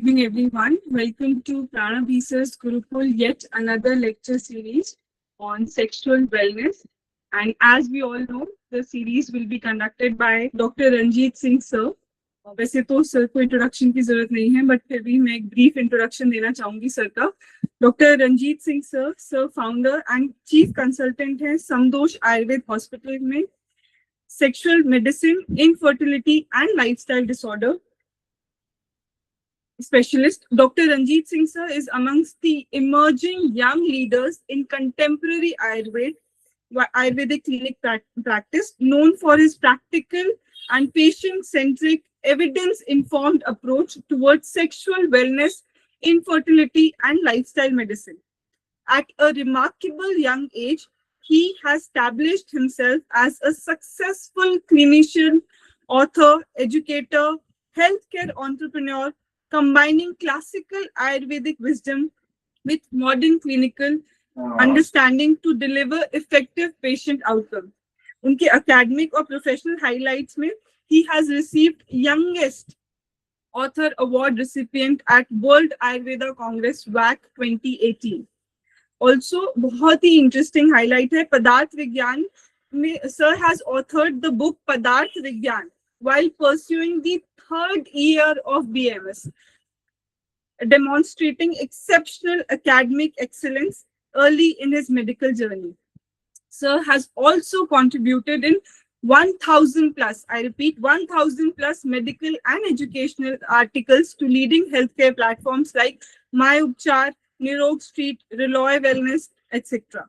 Evening, everyone. Welcome to Prana Bisar's Gurukul, yet another lecture series on sexual wellness. And as we all know, the series will be conducted by Dr. Ranjit Singh sir. वैसे तो sir को introduction की जरूरत नहीं है, but फिर भी मैं एक ब्रीफ इंट्रोडक्शन देना चाहूंगी सर का. Doctor Ranjit Singh sir founder and chief consultant हैं समदोष आयुर्वेद हॉस्पिटल में, sexual medicine, infertility and lifestyle disorder specialist. Dr. Ranjit Singh sir is amongst the emerging young leaders in contemporary Ayurvedic clinic practice, known for his practical and patient-centric, evidence-informed approach towards sexual wellness, infertility, and lifestyle medicine. At a remarkable young age, he has established himself as a successful clinician, author, educator, healthcare entrepreneur, combining classical Ayurvedic wisdom with modern clinical understanding to deliver effective patient outcome. उनके academic और professional highlights में he has received youngest author award recipient at World Ayurveda Congress WAC 2018. Also बहुत ही interesting highlight है पदार्थ विज्ञान में sir has authored the book पदार्थ विज्ञान while pursuing the third year of BMS, demonstrating exceptional academic excellence early in his medical journey. Sir has also contributed in 1,000 plus, I repeat, 1,000 plus medical and educational articles to leading healthcare platforms like MyUpchar, Nirog Street, Reloy Wellness, etc.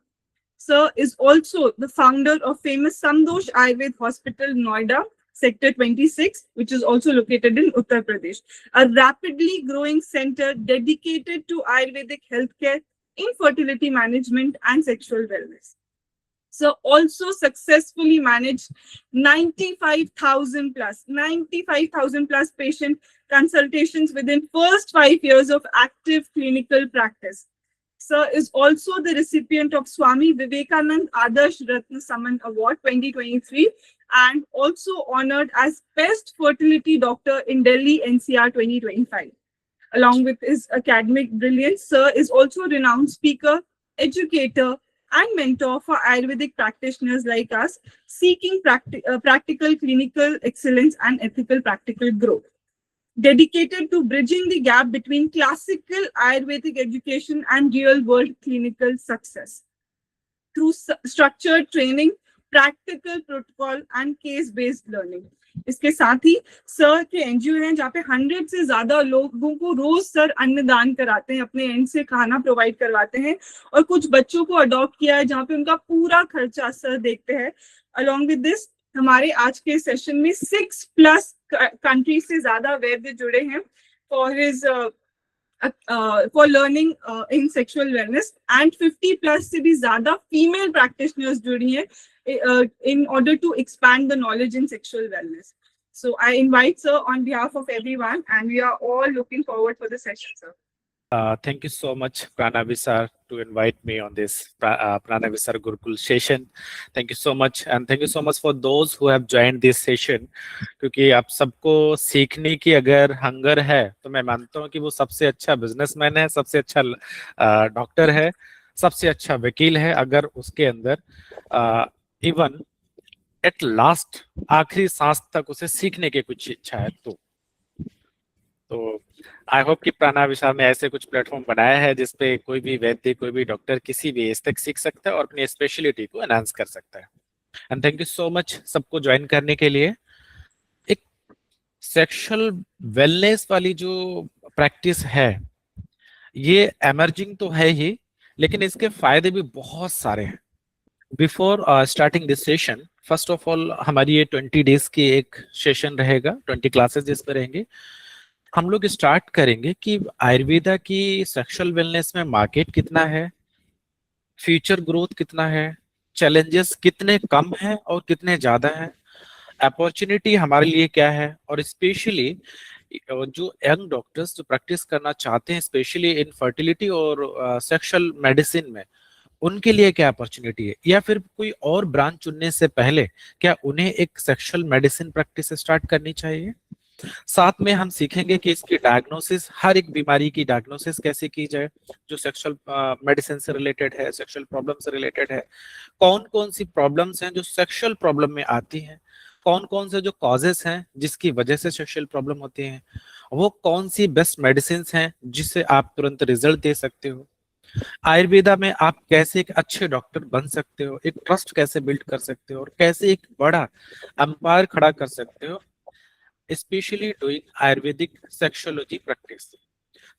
Sir is also the founder of famous Samdosh Ayurved Hospital, Noida, Sector 26, which is also located in Uttar Pradesh, a rapidly growing center dedicated to Ayurvedic healthcare, infertility management, and sexual wellness. So also successfully managed 95,000 plus patient consultations within first 5 years of active clinical practice. Sir is also the recipient of Swami Vivekanand Adarsh Ratna Saman Award 2023 and also honored as Best Fertility Doctor in Delhi NCR 2025. Along with his academic brilliance, Sir is also a renowned speaker, educator, and mentor for Ayurvedic practitioners like us, seeking practical clinical excellence and ethical practical growth. Dedicated to bridging the gap between classical Ayurvedic education and real-world clinical success. Through structured training, practical protocol and case-based learning. इसके साथ ही sir के NGO हैं जहाँ पे 100 से ज्यादा लोगों को रोज सर अन्नदान कराते हैं, अपने एंड से खाना प्रोवाइड करवाते हैं और कुछ बच्चों को अडॉप्ट किया है जहाँ पे उनका पूरा खर्चा सर देखते हैं. अलॉन्ग विद दिस हमारे आज के सेशन में 6+ कंट्री से ज्यादा वैद्य जुड़े हैं for his for learning in sexual wellness and 50+ से भी ज्यादा female practitioners जुड़ी हैं in order to expand the knowledge in sexual wellness. So I invite sir on behalf of everyone and we are all looking forward for the session, sir. Thank you so much, Pranavi sir, to invite me on this Pranavi sir Gurukul session. Thank you so much, and thank you so much for those who have joined this session. क्योंकि आप सबको सीखने की अगर hunger है, तो मैं मानता हूँ कि वो सबसे अच्छा बिजनेसमैन है, सबसे अच्छा डॉक्टर है, सबसे अच्छा वकील है, अगर उसके अंदर इवन एट लास्ट आखिरी सांस तक उसे सीखने की कुछ इच्छा है. तो आई होप कि प्राणावी सर ने ऐसे कुछ प्लेटफॉर्म बनाया है जिसपे कोई भी वैद्य, कोई भी डॉक्टर किसी भी एज तक सीख सकता है और अपनी स्पेशलिटी को एनहांस कर सकता है. And thank you so much सबको ज्वाइन करने के लिए. एक सेक्सुअल वेलनेस वाली जो प्रैक्टिस है ये एमर्जिंग तो है ही, लेकिन इसके फायदे भी बहुत सारे हैं. Before starting this session, first of all हमारी ये 20 डेज की एक सेशन रहेगा, 20 क्लासेस जिस पर रहेंगे. हम लोग स्टार्ट करेंगे कि आयुर्वेदा की सेक्सुअल वेलनेस में मार्केट कितना है, फ्यूचर ग्रोथ कितना है, चैलेंजेस कितने कम हैं और कितने ज्यादा हैं, अपॉर्चुनिटी हमारे लिए क्या है, और स्पेशली जो यंग डॉक्टर्स जो प्रैक्टिस करना चाहते हैं स्पेशली इन फर्टिलिटी और सेक्सुअल मेडिसिन में, उनके लिए क्या अपॉर्चुनिटी है, या फिर कोई और ब्रांच चुनने से पहले क्या उन्हें एक सेक्सुअल मेडिसिन प्रैक्टिस स्टार्ट करनी चाहिए. साथ में हम सीखेंगे कि इसकी डायग्नोसिस, हर एक बीमारी की डायग्नोसिस कैसे की जाए जो सेक्सुअल मेडिसिन से रिलेटेड है, सेक्सुअल प्रॉब्लम से रिलेटेड है। कौन कौन सी प्रॉब्लम्स हैं जो सेक्सुअल प्रॉब्लम में आती हैं, कौन कौन से जो कॉजेस हैं जिसकी वजह से सेक्सुअल प्रॉब्लम होती हैं, वो कौन सी बेस्ट मेडिसिन हैं जिससे आप तुरंत रिजल्ट दे सकते हो। आयुर्वेदा में आप कैसे एक अच्छे डॉक्टर बन सकते हो, एक ट्रस्ट कैसे बिल्ड कर सकते हो, और कैसे एक बड़ा अंपायर खड़ा कर सकते हो, specially doing Ayurvedic sexology practice.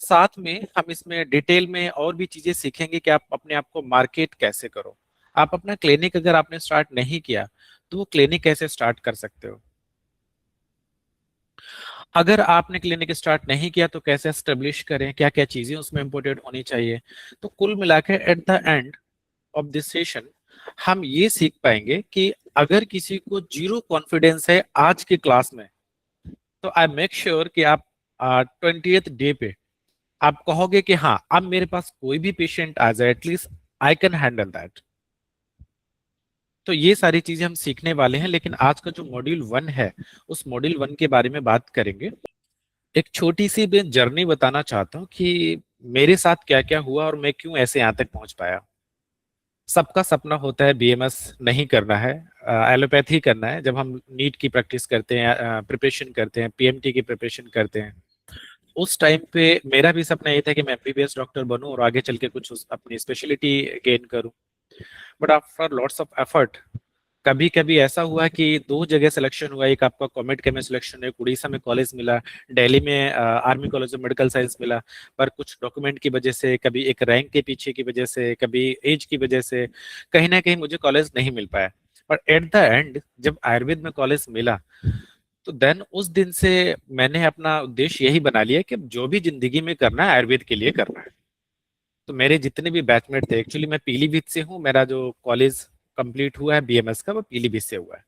साथ में हम इसमें डिटेल में और भी चीजें सीखेंगे कि आप अपने आप को मार्केट कैसे करो। आप अपना क्लिनिक अगर आपने स्टार्ट नहीं किया तो वो क्लिनिक कैसे स्टार्ट कर सकते हो। अगर आपने क्लिनिक स्टार्ट नहीं किया तो कैसे एस्टेब्लिश करें, क्या क्या चीजें उसमें इंपोर्टेंट होनी चाहिए। तो कुल मिला के eight the end of this session हम ये सीख पाएंगे कि अगर किसी को जीरो कॉन्फिडेंस है आज की क्लास में, तो आई मेक श्योर कि आप 20th डे पे आप कहोगे कि हाँ अब मेरे पास कोई भी पेशेंट आ जाए, at least I can handle that. तो ये सारी चीजें हम सीखने वाले हैं, लेकिन आज का जो मॉड्यूल 1 है उस मॉड्यूल 1 के बारे में बात करेंगे। एक छोटी सी मैं जर्नी बताना चाहता हूँ कि मेरे साथ क्या क्या हुआ और मैं क्यों ऐसे यहाँ तक पहुंच पाया। सबका सपना होता है बीएमएस नहीं करना है, एलोपैथी करना है। जब हम नीट की प्रैक्टिस करते हैं, प्रिपरेशन करते हैं, पीएमटी की प्रिपरेशन करते हैं, उस टाइम पे मेरा भी सपना ये था कि मैं एमबीबीएस डॉक्टर बनूं और आगे चल के कुछ अपनी स्पेशलिटी गेन करूं। But after lots of effort कभी कभी ऐसा हुआ कि दो जगह सिलेक्शन हुआ। एक आपका कॉमेट में सिलेक्शन है, उड़ीसा में कॉलेज मिला, दिल्ली में army college of medical science मिला। पर कुछ डॉक्यूमेंट की वजह से, कभी एक रैंक के पीछे की वजह से, कभी एज की वजह से कहीं ना कहीं मुझे कॉलेज नहीं मिल पाया। पर एट द एंड जब आयुर्वेद में कॉलेज मिला तो देन उस दिन से मैंने अपना उद्देश्य यही बना लिया कि जो भी जिंदगी में करना है आयुर्वेद के लिए करना है। तो मेरे जितने भी बैचमेट थे, एक्चुअली मैं पीलीभीत से हूँ, मेरा जो कॉलेज कंप्लीट हुआ है बीएमएस का वो पीलीभीत से हुआ है।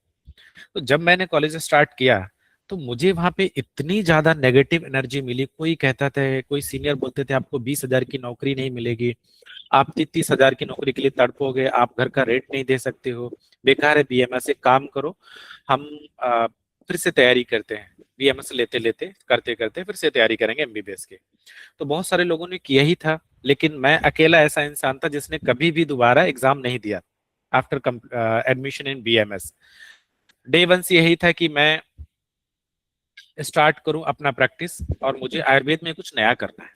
तो जब मैंने कॉलेज स्टार्ट किया तो मुझे वहां पे इतनी ज्यादा नेगेटिव एनर्जी मिली। कोई कहता था, कोई सीनियर बोलते थे आपको 20,000 की नौकरी नहीं मिलेगी, आप 30,000 की नौकरी के लिए तड़पोगे, आप घर का रेंट नहीं दे सकते हो, बेकार है बीएमएस, एक काम करो हम फिर से तैयारी करते हैं, बीएमएस लेते लेते करते करते फिर से तैयारी करेंगे एमबीबीएस की। तो बहुत सारे लोगों ने किया ही था, लेकिन मैं अकेला ऐसा इंसान था जिसने कभी भी दोबारा एग्जाम नहीं दिया after admission in BMS. Day one से यही था कि मैं स्टार्ट करूं अपना प्रैक्टिस और मुझे आयुर्वेद में कुछ नया करना है।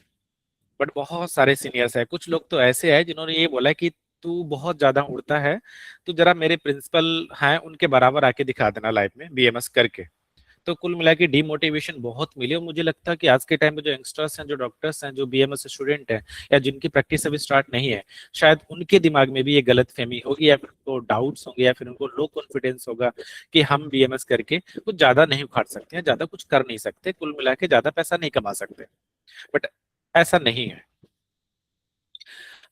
बट बहुत सारे सीनियर्स है, कुछ लोग तो ऐसे हैं जिन्होंने ये बोला कि तू बहुत ज्यादा उड़ता है, तू जरा मेरे प्रिंसिपल हैं उनके बराबर आके दिखा देना लाइफ में बीएमएस करके। तो कुल मिला के डीमोटिवेशन बहुत मिली। और मुझे लगता है कि आज के टाइम में जो यंगस्टर्स हैं, जो डॉक्टर्स हैं, जो बीएमएस स्टूडेंट हैं, या जिनकी प्रैक्टिस अभी स्टार्ट नहीं है, शायद उनके दिमाग में भी ये गलत फहमी होगी, या फिर उनको डाउट्स होंगे, या फिर उनको लो कॉन्फिडेंस होगा कि हम बीएमएस करके कुछ ज्यादा नहीं उखाड़ सकते हैं, ज्यादा कुछ कर नहीं सकते, कुल मिला के ज्यादा पैसा नहीं कमा सकते। बट ऐसा नहीं है।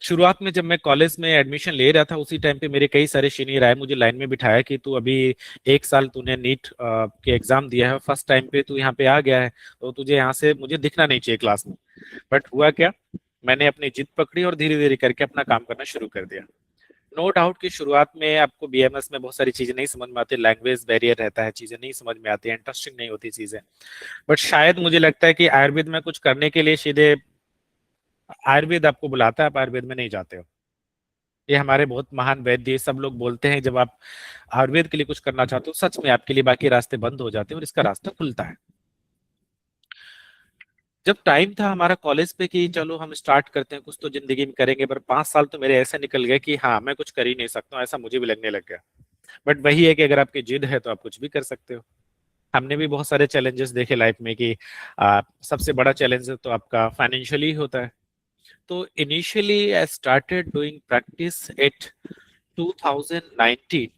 शुरुआत में जब मैं कॉलेज में एडमिशन ले रहा था उसी टाइम पे मेरे कई सारे सीनियर आए, मुझे लाइन में बिठाया कि तू अभी 1 साल तूने नीट के एग्जाम दिया है, फर्स्ट टाइम पे तू यहाँ पे आ गया है, तो तुझे यहाँ से मुझे दिखना नहीं चाहिए क्लास में। बट हुआ क्या, मैंने अपनी जिद पकड़ी और धीरे धीरे करके अपना काम करना शुरू कर दिया। नो डाउट कि शुरुआत में आपको बीएमएस में बहुत सारी चीजें नहीं समझ में आती, लैंग्वेज बैरियर रहता है, चीजें नहीं समझ में आती, इंटरेस्टिंग नहीं होती चीजें। बट शायद मुझे लगता है कि आयुर्वेद में कुछ करने के लिए सीधे आयुर्वेद आपको बुलाता है, आप आयुर्वेद में नहीं जाते हो। ये हमारे बहुत महान वैद्य सब लोग बोलते हैं, जब आप आयुर्वेद के लिए कुछ करना चाहते हो सच में आपके लिए बाकी रास्ते बंद हो जाते हैं और इसका रास्ता खुलता है। जब टाइम था हमारा कॉलेज पे कि चलो हम स्टार्ट करते हैं, कुछ तो जिंदगी में करेंगे, पर 5 साल तो मेरे ऐसे निकल गए कि हाँ मैं कुछ कर ही नहीं सकता हूँ, ऐसा मुझे भी लगने लग गया। बट वही है कि अगर आपकी जिद है तो आप कुछ भी कर सकते हो। हमने भी बहुत सारे चैलेंजेस देखे लाइफ में कि सबसे बड़ा चैलेंज तो आपका फाइनेंशियली होता है। तो initially I started doing practice eight 2019,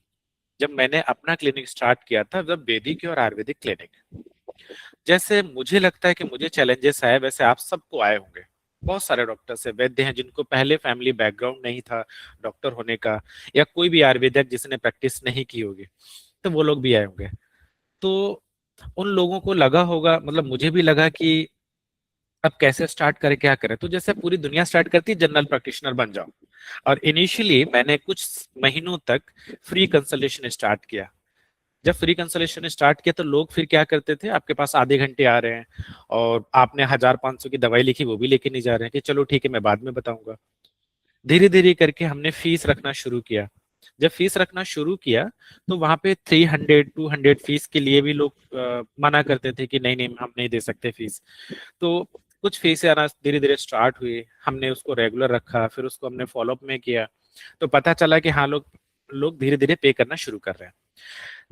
जब मैंने अपना क्लिनिक स्टार्ट किया था, जब वैदिक और आयुर्वेदिक क्लिनिक। जैसे मुझे लगता है कि मुझे चैलेंजेस आए वैसे आप सबको आए होंगे। बहुत सारे डॉक्टर्स है, वैद्य हैं जिनको पहले फैमिली बैकग्राउंड नहीं था डॉक्टर होने का, या कोई भी आयुर्वेदिक जिसने प्रैक्टिस नहीं की होगी, तो वो लोग भी आए होंगे। तो उन लोगों को लगा होगा, मतलब मुझे भी लगा कि अब कैसे स्टार्ट करें, क्या करें। तो जैसे पूरी दुनिया स्टार्ट करती है जनरल प्रैक्टिशनर बन जाओ। और इनिशियली मैंने कुछ महीनों तक फ्री कंसल्टेशन स्टार्ट किया। जब फ्री कंसल्टेशन स्टार्ट किया तो लोग फिर क्या करते थे, आपके पास आधे घंटे आ रहे हैं और आपने 1,000-500 की दवाई लिखी, वो भी लेके नहीं जा रहे हैं कि चलो ठीक है मैं बाद में बताऊंगा। धीरे धीरे करके हमने फीस रखना शुरू किया। जब फीस रखना शुरू किया तो वहां पे 300-200 फीस के लिए भी लोग मना करते थे कि नहीं नहीं हम नहीं दे सकते फीस। तो कुछ फीस आना धीरे धीरे स्टार्ट हुई, हमने उसको रेगुलर रखा, फिर उसको हमने फॉलोअप में किया, तो पता चला कि हाँ लोग लोग धीरे धीरे पे करना शुरू कर रहे हैं।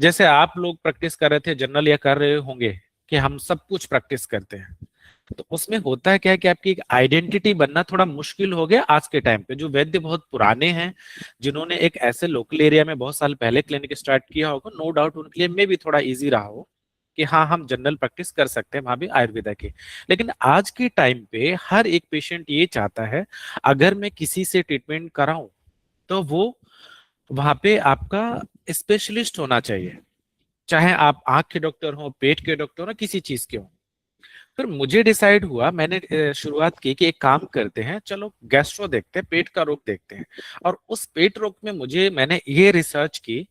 जैसे आप लोग प्रैक्टिस कर रहे थे जनरल या कर रहे होंगे कि हम सब कुछ प्रैक्टिस करते हैं, तो उसमें होता है क्या है कि आपकी एक आइडेंटिटी बनना थोड़ा मुश्किल हो गया आज के टाइम पे। जो वैद्य बहुत पुराने हैं, जिन्होंने एक ऐसे लोकल एरिया में बहुत साल पहले क्लिनिक स्टार्ट किया होगा, नो डाउट उनके लिए में भी थोड़ा इजी रहा हो कि हाँ हम जनरल प्रैक्टिस कर सकते हैं वहां भी आयुर्वेदा की। लेकिन आज के टाइम पे हर एक पेशेंट ये चाहता है अगर मैं किसी से ट्रीटमेंट कराऊं तो वो वहां पे आपका स्पेशलिस्ट होना चाहिए, चाहे आप आंख के डॉक्टर हो, पेट के डॉक्टर हो, किसी चीज के हो। फिर मुझे डिसाइड हुआ, मैंने शुरुआत की कि एक काम करते हैं, चलो गैस्ट्रो देखते हैं, पेट का रोग देखते हैं। और उस पेट रोग में मैंने ये रिसर्च की,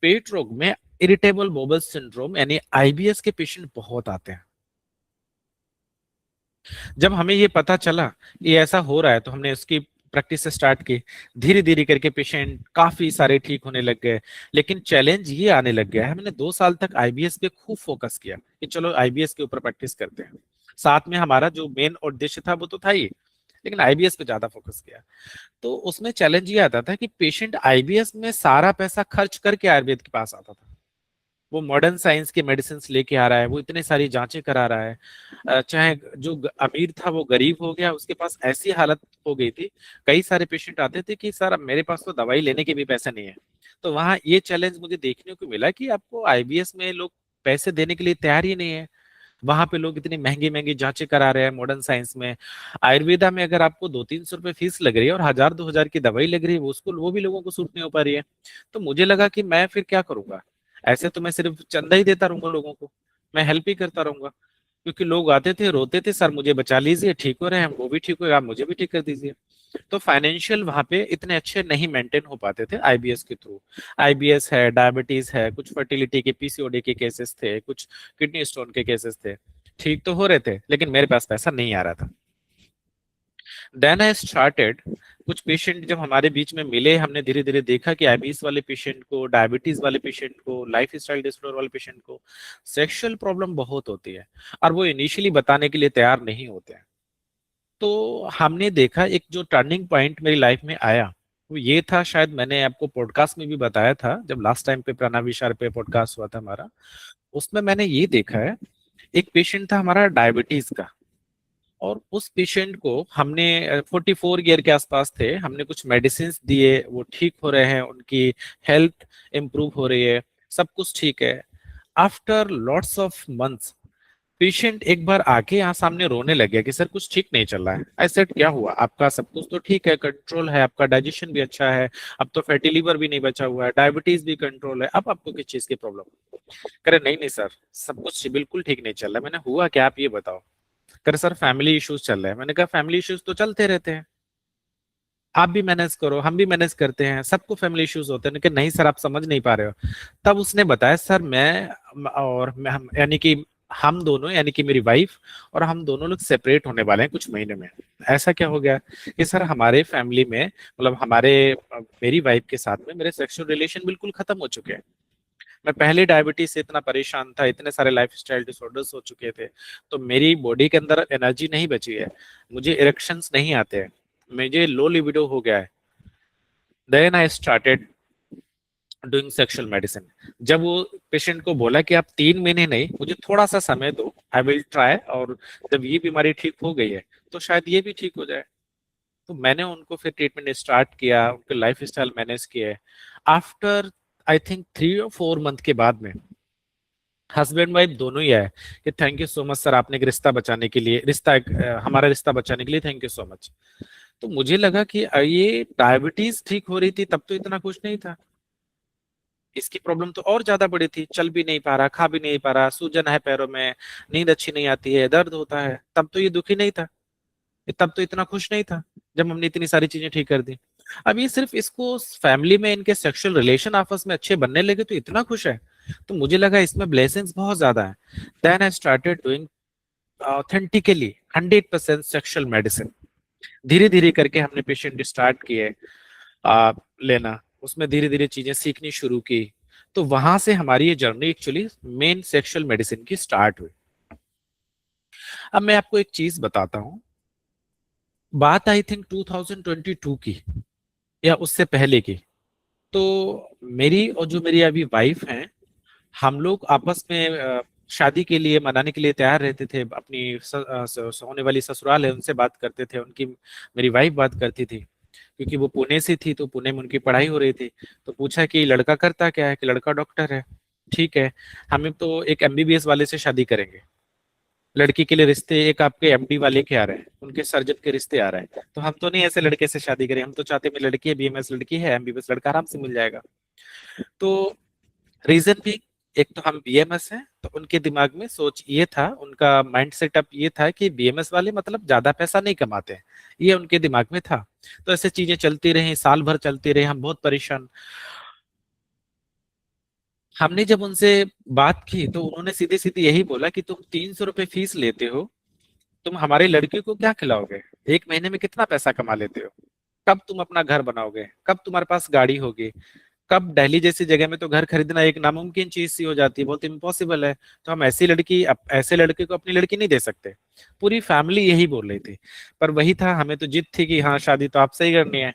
पेट रोग में इरिटेबल बोवल सिंड्रोम यानी आईबीएस के पेशेंट बहुत आते हैं। जब हमें ये पता चला ये ऐसा हो रहा है तो हमने उसकी प्रैक्टिस से स्टार्ट की। धीरे धीरे करके पेशेंट काफी सारे ठीक होने लग गए। लेकिन चैलेंज ये आने लग गया है, मैंने 2 साल तक आईबीएस पे खूब फोकस किया कि चलो आईबीएस के ऊपर प्रैक्टिस करते हैं। साथ में हमारा जो मेन उद्देश्य था वो तो था ही, लेकिन आईबीएस पे ज्यादा फोकस किया। तो उसमें चैलेंज ये आता था कि पेशेंट आईबीएस में सारा पैसा खर्च करके आयुर्वेद के पास आता था। वो मॉडर्न साइंस की मेडिसिन लेके आ रहा है, वो इतने सारी जांचें करा रहा है। चाहे जो अमीर था वो गरीब हो गया, उसके पास ऐसी हालत हो गई थी। कई सारे पेशेंट आते थे कि सर अब मेरे पास तो दवाई लेने के भी पैसे नहीं है। तो वहाँ ये चैलेंज मुझे देखने को मिला कि आपको आईबीएस में लोग पैसे देने के लिए तैयार ही नहीं है। वहां पे लोग इतनी महंगी महंगी जांचें करा रहे हैं मॉडर्न साइंस में। आयुर्वेदा में अगर आपको 200-300 रुपए फीस लग रही है और 1,000-2,000 की दवाई लग रही है, वो भी लोगों को सूट नहीं हो पा रही है। तो मुझे लगा कि मैं फिर क्या करूंगा, ऐसे तो मैं सिर्फ चंदा ही देता रहूंगा लोगों को, मैं हेल्प ही करता रहूंगा। क्योंकि लोग आते थे रोते थे, सर मुझे बचा लीजिए, ठीक हो रहे हैं, वो भी ठीक हो, आप मुझे भी ठीक कर दीजिए। तो फाइनेंशियल वहां पे इतने अच्छे नहीं मेंटेन हो पाते थे आईबीएस के थ्रू। आईबीएस है, डायबिटीज है, कुछ फर्टिलिटी के पीसीओडी के केसेस थे, कुछ किडनी स्टोन के केसेस थे, ठीक तो हो रहे थे लेकिन मेरे पास पैसा नहीं आ रहा था। देन आई स्टार्टेड, कुछ पेशेंट जब हमारे बीच में मिले, हमने धीरे धीरे देखा कि आईबीएस वाले पेशेंट को, डायबिटीज वाले पेशेंट को, लाइफ स्टाइल डिसऑर्डर वाले पेशेंट को सेक्सुअल प्रॉब्लम बहुत होती है और वो इनिशियली बताने के लिए तैयार नहीं होते हैं। तो हमने देखा एक जो टर्निंग पॉइंट मेरी लाइफ में आया वो ये था, शायद मैंने आपको पॉडकास्ट में भी बताया था जब लास्ट टाइम पे प्राणाविशार पे पॉडकास्ट हुआ था हमारा। उसमें मैंने ये देखा है, एक पेशेंट था हमारा डायबिटीज का, और उस पेशेंट को हमने 44 ईयर के आसपास थे, हमने कुछ मेडिसिन दिए, वो ठीक हो रहे हैं, उनकी हेल्थ इंप्रूव हो रही है, सब कुछ ठीक है। After lots of months patient एक बार आके यहाँ सामने रोने लग गया कि सर कुछ ठीक नहीं चल रहा है। आई सेड क्या हुआ, आपका सब कुछ तो ठीक है, कंट्रोल है, आपका डाइजेशन भी अच्छा है, अब तो फैटी लीवर भी नहीं बचा हुआ है, डायबिटीज भी कंट्रोल है, अब आपको किस चीज की प्रॉब्लम। करे नहीं नहीं सर सब कुछ बिल्कुल ठीक नहीं चल रहा है। मैंने हुआ क्या आप ये बताओ। करे सर फैमिली इश्यूज चल रहे हैं। मैंने कहा फैमिली इश्यूज तो चलते रहते हैं, आप भी मैनेज करो, हम भी मैनेज करते हैं, सबको फैमिली इश्यूज होते हैं। कि नहीं सर आप समझ नहीं पा रहे हो। तब उसने बताया सर यानी कि हम दोनों, यानी कि मेरी वाइफ और हम दोनों लोग सेपरेट होने वाले हैं कुछ महीने में। ऐसा क्या हो गया कि सर हमारे फैमिली में, मतलब मेरी वाइफ के साथ में मेरे सेक्सुअल रिलेशन बिल्कुल खत्म हो चुके हैं। मैं पहले डायबिटीज से इतना परेशान था, इतने सारे लाइफ स्टाइल डिसऑर्डर्स हो चुके थे, तो मेरी बॉडी के अंदर एनर्जी नहीं बची है, मुझे इरेक्शंस नहीं आते हैं, मुझे लो लिबिडो हो गया है। Then I started doing sexual medicine. जब वो पेशेंट को बोला कि आप 3 महीने नहीं, मुझे थोड़ा सा समय दो, आई विल ट्राई, और जब ये बीमारी ठीक हो गई है तो शायद ये भी ठीक हो जाए। तो मैंने उनको फिर ट्रीटमेंट स्टार्ट किया, उनके लाइफ स्टाइल मैनेज किए। आफ्टर आई थिंक 3 और 4 मंथ के बाद में हस्बैंड वाइफ दोनों ही आए कि thank you so much sir, आपने एक रिश्ता बचाने के लिए, हमारा रिश्ता बचाने के लिए थैंक यू सो मच। तो मुझे लगा कि ये डायबिटीज ठीक हो रही थी तब तो इतना कुछ नहीं था, इसकी प्रॉब्लम तो और ज्यादा बड़ी थी, चल भी नहीं पा रहा, खा भी नहीं पा रहा, सूजन है पैरों में, नींद अच्छी नहीं आती है, दर्द होता है, तब तो ये दुखी नहीं था, तब तो इतना खुश नहीं था जब हमने इतनी सारी चीजें ठीक कर दी। अब ये सिर्फ इसको फैमिली में इनके सेक्सुअल रिलेशन आपस में अच्छे बनने लगे तो इतना खुश है तो मुझे लगा इसमें ब्लेसिंग्स बहुत ज्यादा है। Then I started doing authentically 100% sexual medicine. धीरे धीरे करके हमने पेशेंट स्टार्ट किए लेना, उसमें धीरे धीरे चीजें सीखनी शुरू की। तो वहां से हमारी ये journey actually main sexual medicine की स्टार्ट हुई। अब मैं आपको एक चीज बताता हूँ। बात आई थिंक 2022 की या उससे पहले की। तो मेरी और जो मेरी अभी वाइफ हैं, हम लोग आपस में शादी के लिए मनाने के लिए तैयार रहते थे। अपनी होने वाली ससुराल है उनसे बात करते थे, उनकी मेरी वाइफ बात करती थी, क्योंकि वो पुणे से थी तो पुणे में उनकी पढ़ाई हो रही थी। तो पूछा कि लड़का करता क्या है, कि लड़का डॉक्टर है। ठीक है, हमें तो एक एमबीबीएस वाले से शादी करेंगे। लड़की के लिए रिश्ते एक आपके एमडी वाले के आ रहे हैं, उनके सर्जन के रिश्ते आ रहे हैं, तो हम तो नहीं ऐसे लड़के से शादी करें, हम तो चाहते हैं लड़की है, बीएमएस लड़की है, एमबीबीएस लड़का आराम से मिल जाएगा। तो रीजन भी, एक तो हम बीएमएस हैं, तो उनके दिमाग में सोच ये था, उनका माइंड सेटअप ये था कि बीएमएस वाले मतलब ज्यादा पैसा नहीं कमाते हैं, ये उनके दिमाग में था। तो ऐसे चीजें चलती रही, साल भर चलती रही, हम बहुत परेशान। हमने जब उनसे बात की तो उन्होंने सीधे सीधे यही बोला कि तुम 300 रुपये फीस लेते हो, तुम हमारे लड़के को क्या खिलाओगे, एक महीने में कितना पैसा कमा लेते हो, कब तुम अपना घर बनाओगे, कब तुम्हारे पास गाड़ी होगी, कब दिल्ली जैसी जगह में तो घर खरीदना एक नामुमकिन चीज सी हो जाती है, बहुत इम्पॉसिबल है। तो हम ऐसी लड़की ऐसे लड़के को अपनी लड़की नहीं दे सकते। पूरी फैमिली यही बोल रही थी। पर वही था, हमें तो जिद थी कि हाँ शादी तो आपसे ही करनी है।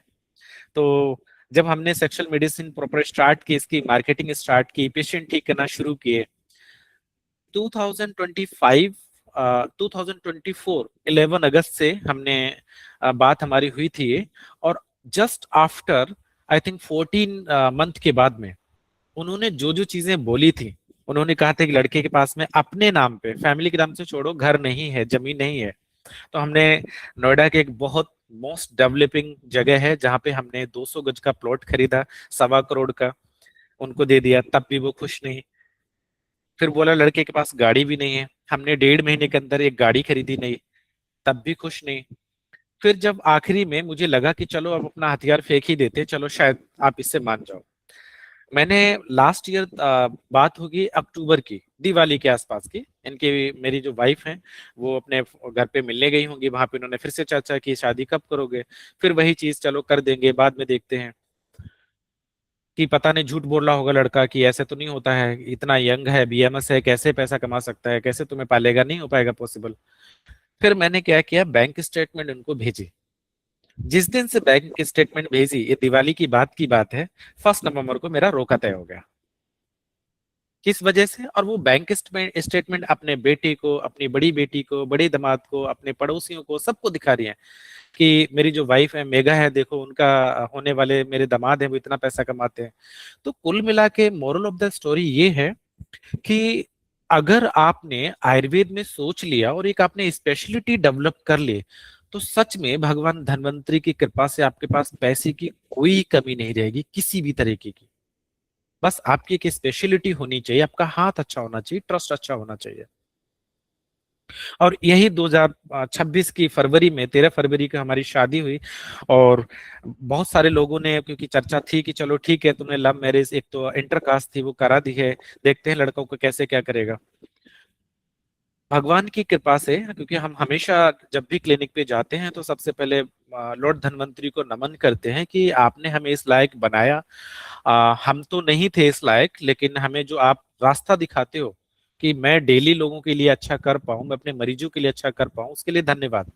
तो जब हमने सेक्सुअल मेडिसिन प्रॉपर स्टार्ट की, इसकी मार्केटिंग स्टार्ट की, पेशेंट ठीक करना शुरू किए, 2025 2024 11 अगस्त से हमने बात हमारी हुई थी ये। और just after I think 14 month के बाद में उन्होंने जो जो चीजें बोली थी, उन्होंने कहा था कि लड़के के पास में अपने नाम पे, फैमिली के नाम से छोड़ो, घर नहीं है, जमीन नहीं है। तो हमने नोएडा के एक बहुत मोस्ट डेवलपिंग जगह है जहाँ पे हमने 200 गज का प्लॉट खरीदा, 1.25 करोड़ का, उनको दे दिया। तब भी वो खुश नहीं। फिर बोला लड़के के पास गाड़ी भी नहीं है, हमने 1.5 महीने के अंदर एक गाड़ी खरीदी, नहीं, तब भी खुश नहीं। फिर जब आखिरी में मुझे लगा कि चलो अब अपना हथियार फेंक ही देते, चलो शायद आप इससे मान जाओ, मैंने लास्ट ईयर, बात होगी अक्टूबर की, दिवाली के आसपास की, इनकी मेरी जो वाइफ है वो अपने घर पे मिलने गई होंगी, वहां पे उन्होंने फिर से चर्चा की शादी कब करोगे। फिर वही चीज, चलो कर देंगे, बाद में देखते हैं। कि पता नहीं झूठ बोल रहा होगा लड़का कि ऐसे तो नहीं होता है, इतना यंग है, बीएमएस है, कैसे पैसा कमा सकता है, कैसे तुम्हें पालेगा, नहीं हो पाएगा पॉसिबल। फिर मैंने क्या किया, बैंक स्टेटमेंट उनको भेजी। जिस दिन से बैंक स्टेटमेंट भेजी, ये दिवाली की बात है, 1 नवंबर को मेरा रोका तय हो गया। किस वजह से? और वो बैंक स्टेटमेंट अपने बेटे को, अपनी बड़ी बेटी को, बड़े दामाद को, अपने पड़ोसियों को, सबको दिखा रही है कि मेरी जो वाइफ है मेगा है, देखो उनका होने वाले मेरे दामाद है, वो इतना पैसा कमाते हैं। तो कुल मिला के मोरल ऑफ द स्टोरी ये है कि अगर आपने आयुर्वेद में सोच लिया और एक आपने स्पेशलिटी डेवलप कर ली, तो सच में भगवान धन्वंतरी की कृपा से आपके पास पैसे की कोई कमी नहीं रहेगी, किसी भी तरीके की। बस आपकी एक स्पेशलिटी होनी चाहिए, आपका हाथ अच्छा होना चाहिए, ट्रस्ट अच्छा होना चाहिए। और यही 2026 की फरवरी में, 13 फरवरी को हमारी शादी हुई। और बहुत सारे लोगों ने, क्योंकि चर्चा थी कि चलो ठीक है, तुमने लव मैरिज, एक तो इंटर कास्ट थी वो करा दी है, देखते हैं लड़कों को कैसे क्या करेगा। भगवान की कृपा से, क्योंकि हम हमेशा जब भी क्लिनिक पे जाते हैं तो सबसे पहले लॉर्ड धन्वंतरी को नमन करते हैं कि आपने हमें इस लायक बनाया। हम तो नहीं थे इस लायक, लेकिन हमें जो आप रास्ता दिखाते हो कि मैं डेली लोगों के लिए अच्छा कर पाऊं, मैं अपने मरीजों के लिए अच्छा कर पाऊं, उसके लिए धन्यवाद।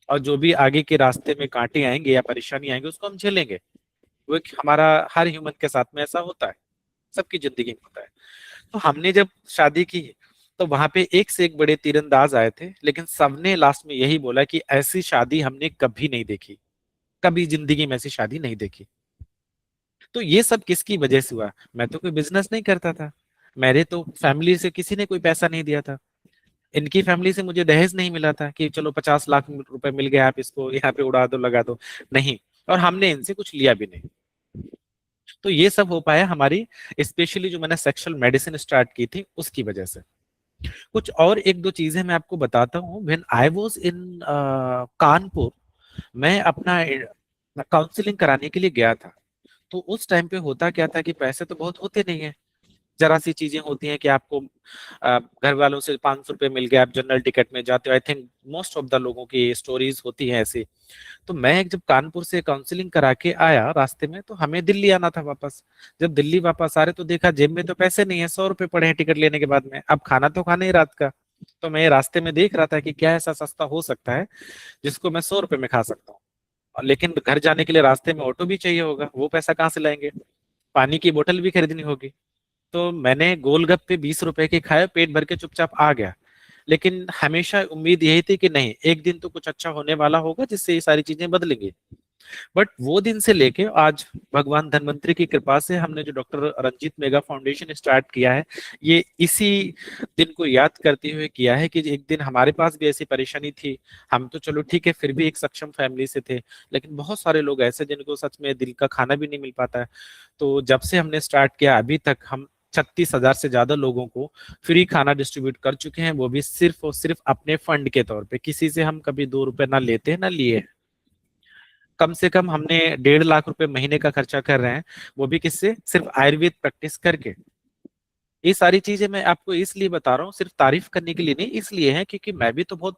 और जो भी आगे के रास्ते में कांटे आएंगे या परेशानी आएंगे, उसको हम झेलेंगे। वो एक हमारा, हर ह्यूमन के साथ में ऐसा होता है, सबकी जिंदगी में होता है। तो हमने जब शादी की तो वहां पे एक से एक बड़े तीरंदाज आए थे, लेकिन सबने लास्ट में यही बोला कि ऐसी शादी हमने कभी नहीं देखी, कभी जिंदगी में ऐसी शादी नहीं देखी। तो ये सब किसकी वजह से हुआ? मैं तो कोई बिजनेस नहीं करता था, मेरे तो फैमिली से किसी ने कोई पैसा नहीं दिया था, इनकी फैमिली से मुझे दहेज नहीं मिला था कि चलो 50 लाख रुपए मिल गए, आप इसको यहाँ पे उड़ा दो, लगा दो, नहीं। और हमने इनसे कुछ लिया भी नहीं। तो ये सब हो पाया हमारी, स्पेशली जो मैंने सेक्सुअल मेडिसिन स्टार्ट की थी उसकी वजह से। कुछ और एक दो चीजें मैं आपको बताता हूँ। When I was in Kanpur, मैं अपना काउंसलिंग कराने के लिए गया था। तो उस टाइम पे होता क्या था कि पैसे तो बहुत होते नहीं है, जरा सी चीजें होती हैं कि आपको घर वालों से 500 रुपये मिल गया, आप जनरल टिकट में जाते हो। I think most of the लोगों की स्टोरीज होती हैं ऐसी। तो मैं जब कानपुर से काउंसलिंग करा के आया रास्ते में, तो हमें दिल्ली आना था वापस। जब दिल्ली वापस आ रहे तो देखा जेब में तो पैसे नहीं है, 100 रुपये पड़े हैं टिकट लेने के बाद में। अब खाना तो खाना ही रात का। तो मैं रास्ते में देख रहा था कि क्या ऐसा सस्ता हो सकता है जिसको मैं 100 रुपये में खा सकता हूँ। लेकिन घर जाने के लिए रास्ते में ऑटो भी चाहिए होगा, वो पैसा कहाँ से लाएंगे? पानी की बोतल भी खरीदनी होगी। तो मैंने गोलगप्पे 20 रुपए के खाए, पेट भर के चुपचाप आ गया। लेकिन हमेशा उम्मीद यही थी कि नहीं, एक दिन तो कुछ अच्छा होने वाला होगा जिससे ये सारी चीजें बदलेंगी। बट वो दिन से लेके आज भगवान धन्वंतरी की कृपा से हमने जो doctor Ranjit mega foundation start किया है, ये इसी दिन को याद करते हुए किया है कि एक दिन हमारे पास भी ऐसी परेशानी थी। हम तो चलो ठीक है, फिर भी एक सक्षम फैमिली से थे, लेकिन बहुत सारे लोग ऐसे जिनको सच में दिल का खाना भी नहीं मिल पाता है। तो जब से हमने स्टार्ट किया अभी तक हम 36,000 से ज्यादा लोगों को फ्री खाना डिस्ट्रीब्यूट कर चुके हैं, वो भी सिर्फ और सिर्फ अपने फंड के तौर पे। किसी से हम कभी 2 रुपए ना लेते हैं ना लिए हैं। कम से कम हमने 1.5 लाख रुपए महीने का खर्चा कर रहे हैं, वो भी किससे? सिर्फ आयुर्वेद प्रैक्टिस करके। ये सारी चीजें मैं आपको इसलिए बता रहा हूँ, सिर्फ तारीफ करने के लिए नहीं, इसलिए है क्योंकि मैं भी तो बहुत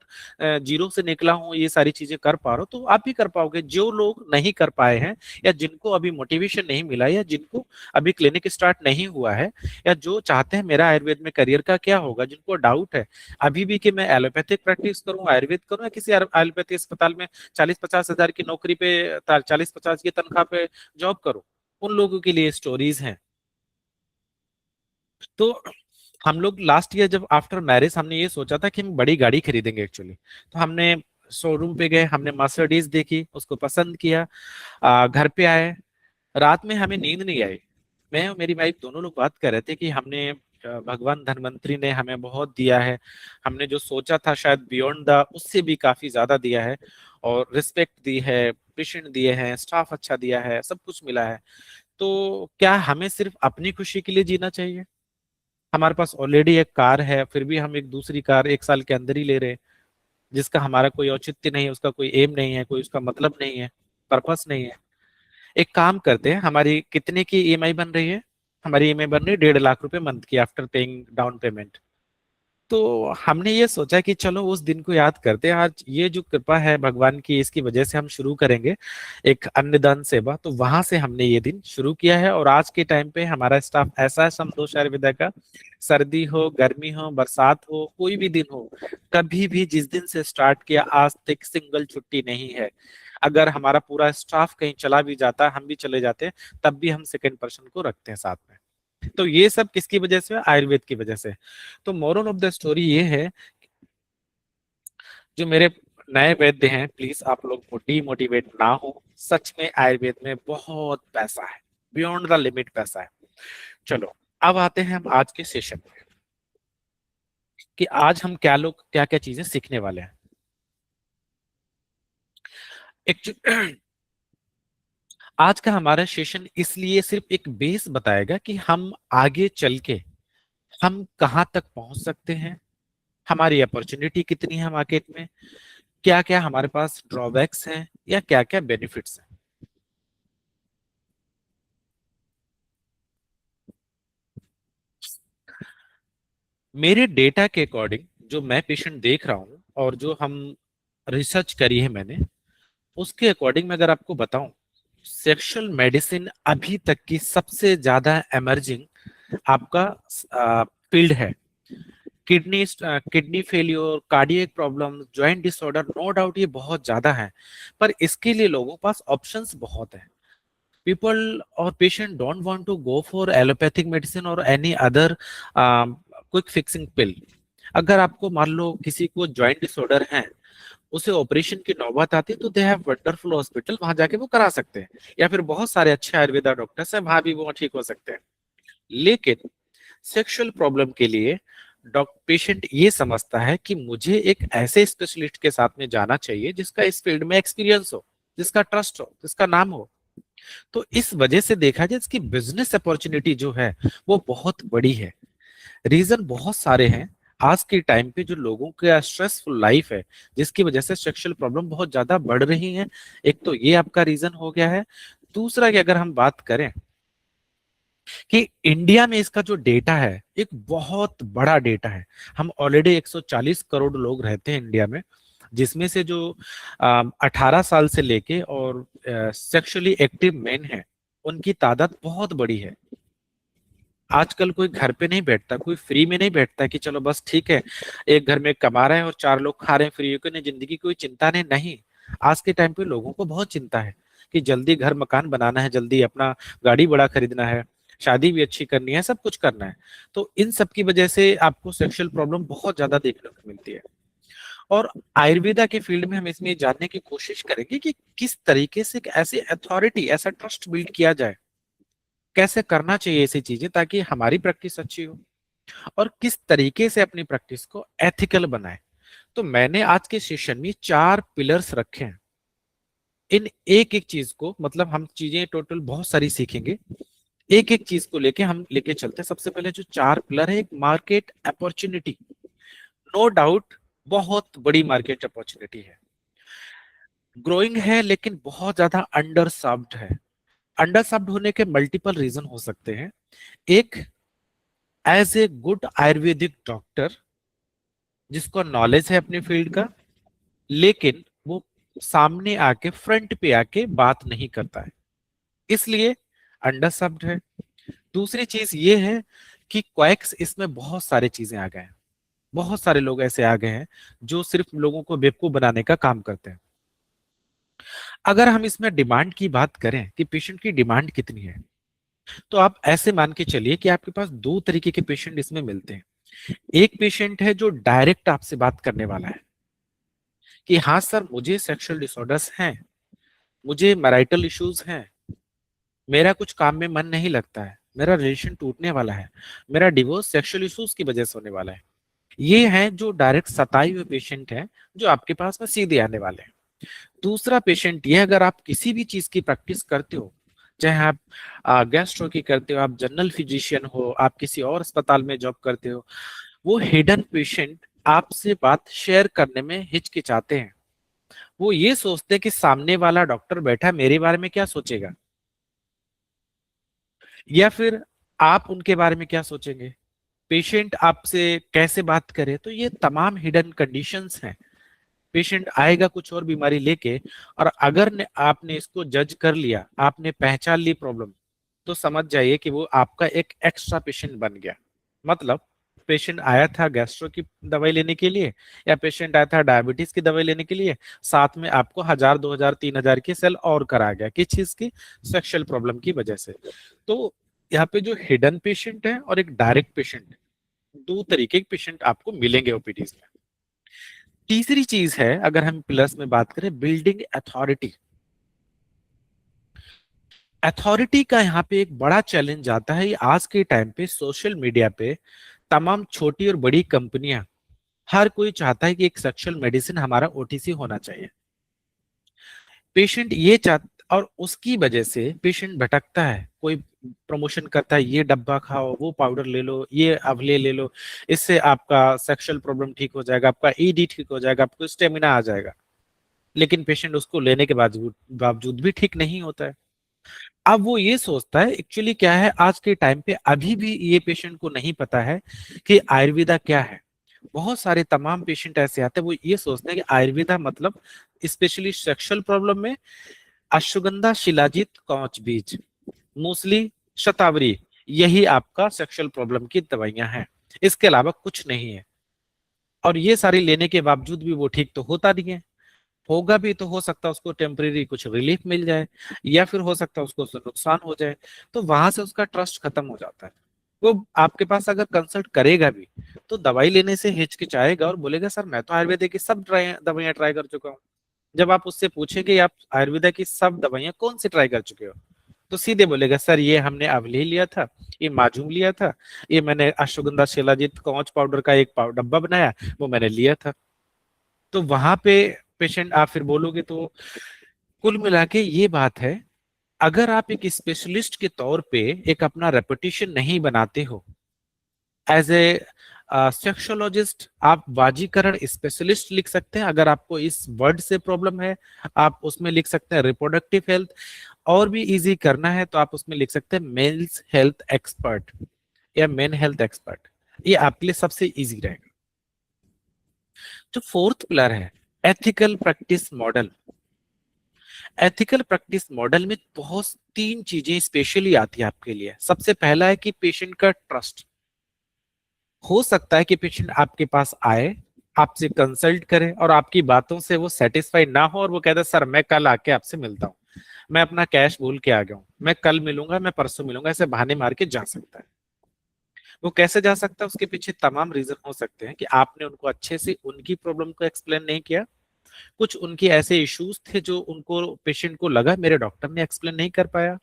जीरो से निकला हूँ, ये सारी चीजें कर पा रहा हूँ, तो आप भी कर पाओगे। जो लोग नहीं कर पाए हैं, या जिनको अभी मोटिवेशन नहीं मिला, या जिनको अभी क्लिनिक स्टार्ट नहीं हुआ है, या जो चाहते हैं मेरा आयुर्वेद में करियर का क्या होगा, जिनको डाउट है अभी भी कि मैं एलोपैथिक प्रैक्टिस करूँ, आयुर्वेद करूँ, या किसी एलोपैथिक अस्पताल में 40-50 हजार की नौकरी पे, 40-50 की तनख्वाह पे जॉब करूँ, उन लोगों के लिए स्टोरीज हैं। तो हम लोग लास्ट ईयर जब आफ्टर मैरिज हमने ये सोचा था कि हम बड़ी गाड़ी खरीदेंगे एक्चुअली। तो हमने शोरूम पे गए, हमने मर्सिडीज देखी, उसको पसंद किया। घर पे आए, रात में हमें नींद नहीं आई। मैं और मेरी वाइफ दोनों लोग बात कर रहे थे कि हमने भगवान धन्वंतरी ने हमें बहुत दिया है। हमने जो सोचा था शायद बियॉन्ड द उससे भी काफी ज्यादा दिया है। और रिस्पेक्ट दी है, पेशेंट दिए हैं, स्टाफ अच्छा दिया है, सब कुछ मिला है। तो क्या हमें सिर्फ अपनी खुशी के लिए जीना चाहिए? हमारे पास ऑलरेडी एक कार है, फिर भी हम एक दूसरी कार 1 साल के अंदर ही ले रहे हैं, जिसका हमारा कोई औचित्य नहीं है, उसका कोई एम नहीं है, कोई उसका मतलब नहीं है, पर्पस नहीं है। एक काम करते हैं, हमारी कितने की ईएमआई बन रही है? हमारी ईएमआई बन रही है 1.5 लाख रुपए मंथ की, आफ्टर पेइंग डाउन पेमेंट। तो हमने ये सोचा कि चलो उस दिन को याद करते हैं। आज ये जो कृपा है भगवान की, इसकी वजह से हम शुरू करेंगे एक अन्नदान सेवा। तो वहां से हमने ये दिन शुरू किया है, और आज के टाइम पे हमारा स्टाफ ऐसा है समदोष आयुर्वेदा का, सर्दी हो, गर्मी हो, बरसात हो, कोई भी दिन हो, कभी भी जिस दिन से स्टार्ट किया आज तक सिंगल छुट्टी नहीं है। अगर हमारा पूरा स्टाफ कहीं चला भी जाता, हम भी चले जाते, तब भी हम सेकेंड पर्सन को रखते हैं साथ में। तो ये सब किसकी वजह से? आयुर्वेद की वजह से। तो मोरल ऑफ द स्टोरी ये है, जो मेरे नए वैद्य हैं, प्लीज आप लोग डीमोटिवेट ना हो। सच में आयुर्वेद में बहुत पैसा है, बियॉन्ड द लिमिट पैसा है। चलो, अब आते हैं हम आज के सेशन में कि आज हम क्या क्या चीजें सीखने वाले हैं। एक्चुअली आज का हमारा सेशन इसलिए सिर्फ एक बेस बताएगा कि हम आगे चल के हम कहाँ तक पहुंच सकते हैं, हमारी अपॉर्चुनिटी कितनी है मार्केट में, क्या क्या हमारे पास ड्रॉबैक्स हैं, या क्या क्या बेनिफिट्स हैं। मेरे डेटा के अकॉर्डिंग जो मैं पेशेंट देख रहा हूँ, और जो हम रिसर्च करी है मैंने, उसके अकॉर्डिंग मैं अगर आपको बताऊं, सेक्सुअल मेडिसिन अभी तक की सबसे ज्यादा एमर्जिंग आपका फील्ड है। Kidney failure, cardiac problem, joint disorder, no doubt ये बहुत ज्यादा है। पर इसके लिए लोगों के पास ऑप्शंस बहुत है। पीपल और patient don't want to go for allopathic medicine और any other quick fixing pill. अगर आपको मान लो किसी को जॉइंट डिसऑर्डर है, उसे ऑपरेशन की नौबत आती है, तो दे हैव वंडरफुल हॉस्पिटल, वहां जाके वो करा सकते हैं। या फिर बहुत सारे अच्छे आयुर्वेदा डॉक्टर्स हैं, वहां भी वो ठीक हो सकते हैं। लेकिन सेक्सुअल प्रॉब्लम के लिए डॉक्टर पेशेंट ये समझता है कि मुझे एक ऐसे स्पेशलिस्ट के साथ में जाना चाहिए जिसका इस फील्ड में एक्सपीरियंस हो, जिसका ट्रस्ट हो, जिसका नाम हो। तो इस वजह से देखा जाए, इसकी बिजनेस अपॉर्चुनिटी जो है वो बहुत बड़ी है। रीजन बहुत सारे हैं। आज के टाइम पे जो लोगों का स्ट्रेसफुल लाइफ है, जिसकी वजह से सेक्सुअल प्रॉब्लम बहुत ज्यादा बढ़ रही है, एक तो ये आपका रीजन हो गया है। दूसरा कि अगर हम बात करें कि इंडिया में इसका जो डेटा है एक बहुत बड़ा डेटा है। हम ऑलरेडी 140 करोड़ लोग रहते हैं इंडिया में, जिसमें से जो 18 साल से लेके और सेक्सुअली एक्टिव मेन है उनकी तादाद बहुत बड़ी है। आजकल कोई घर पे नहीं बैठता, कोई फ्री में नहीं बैठता कि चलो बस ठीक है, एक घर में कमा रहे हैं और 4 लोग खा रहे हैं फ्री होकर, नहीं, जिंदगी कोई चिंता नहीं। आज के टाइम पे लोगों को बहुत चिंता है कि जल्दी घर मकान बनाना है, जल्दी अपना गाड़ी बड़ा खरीदना है, शादी भी अच्छी करनी है, सब कुछ करना है। तो इन सब की वजह से आपको सेक्सुअल प्रॉब्लम बहुत ज्यादा देखने को मिलती है। और आयुर्वेदा के फील्ड में हम इसमें जानने की कोशिश करेंगे कि किस तरीके से एक ऐसी अथॉरिटी, ऐसा ट्रस्ट बिल्ड किया जाए, कैसे करना चाहिए ऐसी चीजें ताकि हमारी प्रैक्टिस अच्छी हो, और किस तरीके से अपनी प्रैक्टिस को एथिकल बनाए। तो मैंने आज के सेशन में 4 पिलर्स रखे हैं। इन एक एक चीज को, मतलब हम चीजें टोटल बहुत सारी सीखेंगे, एक एक चीज को लेके हम लेके चलते हैं। सबसे पहले जो 4 पिलर है, एक मार्केट अपॉर्चुनिटी। नो डाउट बहुत बड़ी मार्केट अपॉर्चुनिटी है, ग्रोइंग है, लेकिन बहुत ज्यादा अंडर सर्व्ड है। अंडर सर्व्ड होने के मल्टीपल रीजन हो सकते हैं। एक, as a good Ayurvedic doctor जिसको नॉलेज है अपने फील्ड का, लेकिन वो सामने आके, फ्रंट पे आके बात नहीं करता है, इसलिए अंडर सर्व्ड है। दूसरी चीज ये है कि क्वैक्स इसमें बहुत सारे चीजें आ गए हैं, बहुत सारे लोग ऐसे आ गए हैं जो सिर्फ लोगों को बेवकूफ बनाने का काम करते हैं। अगर हम इसमें डिमांड की बात करें कि पेशेंट की डिमांड कितनी है, तो आप ऐसे मान के चलिए कि आपके पास 2 तरीके के पेशेंट इसमें मिलते हैं। एक पेशेंट है जो डायरेक्ट आपसे बात करने वाला है कि हाँ सर, मुझे सेक्सुअल डिसऑर्डर्स हैं, मुझे मैरिटल इश्यूज हैं, मेरा कुछ काम में मन नहीं लगता है, मेरा रिलेशन टूटने वाला है, मेरा डिवोर्स सेक्सुअल इश्यूज की वजह से होने वाला है। ये हैं जो डायरेक्ट सताए हुए पेशेंट हैं, जो आपके पास में सीधे आने वाले हैं। दूसरा पेशेंट ये, अगर आप किसी भी चीज की प्रैक्टिस करते हो, चाहे आप गैस्ट्रो की करते हो, आप जनरल फिजिशियन हो, आप किसी और अस्पताल में जॉब करते हो, वो हिडन पेशेंट आपसे बात शेयर करने में हिचकिचाते हैं। वो ये सोचते हैं कि सामने वाला डॉक्टर बैठा मेरे बारे में क्या सोचेगा, या फिर आप उनके बारे में क्या सोचेंगे, पेशेंट आपसे कैसे बात करे। तो ये तमाम हिडन कंडीशंस हैं। पेशेंट आएगा कुछ और बीमारी लेके, और अगर आपने इसको जज कर लिया, आपने पहचान ली प्रॉब्लम, तो समझ जाइए कि वो आपका एक एक्स्ट्रा पेशेंट बन गया। मतलब पेशेंट आया था गैस्ट्रो की दवाई लेने के लिए, या पेशेंट आया था डायबिटीज की दवाई लेने के लिए, साथ में आपको 1000, 2000, 3000 की सेल और करा गया, किस चीज की, सेक्सुअल प्रॉब्लम की वजह से। तो यहाँ पे जो हिडन पेशेंट है और एक डायरेक्ट पेशेंट, 2 तरीके के पेशेंट आपको मिलेंगे ओपीडीज में। तीसरी चीज है, अगर हम प्लस में बात करें, बिल्डिंग अथॉरिटी। अथॉरिटी का यहाँ पे एक बड़ा चैलेंज आता है। आज के टाइम पे सोशल मीडिया पे तमाम छोटी और बड़ी कंपनियां, हर कोई चाहता है कि एक सेक्सुअल मेडिसिन हमारा ओटीसी होना चाहिए। पेशेंट ये चाहता, और उसकी वजह से पेशेंट भटकता है। कोई प्रमोशन करता है, ये डब्बा खाओ, वो पाउडर ले लो, ये अवले ले लो, इससे आपका सेक्सुअल प्रॉब्लम ठीक हो जाएगा, आपका ईडी ठीक हो जाएगा, आपको स्टेमिना आ जाएगा। लेकिन पेशेंट उसको लेने के बावजूद बावजूद भी ठीक नहीं होता है। अब वो ये सोचता है, एक्चुअली क्या है, आज के टाइम पे अभी भी ये पेशेंट को नहीं पता है कि आयुर्वेदा क्या है। बहुत सारे तमाम पेशेंट ऐसे आते हैं, वो ये सोचते हैं कि आयुर्वेदा मतलब, स्पेशली सेक्सुअल प्रॉब्लम में, अश्वगंधा, शिलाजीत, कौच बीज, मूसली, शतावरी, यही आपका सेक्सुअल प्रॉब्लम की दवाइयां हैं, इसके अलावा कुछ नहीं है। और ये सारी लेने के बावजूद भी वो ठीक तो होता नहीं है। होगा भी तो हो सकता है उसको टेम्परेरी कुछ रिलीफ मिल जाए, या फिर हो सकता है उसको उससे नुकसान हो जाए। तो वहां से उसका ट्रस्ट खत्म हो जाता है। वो आपके पास अगर कंसल्ट करेगा भी, तो दवाई लेने से हिचकिचाएगा और बोलेगा सर मैं तो आयुर्वेदिक की सब दवाइयां ट्राई कर चुका हूँ। जब आप उससे पूछेंगे आप आयुर्वेदा की सब दवाइयां कौन सी ट्राई कर चुके हो, तो सीधे बोलेगा सर ये हमने अवली लिया था, ये माजूम लिया था, ये मैंने अश्वगंधा शिलाजीत कवच पाउडर का एक डब्बा बनाया, वो मैंने लिया था। तो वहां पे पेशेंट आप फिर बोलोगे। तो कुल मिला के ये बात है, अगर आप एक स्पेशलिस्ट के तौर पे एक अपना रेपुटेशन नहीं बनाते हो, एज ए सेक्सोलॉजिस्ट आप वाजीकरण स्पेशलिस्ट लिख सकते हैं। अगर आपको इस वर्ड से प्रॉब्लम है, आप उसमें लिख सकते हैं रिप्रोडक्टिव हेल्थ। और भी इजी करना है तो आप उसमें लिख सकते हैं मेल्स हेल्थ एक्सपर्ट या मेन हेल्थ एक्सपर्ट, ये आपके लिए सबसे इजी रहेगा। जो फोर्थ पिलर है ethical practice model, ethical practice model में बहुत तीन चीजें स्पेशली आती है आपके लिए। सबसे पहला है कि पेशेंट का ट्रस्ट। हो सकता है कि पेशेंट आपके पास आए, आपसे कंसल्ट करे और आपकी बातों से वो सेटिस्फाई ना हो और वो कहता है सर मैं कल आके आपसे मिलता हूँ, मैं अपना कैश भूल के आ गया हूँ, मैं कल मिलूंगा, मैं परसों मिलूंगा, ऐसे बहाने मार के जा सकता है। वो कैसे जा सकता है? उसके पीछे तमाम रीजन हो सकते हैं कि आपने उनको अच्छे से उनकी प्रॉब्लम को एक्सप्लेन नहीं किया, कुछ उनके ऐसे इश्यूज थे जो उनको पेशेंट को लगा मेरे डॉक्टर ने एक्सप्लेन नहीं कर पाया।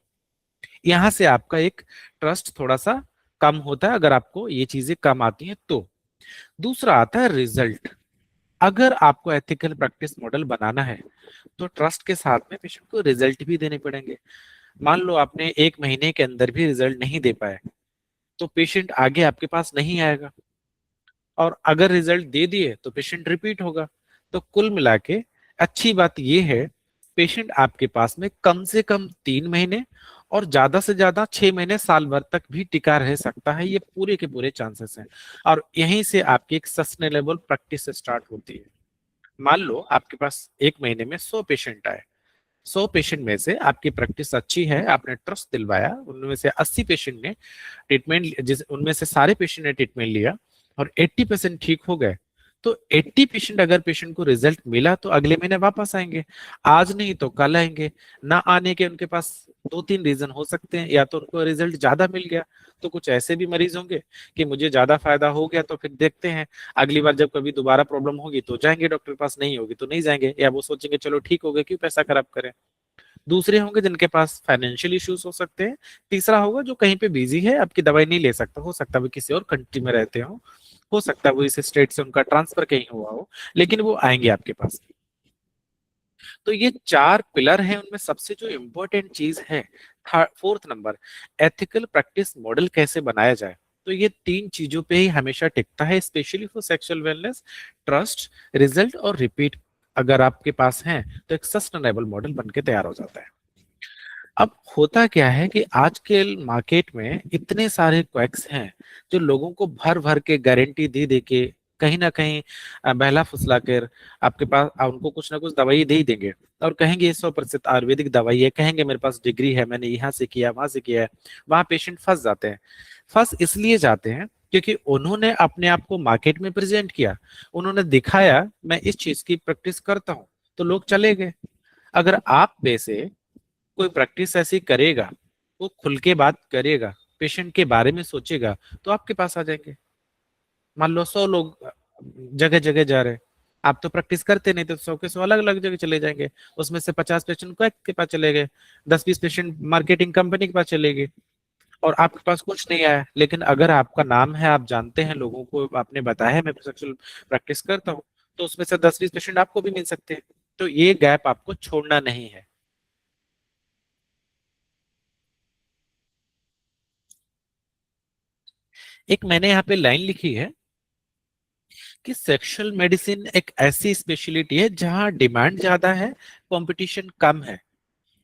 यहाँ से आपका एक ट्रस्ट थोड़ा सा कम होता है अगर आपको ये चीजें कम आती हैं तो। दूसरा आता है रिजल्ट। अगर आपको एथिकल प्रैक्टिस मॉडल बनाना है तो ट्रस्ट के साथ में पेशेंट को रिजल्ट भी देने पड़ेंगे। मान लो आपने 1 महीने के अंदर भी रिजल्ट नहीं दे पाए तो पेशेंट आगे आपके पास नहीं आएगा, और अगर रिजल्ट दे दिए तो पेशेंट रिपीट होगा। तो कुल मिला के अच्छी बात यह है पेशेंट आपके पास में कम से कम 3 महीने और ज्यादा से ज्यादा 6 महीने साल भर तक भी टिका रह सकता है, ये पूरे के पूरे चांसेस हैं। और यहीं से आपकी एक सस्टेनेबल प्रैक्टिस स्टार्ट होती है। मान लो आपके पास 1 महीने में 100 पेशेंट आए, 100 पेशेंट में से आपकी प्रैक्टिस अच्छी है, आपने ट्रस्ट दिलवाया, उनमें से 80 पेशेंट ने ट्रीटमेंट, जिस उनमें से सारे पेशेंट ने ट्रीटमेंट लिया और 80% ठीक हो गए, तो 80 पेशेंट अगर पेशेंट को रिजल्ट मिला तो अगले महीने वापस आएंगे, आज नहीं तो कल आएंगे। ना आने के उनके पास 2-3 रीजन हो सकते हैं, या तो उनको रिजल्ट ज्यादा मिल गया, तो कुछ ऐसे भी मरीज होंगे कि मुझे ज्यादा फायदा हो गया तो फिर देखते हैं अगली बार जब कभी दोबारा प्रॉब्लम होगी तो जाएंगे डॉक्टर के पास, नहीं होगी तो नहीं जाएंगे, या वो सोचेंगे चलो ठीक हो गया क्यों पैसा खराब करें। दूसरे होंगे जिनके पास फाइनेंशियल इश्यूज हो सकते हैं। तीसरा होगा जो कहीं पे बिजी है, आपकी दवाई नहीं ले सकता, हो सकता है वो किसी और कंट्री में रहते हो सकता है वो इस स्टेट से उनका ट्रांसफर कहीं हुआ हो, लेकिन वो आएंगे आपके पास। तो ये 4 पिलर हैं, उनमें सबसे जो इम्पोर्टेंट चीज है fourth number, ethical practice model कैसे बनाया जाए। तो ये 3 चीजों पे ही हमेशा टिकता है, specially for sexual wellness, trust, result और रिपीट अगर आपके पास है तो एक सस्टेनेबल मॉडल बन के तैयार हो जाता है। अब होता क्या है कि आज के मार्केट में इतने सारे क्वैक्स हैं जो लोगों को भर भर के गारंटी दे दे के कहीं ना कहीं बहला फुसला कर आपके पास उनको कुछ ना कुछ दवाई दे ही देंगे और कहेंगे ये 100% आयुर्वेदिक दवाई है, कहेंगे मेरे पास डिग्री है, मैंने यहाँ से किया वहां से किया है। वहां पेशेंट फंस जाते हैं। फंस इसलिए जाते हैं क्योंकि उन्होंने अपने आप को मार्केट में प्रेजेंट किया, उन्होंने दिखाया मैं इस चीज की प्रैक्टिस करता हूँ, तो लोग चले गए। अगर आप में से कोई प्रैक्टिस ऐसी करेगा, वो खुल के बात करेगा, पेशेंट के बारे में सोचेगा, तो आपके पास आ जाएंगे। मान लो 100 लोग जगह जगह जा रहे हैं, आप तो प्रैक्टिस करते नहीं, तो 100 के 100 अलग अलग जगह चले जाएंगे। उसमें से 50 पेशेंट को के पास चले गए, 10-20 पेशेंट मार्केटिंग कंपनी के पास चले गए, और आपके पास कुछ नहीं आया। लेकिन अगर आपका नाम है, आप जानते हैं, लोगों को आपने बताया है मैं सेक्सुअल प्रैक्टिस करता हूँ, तो उसमें से 10-20 पेशेंट आपको भी मिल सकते हैं। तो ये गैप आपको छोड़ना नहीं है। एक मैंने यहाँ पे लाइन लिखी है कि सेक्सुअल मेडिसिन एक ऐसी स्पेशलिटी है जहां डिमांड ज्यादा है, कंपटीशन कम है,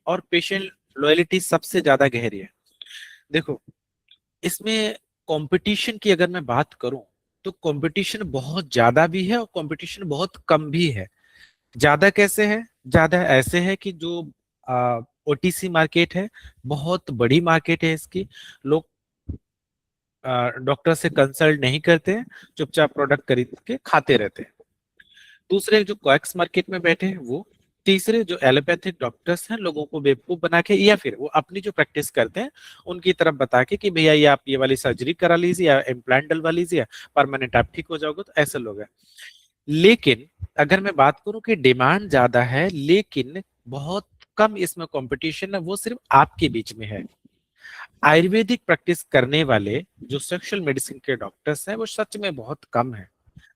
और पेशेंट लॉयलिटी सबसे ज्यादा गहरी है। देखो, इसमें कंपटीशन की अगर मैं बात करूं तो कंपटीशन बहुत ज्यादा भी है और कंपटीशन बहुत कम भी है। ज्यादा कैसे है? ज्यादा ऐसे है कि जो ओटीसी मार्केट है, बहुत बड़ी मार्केट है इसकी, लोग डॉक्टर से कंसल्ट नहीं करते हैं, चुपचाप प्रोडक्ट खरीद के खाते रहते हैं। दूसरे जो कॉएक्स मार्केट में बैठे हैं वो। तीसरे जो एलोपैथिक डॉक्टर्स हैं, लोगों को बेवकूफ बना के या फिर वो अपनी जो प्रैक्टिस करते हैं उनकी तरफ बता के कि भैया ये आप ये वाली सर्जरी करा लीजिए या इम्प्लांट डलवा लीजिए, परमानेंट आप ठीक हो जाओगे, तो ऐसे लोग हैं। लेकिन अगर मैं बात करूं कि डिमांड ज्यादा है लेकिन बहुत कम इसमें कंपटीशन है, वो सिर्फ आपके बीच में है। आयुर्वेदिक प्रैक्टिस करने वाले जो सेक्सुअल मेडिसिन के डॉक्टर्स हैं वो सच में बहुत कम है।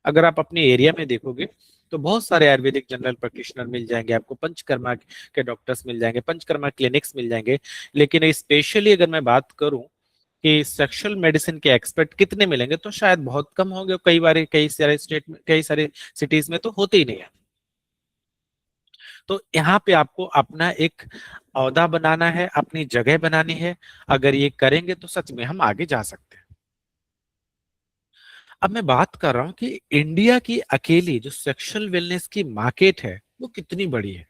अगर आप अपने एरिया में देखोगे तो बहुत सारे आयुर्वेदिक जनरल प्रैक्टिशनर मिल जाएंगे आपको, पंचकर्मा के डॉक्टर्स मिल जाएंगे, पंचकर्मा क्लिनिक्स मिल जाएंगे। लेकिन स्पेशली अगर मैं बात करूं कि सेक्सुअल मेडिसिन के एक्सपर्ट कितने मिलेंगे, तो शायद बहुत कम होंगे। कई बार कई सारे स्टेट में, कई सारे सिटीज में तो होते ही नहीं है। तो यहाँ पे आपको अपना एक औहदा बनाना है, अपनी जगह बनानी है। अगर ये करेंगे तो सच में हम आगे जा सकते हैं। अब मैं बात कर रहा हूं कि इंडिया की अकेली जो सेक्सुअल वेलनेस की मार्केट है वो कितनी बड़ी है।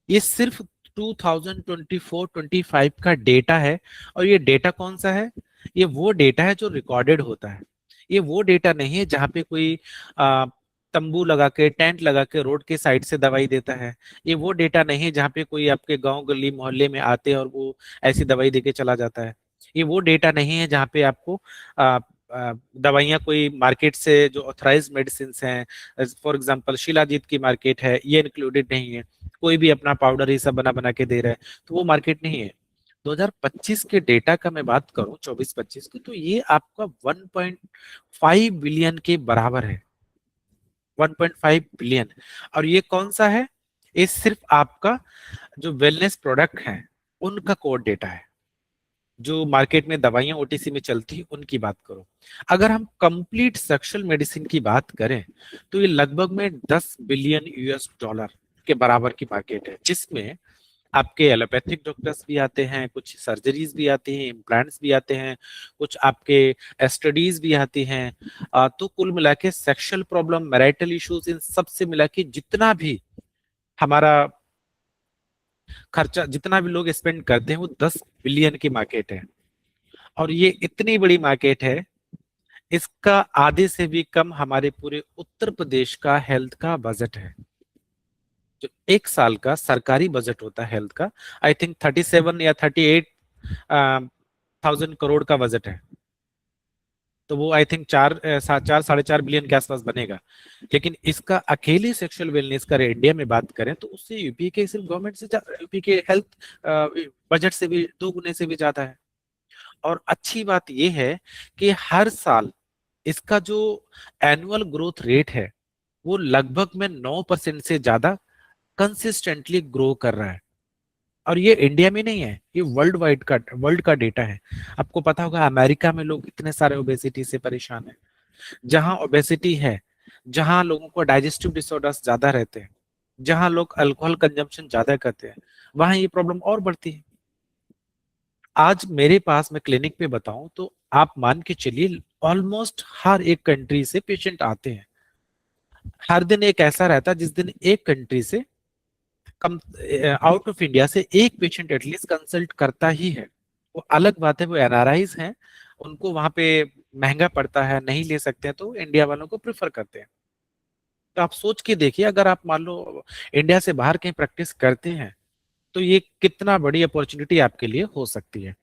ये सिर्फ 2024-25 का डेटा है। और ये डेटा कौन सा है? ये वो डेटा है जो रिकॉर्डेड होता है। ये वो डेटा नहीं है जहाँ पे कोई आ, तंबू लगा के, टेंट लगा के रोड के साइड से दवाई देता है। ये वो डेटा नहीं है जहाँ पे कोई आपके गांव गली मोहल्ले में आते हैं और वो ऐसी दवाई देके चला जाता है। ये वो डेटा नहीं है जहाँ पे आपको दवाइयाँ कोई मार्केट से जो ऑथराइज मेडिसिन हैं, फॉर एग्जांपल शिलाजीत की मार्केट है, ये इंक्लूडेड नहीं है। कोई भी अपना पाउडर ही सब बना बना के दे रहा है, तो वो मार्केट नहीं है। 2025 के डेटा का मैं बात करूं, 24-25 की, तो ये आपका 1.5 बिलियन के बराबर है। 1.5 बिलियन। और ये कौन सा है? ये सिर्फ आपका जो वेलनेस प्रोडक्ट है उनका कोड डेटा है। जो मार्केट में दवाइयां ओटीसी में चलती है उनकी बात करो। अगर हम कंप्लीट सेक्सुअल मेडिसिन की बात करें तो ये लगभग में 10 बिलियन यूएस डॉलर के बराबर की मार्केट है, जिसमें आपके एलोपैथिक डॉक्टर्स भी आते हैं, कुछ सर्जरीज भी आती हैं, इम्प्लांट्स भी आते हैं, कुछ आपके एसटीडीज भी आती हैं। तो कुल मिला के सेक्सुअल प्रॉब्लम, मैरिटल इश्यूज, इन सब से मिला के जितना भी हमारा खर्चा, जितना भी लोग स्पेंड करते हैं, वो 10 बिलियन की मार्केट है। और ये इतनी बड़ी मार्केट है, इसका आधे से भी कम हमारे पूरे उत्तर प्रदेश का हेल्थ का बजट है। जो एक साल का सरकारी बजट होता है हेल्थ का, आई थिंक 37 या 38,000 करोड़ का बजट है। तो वो आई थिंक 4-4.5 बिलियन के आसपास बनेगा। लेकिन इसका अकेले सेक्सुअल वेलनेस का इंडिया में बात करें तो उससे यूपी के सिर्फ गवर्नमेंट से, यूपी के हेल्थ बजट से भी 2 गुने से भी ज्यादा है। और अच्छी बात यह है कि हर साल इसका जो एनुअल ग्रोथ रेट है वो लगभग में 9% से ज्यादा कंसिस्टेंटली ग्रो कर रहा है। और ये इंडिया में नहीं है, ये वर्ल्ड का डेटा है। आपको पता होगा अमेरिका में लोग इतने सारे ओबेसिटी से परेशान हैं। जहां ओबेसिटी है, जहां लोगों को डाइजेस्टिव डिसऑर्डर्स ज्यादा रहते हैं, जहां लोग अल्कोहल कंजम्पशन ज्यादा करते हैं, वहां ये प्रॉब्लम और बढ़ती है। आज मेरे पास, मैं क्लिनिक पे बताऊं तो आप मान के चलिए ऑलमोस्ट हर एक कंट्री से पेशेंट आते हैं। हर दिन एक ऐसा रहता है जिस दिन एक कंट्री से कम, आउट ऑफ इंडिया से एक पेशेंट एटलीस्ट कंसल्ट करता ही है। वो अलग बात है वो एनआरआईज हैं, उनको वहां पे महंगा पड़ता है, नहीं ले सकते हैं, तो इंडिया वालों को प्रेफर करते हैं। तो आप सोच के देखिए, अगर आप मान लो इंडिया से बाहर कहीं प्रैक्टिस करते हैं तो ये कितना बड़ी अपॉर्चुनिटी आपके लिए हो सकती है।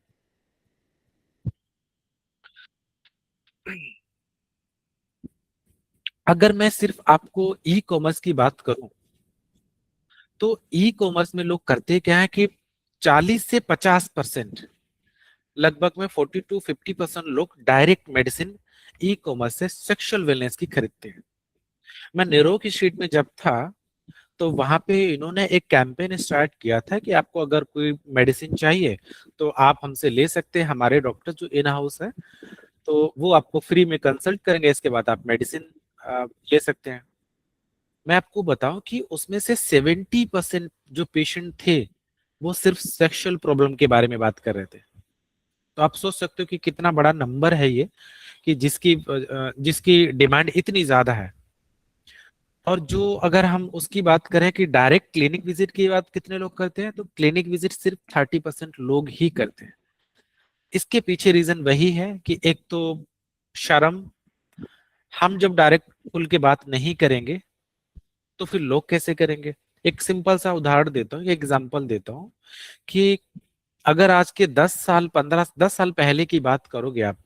अगर मैं सिर्फ आपको ई कॉमर्स की बात करूं तो ई कॉमर्स में लोग करते क्या है कि 40 से 50%, लगभग में 40 to 50% लोग डायरेक्ट मेडिसिन ई कॉमर्स से सेक्सुअल वेलनेस की खरीदते हैं। मैं नेरो की स्ट्रीट में जब था तो वहां पे इन्होंने एक कैंपेन स्टार्ट किया था कि आपको अगर कोई मेडिसिन चाहिए तो आप हमसे ले सकते हैं। हमारे डॉक्टर जो इन हाउस है तो वो आपको फ्री में कंसल्ट करेंगे, इसके बाद आप मेडिसिन ले सकते हैं। मैं आपको बताऊं कि उसमें से 70% जो पेशेंट थे वो सिर्फ सेक्सुअल प्रॉब्लम के बारे में बात कर रहे थे। तो आप सोच सकते हो कि कितना बड़ा नंबर है ये, कि जिसकी डिमांड इतनी ज्यादा है। और जो अगर हम उसकी बात करें कि डायरेक्ट क्लिनिक विजिट की बात कितने लोग करते हैं, तो क्लिनिक विजिट सिर्फ 30% लोग ही करते हैं। इसके पीछे रीजन वही है कि एक तो शर्म, हम जब डायरेक्ट खुल के बात नहीं करेंगे तो फिर लोग कैसे करेंगे। एक सिंपल सा उदाहरण देता हूँ, एग्जांपल देता हूँ कि अगर आज के 10 साल पहले की बात करोगे आप,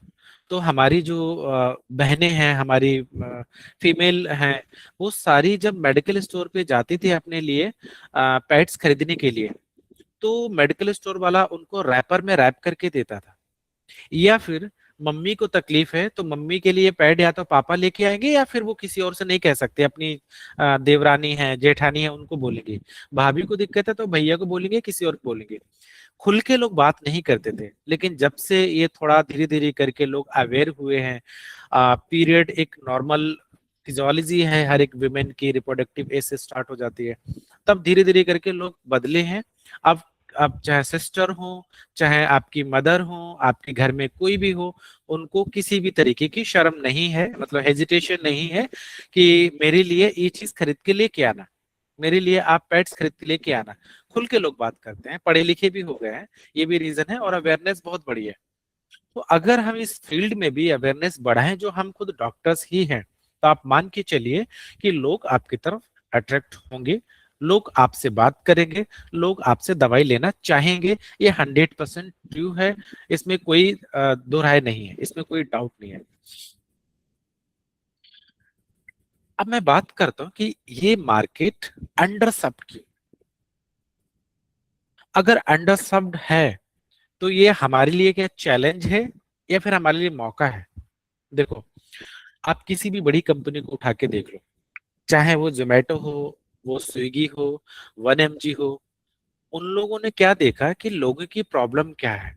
तो हमारी जो बहनें हैं, हमारी फीमेल हैं, वो सारी जब मेडिकल स्टोर पे जाती थी अपने लिए पैड्स खरीदने के लिए, तो मेडिकल स्टोर वाला उनको रैपर में रैप करके देता था। या फिर मम्मी को तकलीफ है तो मम्मी के लिए पैड या तो पापा लेके आएंगे, या फिर वो किसी और से नहीं कह सकते, अपनी देवरानी है, जेठानी है, उनको बोलेंगे। भाभी को दिक्कत है तो भैया को बोलेंगे, किसी और को बोलेंगे। खुल के लोग बात नहीं करते थे। लेकिन जब से ये थोड़ा धीरे धीरे करके लोग अवेयर हुए हैं, पीरियड एक नॉर्मल फिजियोलॉजी है हर एक वुमेन की, रिप्रोडक्टिव एज से स्टार्ट हो जाती है। तब धीरे धीरे करके लोग बदले हैं। अब अब चाहे सिस्टर हो, चाहे आपकी मदर हो, आपके घर में कोई भी हो, उनको किसी भी तरीके की शर्म नहीं है, मतलब हेजिटेशन नहीं है कि मेरे लिए ये चीज खरीद के लेके आना, मेरे लिए आप पेट्स खरीद के लेके आना। खुल के लोग बात करते हैं, पढ़े लिखे भी हो गए हैं, ये भी रीजन है, और अवेयरनेस बहुत बड़ी है। तो अगर हम इस फील्ड में भी अवेयरनेस बढ़ाएं, जो हम खुद डॉक्टर्स ही हैं, तो आप मान के चलिए कि लोग आपकी तरफ अट्रैक्ट होंगे, लोग आपसे बात करेंगे, लोग आपसे दवाई लेना चाहेंगे। ये 100% ट्रू है, इसमें कोई दो राय नहीं है, इसमें कोई डाउट नहीं है। अब मैं बात करता हूं कि ये मार्केट अंडर सब्ड की, अगर अंडर सब्ड है तो ये हमारे लिए क्या चैलेंज है या फिर हमारे लिए मौका है? देखो, आप किसी भी बड़ी कंपनी को उठा के देख लो, चाहे वो जोमेटो हो, वो स्विगी हो, 1mg हो, उन लोगों ने क्या देखा कि लोगों की प्रॉब्लम क्या है,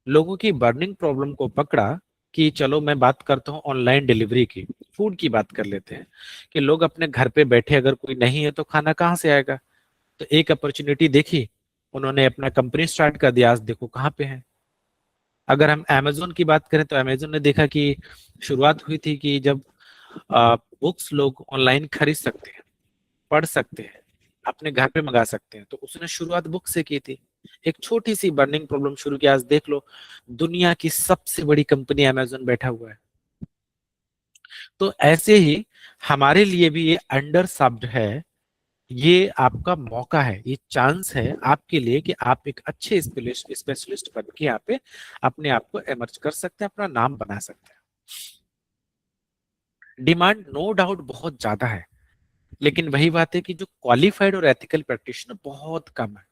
लोगों की बर्निंग प्रॉब्लम को पकड़ा कि चलो मैं बात करता हूँ ऑनलाइन डिलीवरी की, फूड की बात कर लेते हैं कि लोग अपने घर पे बैठे, अगर कोई नहीं है तो खाना कहाँ से आएगा? तो एक अपॉर्चुनिटी देखी, उन्होंने अपना कंपनी स्टार्ट कर दिया, आज देखो कहाँ पे है। अगर हम अमेजोन की बात करें तो अमेजोन ने देखा कि शुरुआत हुई थी कि जब बुक्स लोग ऑनलाइन खरीद सकते हैं, पढ़ सकते हैं, अपने घर पे मंगा सकते हैं, तो उसने शुरुआत बुक से की थी। एक छोटी सी बर्निंग प्रॉब्लम शुरू की, आज देख लो दुनिया की सबसे बड़ी कंपनी अमेजोन बैठा हुआ है। तो ऐसे ही हमारे लिए भी ये अंडर सब्ड है, ये आपका मौका है, ये चांस है आपके लिए कि आप एक अच्छे स्पेशलिस्ट बन के यहाँ पे अपने आप को एमर्ज कर सकते हैं, अपना नाम बना सकते हैं। डिमांड नो डाउट बहुत ज्यादा है, लेकिन वही बात है कि जो क्वालिफाइड और एथिकल प्रैक्टिशनर बहुत कम है।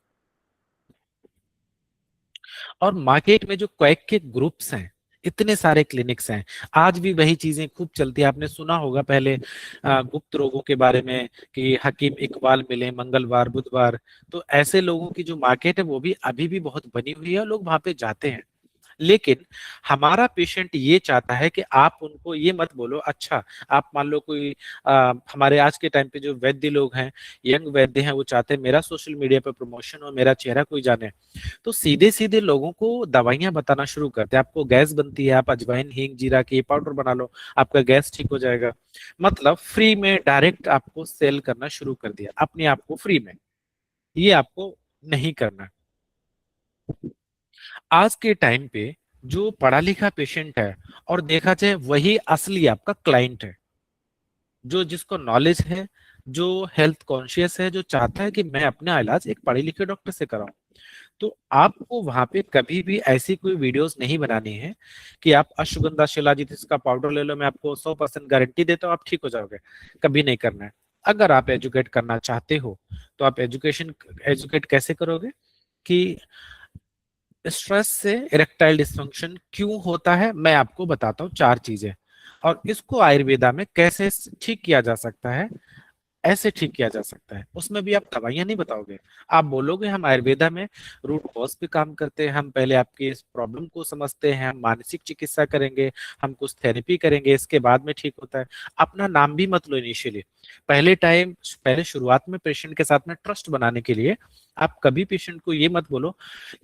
और मार्केट में जो क्वैक के ग्रुप्स हैं, इतने सारे क्लिनिक्स हैं, आज भी वही चीजें खूब चलती है। आपने सुना होगा पहले गुप्त रोगों के बारे में कि हकीम इकबाल मिले मंगलवार बुधवार। तो ऐसे लोगों की जो मार्केट है वो भी अभी भी बहुत बनी हुई है, लोग वहां पे जाते हैं। लेकिन हमारा पेशेंट ये चाहता है कि आप उनको ये मत बोलो, अच्छा आप मान लो कोई हमारे आज के टाइम पे जो वैद्य लोग हैं, यंग वैद्य हैं, वो चाहते हैं मेरा सोशल मीडिया पे प्रमोशन हो, मेरा चेहरा कोई जाने, तो सीधे सीधे लोगों को दवाइयां बताना शुरू करते हैं। आपको गैस बनती है, आप अजवाइन हींग जीरा की पाउडर बना लो, आपका गैस ठीक हो जाएगा। मतलब फ्री में डायरेक्ट आपको सेल करना शुरू कर दिया, अपने आप को फ्री में। ये आपको नहीं करना। आज के टाइम पे जो पढ़ा लिखा पेशेंट है, और देखा जाए वही असली आपका क्लाइंट है, जो जिसको नॉलेज है, जो हेल्थ कॉन्शियस है, जो चाहता है कि मैं अपना इलाज एक पढ़े लिखे डॉक्टर से कराऊं। तो आपको वहां पे कभी भी ऐसी कोई वीडियोस नहीं बनानी है कि आप अश्वगंधा शिलाजीत इसका पाउडर ले लो, मैं आपको 100% गारंटी देता हूँ आप ठीक हो जाओगे। कभी नहीं करना है। अगर आप एजुकेट करना चाहते हो तो आप एजुकेट कैसे करोगे कि स्ट्रेस से इरेक्टाइल डिसफंक्शन क्यों होता है, मैं आपको बताता हूँ 4 चीजें, और इसको आयुर्वेदा में कैसे ठीक किया जा सकता है। ऐसे ठीक किया जा सकता है, उसमें भी आप दवाइयां नहीं बताओगे, आप बोलोगे हम आयुर्वेदा में रूट कॉज पे काम करते हैं, हम पहले आपकी इस प्रॉब्लम को समझते हैं, हम मानसिक चिकित्सा करेंगे, हम कुछ थेरेपी करेंगे, इसके बाद में ठीक होता है। अपना नाम भी मत लो इनिशियली। पहले शुरुआत में पेशेंट के साथ में ट्रस्ट बनाने के लिए आप कभी पेशेंट को ये मत बोलो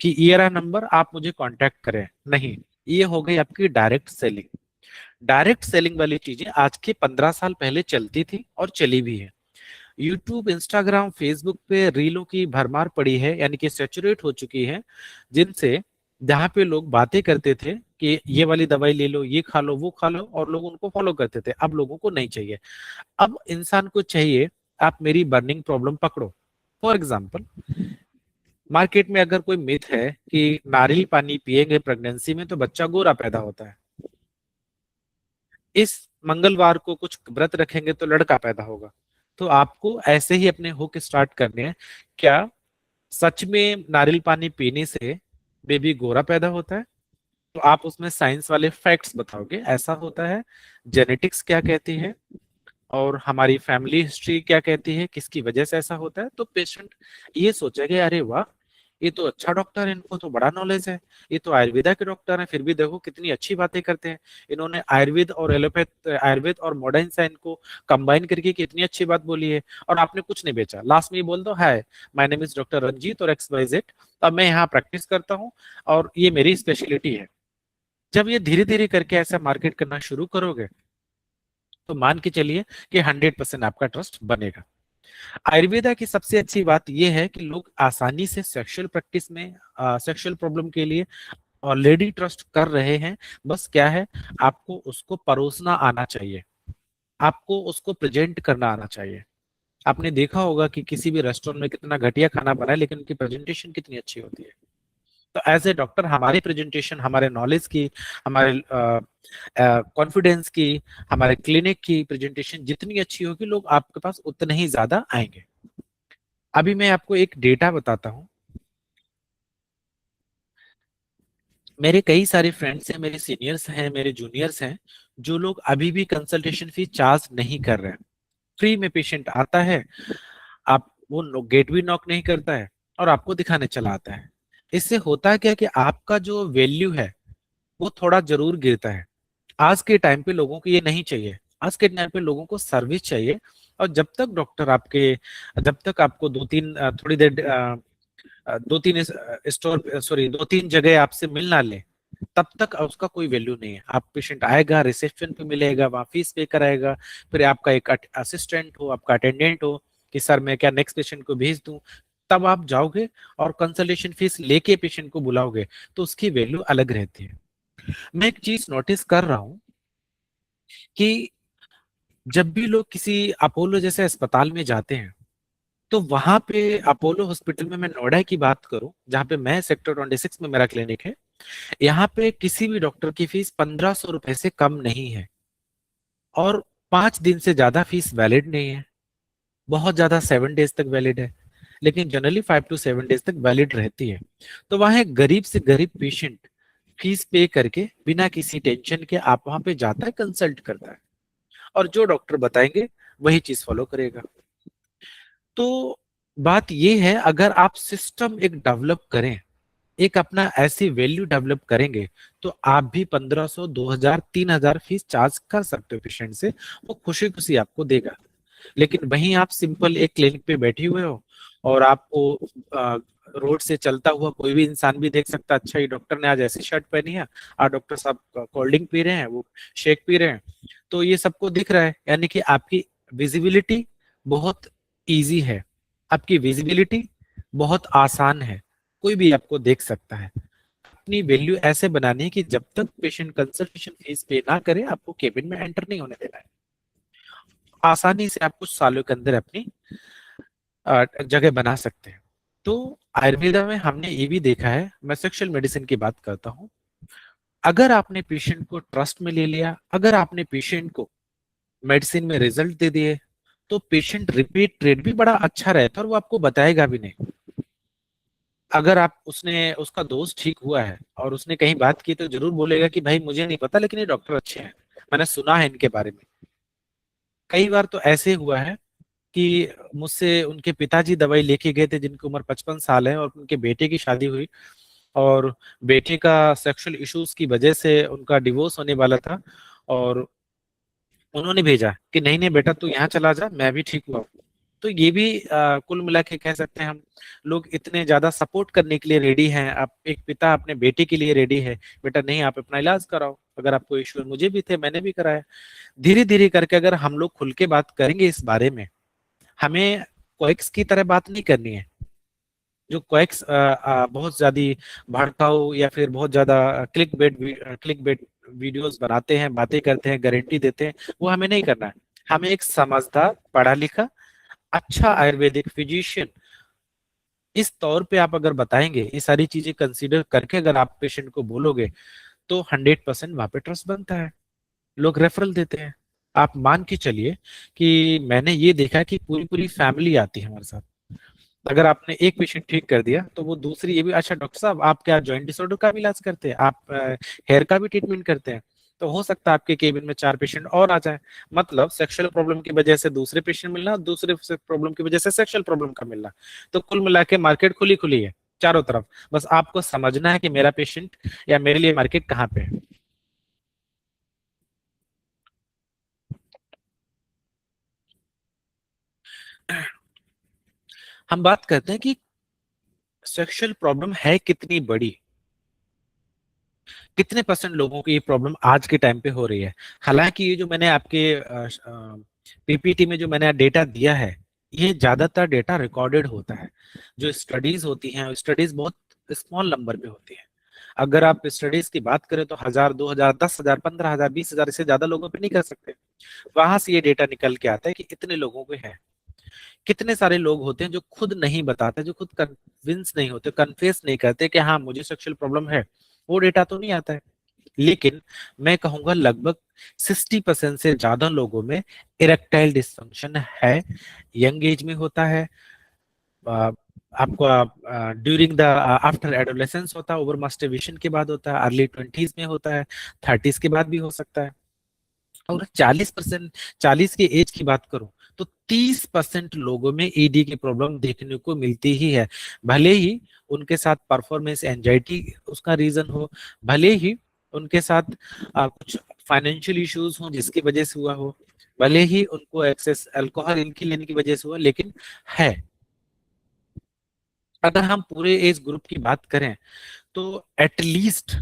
कि ये रहा नंबर आप मुझे कांटेक्ट करें, नहीं। ये हो गई आपकी डायरेक्ट सेलिंग। डायरेक्ट सेलिंग वाली चीजें आज के 15 साल पहले चलती थी और चली भी है। यूट्यूब, इंस्टाग्राम, फेसबुक पे रीलों की भरमार पड़ी है, यानी कि सेचुरेट हो चुकी है, जिनसे जहाँ पे लोग बातें करते थे कि ये वाली दवाई ले लो, ये खा लो, वो खा लो, और लोग उनको फॉलो करते थे। अब लोगों को नहीं चाहिए। अब इंसान को चाहिए आप मेरी बर्निंग प्रॉब्लम पकड़ो। फॉर एग्जाम्पल, मार्केट में अगर कोई मिथ है कि नारियल पानी पिएंगे प्रेगनेंसी में तो बच्चा गोरा पैदा होता है, इस मंगलवार को कुछ व्रत रखेंगे तो लड़का पैदा होगा, तो आपको ऐसे ही अपने हुक स्टार्ट करने हैं। क्या सच में नारियल पानी पीने से बेबी गोरा पैदा होता है? तो आप उसमें साइंस वाले फैक्ट्स बताओगे ऐसा होता है, जेनेटिक्स क्या कहती है, और हमारी फैमिली हिस्ट्री क्या कहती है, किसकी वजह से ऐसा होता है, तो पेशेंट ये सोचेगा अरे वाह, ये तो अच्छा डॉक्टर है, इनको तो बड़ा नॉलेज है, ये तो आयुर्वेदा के डॉक्टर हैं, फिर भी देखो कितनी अच्छी बातें करते हैं। इन्होंने आयुर्वेद और मॉडर्न साइंस को कंबाइन करके कितनी अच्छी बात बोली है, और आपने कुछ नहीं बेचा, लास्ट में ये बोल दो, hi my name is doctor Ranjit और XYZ, अब मैं यहाँ प्रैक्टिस करता हूँ और ये मेरी स्पेशलिटी है। जब ये धीरे धीरे करके ऐसा मार्केट करना शुरू करोगे तो मान के चलिए कि 100% आपका ट्रस्ट बनेगा। आयुर्वेदा की सबसे अच्छी बात यह है कि लोग आसानी से सेक्सुअल प्रैक्टिस में, सेक्सुअल प्रॉब्लम के लिए ऑलरेडी ट्रस्ट कर रहे हैं। बस क्या है, आपको उसको परोसना आना चाहिए, आपको उसको प्रेजेंट करना आना चाहिए। आपने देखा होगा कि किसी भी रेस्टोरेंट में कितना घटिया खाना बना है, लेकिन उनकी प्रेजेंटेशन कितनी अच्छी होती है। तो एज ए डॉक्टर हमारी प्रेजेंटेशन, हमारे नॉलेज की, हमारे कॉन्फिडेंस की, हमारे क्लिनिक की प्रेजेंटेशन जितनी अच्छी होगी, लोग आपके पास उतने ही ज्यादा आएंगे। अभी मैं आपको एक डेटा बताता हूँ। मेरे कई सारे फ्रेंड्स हैं, मेरे सीनियर्स हैं, मेरे जूनियर्स हैं, जो लोग अभी भी कंसल्टेशन फीस चार्ज नहीं कर रहे हैं। फ्री में पेशेंट आता है, आप वो गेट भी नॉक नहीं करता है और आपको दिखाने चला आता है। इससे होता क्या कि आपका जो वैल्यू है वो थोड़ा जरूर गिरता है। आज के टाइम पे लोगों को ये नहीं चाहिए, आज के टाइम पे लोगों को सर्विस चाहिए। और जब तक डॉक्टर आपके, जब तक आपको दो तीन थोड़ी देर दो तीन स्टोर सॉरी 2-3 जगह आपसे मिल ना ले, तब तक उसका कोई वैल्यू नहीं है। आप पेशेंट आएगा, रिसेप्शन पे मिलेगा, वहाँ फीस पे कराएगा, फिर आपका एक असिस्टेंट हो, आपका अटेंडेंट हो कि सर मैं क्या नेक्स्ट पेशेंट को भेज दूं, तब आप जाओगे और कंसल्टेशन फीस लेके पेशेंट को बुलाओगे, तो उसकी वैल्यू अलग रहती है। मैं एक चीज नोटिस कर रहा हूँ कि जब भी लोग किसी अपोलो जैसे अस्पताल में जाते हैं, तो वहां पे अपोलो हॉस्पिटल में, मैं नोएडा की बात करूं जहां पे मैं सेक्टर 26 में मेरा क्लिनिक है, यहाँ पे किसी भी डॉक्टर की फीस 1500 रुपए से कम नहीं है, और 5 दिन से ज्यादा फीस वैलिड नहीं है। बहुत ज्यादा 7 डेज तक वैलिड है, लेकिन जनरली 5 to 7 डेज तक वैलिड रहती है। तो वहां एक गरीब से गरीब पेशेंट फीस पे करके बिना किसी टेंशन के आप वहां पे जाता है, कंसल्ट करता है, और जो डॉक्टर बताएंगे वही चीज फॉलो करेगा। तो बात ये है, अगर आप सिस्टम एक डेवलप करें, एक अपना ऐसी वैल्यू डेवलप करेंगे, तो आप भी 1500, 2000, 3000 फीस चार्ज कर सकते हो पेशेंट से, वो खुशी खुशी आपको देगा। लेकिन वहीं आप सिंपल एक क्लिनिक पे बैठे हुए हो और आपको रोड से चलता हुआ कोई भी इंसान भी देख सकता है, अच्छा ये डॉक्टर ने आज ऐसी शर्ट पहनी है, और डॉक्टर साहब कोल्ड ड्रिंक पी रहे हैं, वो शेक पी रहे हैं, तो ये सबको दिख रहा है, यानी कि आपकी विजिबिलिटी बहुत इजी है, आपकी विजिबिलिटी बहुत आसान है, कोई भी आपको देख सकता है। अपनी वैल्यू ऐसे बनानी है कि जब तक पेशेंट कंसल्टेशन फीस पे ना करे, आपको केबिन में एंटर नहीं होने देना है। आसानी से आप कुछ सालों के अंदर अपनी जगह बना सकते हैं। तो आयुर्वेदा में हमने ये भी देखा है, मैं सेक्सुअल मेडिसिन की बात करता हूँ, अगर आपने पेशेंट को ट्रस्ट में ले लिया, अगर आपने पेशेंट को मेडिसिन में रिजल्ट दे दिए, तो पेशेंट रिपीट रेट भी बड़ा अच्छा रहता है और वो आपको बताएगा भी नहीं। अगर आप उसने उसका दोस्त ठीक हुआ है और उसने कहीं बात की, तो जरूर बोलेगा कि भाई मुझे नहीं पता, लेकिन ये डॉक्टर अच्छे हैं, मैंने सुना है इनके बारे में। कई बार तो ऐसे हुआ है कि मुझसे उनके पिताजी दवाई लेके गए थे जिनकी उम्र 55 साल है, और उनके बेटे की शादी हुई, और बेटे का सेक्सुअल इश्यूज की वजह से उनका डिवोर्स होने वाला था, और उन्होंने भेजा कि नहीं नहीं बेटा तू यहाँ चला जा, मैं भी ठीक हुआ हूँ। तो ये भी कुल मिला के कह सकते हैं हम, लोग इतने ज्यादा सपोर्ट करने के लिए रेडी हैं। आप एक पिता अपने बेटे के लिए रेडी है, बेटा नहीं आप अपना इलाज कराओ, अगर आपको इश्यू है, मुझे भी थे मैंने भी कराया। धीरे धीरे करके अगर हम लोग खुल के बात करेंगे इस बारे में, हमें क्वेक्स की तरह बात नहीं करनी है। जो क्वेक्स बहुत ज्यादा भड़काऊ या फिर बहुत ज्यादा क्लिक बेट वीडियोस बनाते हैं, बातें करते हैं, गारंटी देते हैं, वो हमें नहीं करना है। हमें एक समझदार, पढ़ा लिखा, अच्छा आयुर्वेदिक फिजिशियन इस तौर पे आप अगर बताएंगे, ये सारी चीजें कंसीडर करके अगर आप पेशेंट को बोलोगे, तो 100% वहां पे ट्रस्ट बनता है, लोग रेफरल देते हैं। आप मान के चलिए कि मैंने ये देखा कि पूरी पूरी फैमिली आती है हमारे साथ। अगर आपने एक पेशेंट ठीक कर दिया, तो वो दूसरी ये भी, अच्छा डॉक्टर साहब आप क्या जॉइंट डिसऑर्डर का भी इलाज करते हैं, आप हेयर का भी ट्रीटमेंट करते हैं, तो हो सकता है आपके केबिन में 4 पेशेंट और आ जाए। मतलब सेक्सुअल प्रॉब्लम की वजह से दूसरे पेशेंट मिलना, दूसरे प्रॉब्लम की वजह से सेक्सुअल प्रॉब्लम का मिलना, तो कुल मिला के मार्केट खुली खुली है। चारों तरफ। बस आपको समझना है कि मेरा पेशेंट या मेरे लिए मार्केट कहाँ पे है। हम बात करते हैं कि सेक्सुअल प्रॉब्लम है कितनी बड़ी, कितने परसेंट लोगों को ये प्रॉब्लम आज के टाइम पे हो रही है। हालांकि ये जो मैंने आपके पीपीटी में जो मैंने डेटा दिया है, ये ज्यादातर डेटा रिकॉर्डेड होता है। जो स्टडीज होती हैं, स्टडीज बहुत स्मॉल नंबर पे होती है। अगर आप स्टडीज की बात करें तो 1000, 2000, 10,000, 15,000, 20,000 इससे ज्यादा लोगों पे नहीं कर सकते। वहां से ये डेटा निकल के आता है कि इतने लोगों को है। कितने सारे लोग होते हैं जो खुद नहीं बताते, जो खुद कन्विंस नहीं होते, कन्फेस नहीं करते कि हाँ मुझे सेक्सुअल प्रॉब्लम है, वो डेटा तो नहीं आता है। लेकिन मैं कहूंगा लगभग 60% से ज्यादा लोगों में इरेक्टाइल डिसफंक्शन है। यंग एज में होता है, आ, आपको ड्यूरिंग द आफ्टर एडोलेसेंस होता है, ओवर मास्टरबेशन के बाद होता है, अर्ली 20s में होता है, 30s के बाद भी हो सकता है। और 40%, 40 की एज की बात करूं तो 30% लोगों में ईडी की प्रॉब्लम देखने को मिलती ही है। भले ही उनके साथ परफॉर्मेंस एंजाइटी उसका रीजन हो, भले ही उनके साथ कुछ फाइनेंशियल इश्यूज हो जिसकी वजह से हुआ हो, भले ही उनको एक्सेस अल्कोहल इनकी लेने की वजह से हुआ, लेकिन है। अगर हम पूरे एज ग्रुप की बात करें तो एटलीस्ट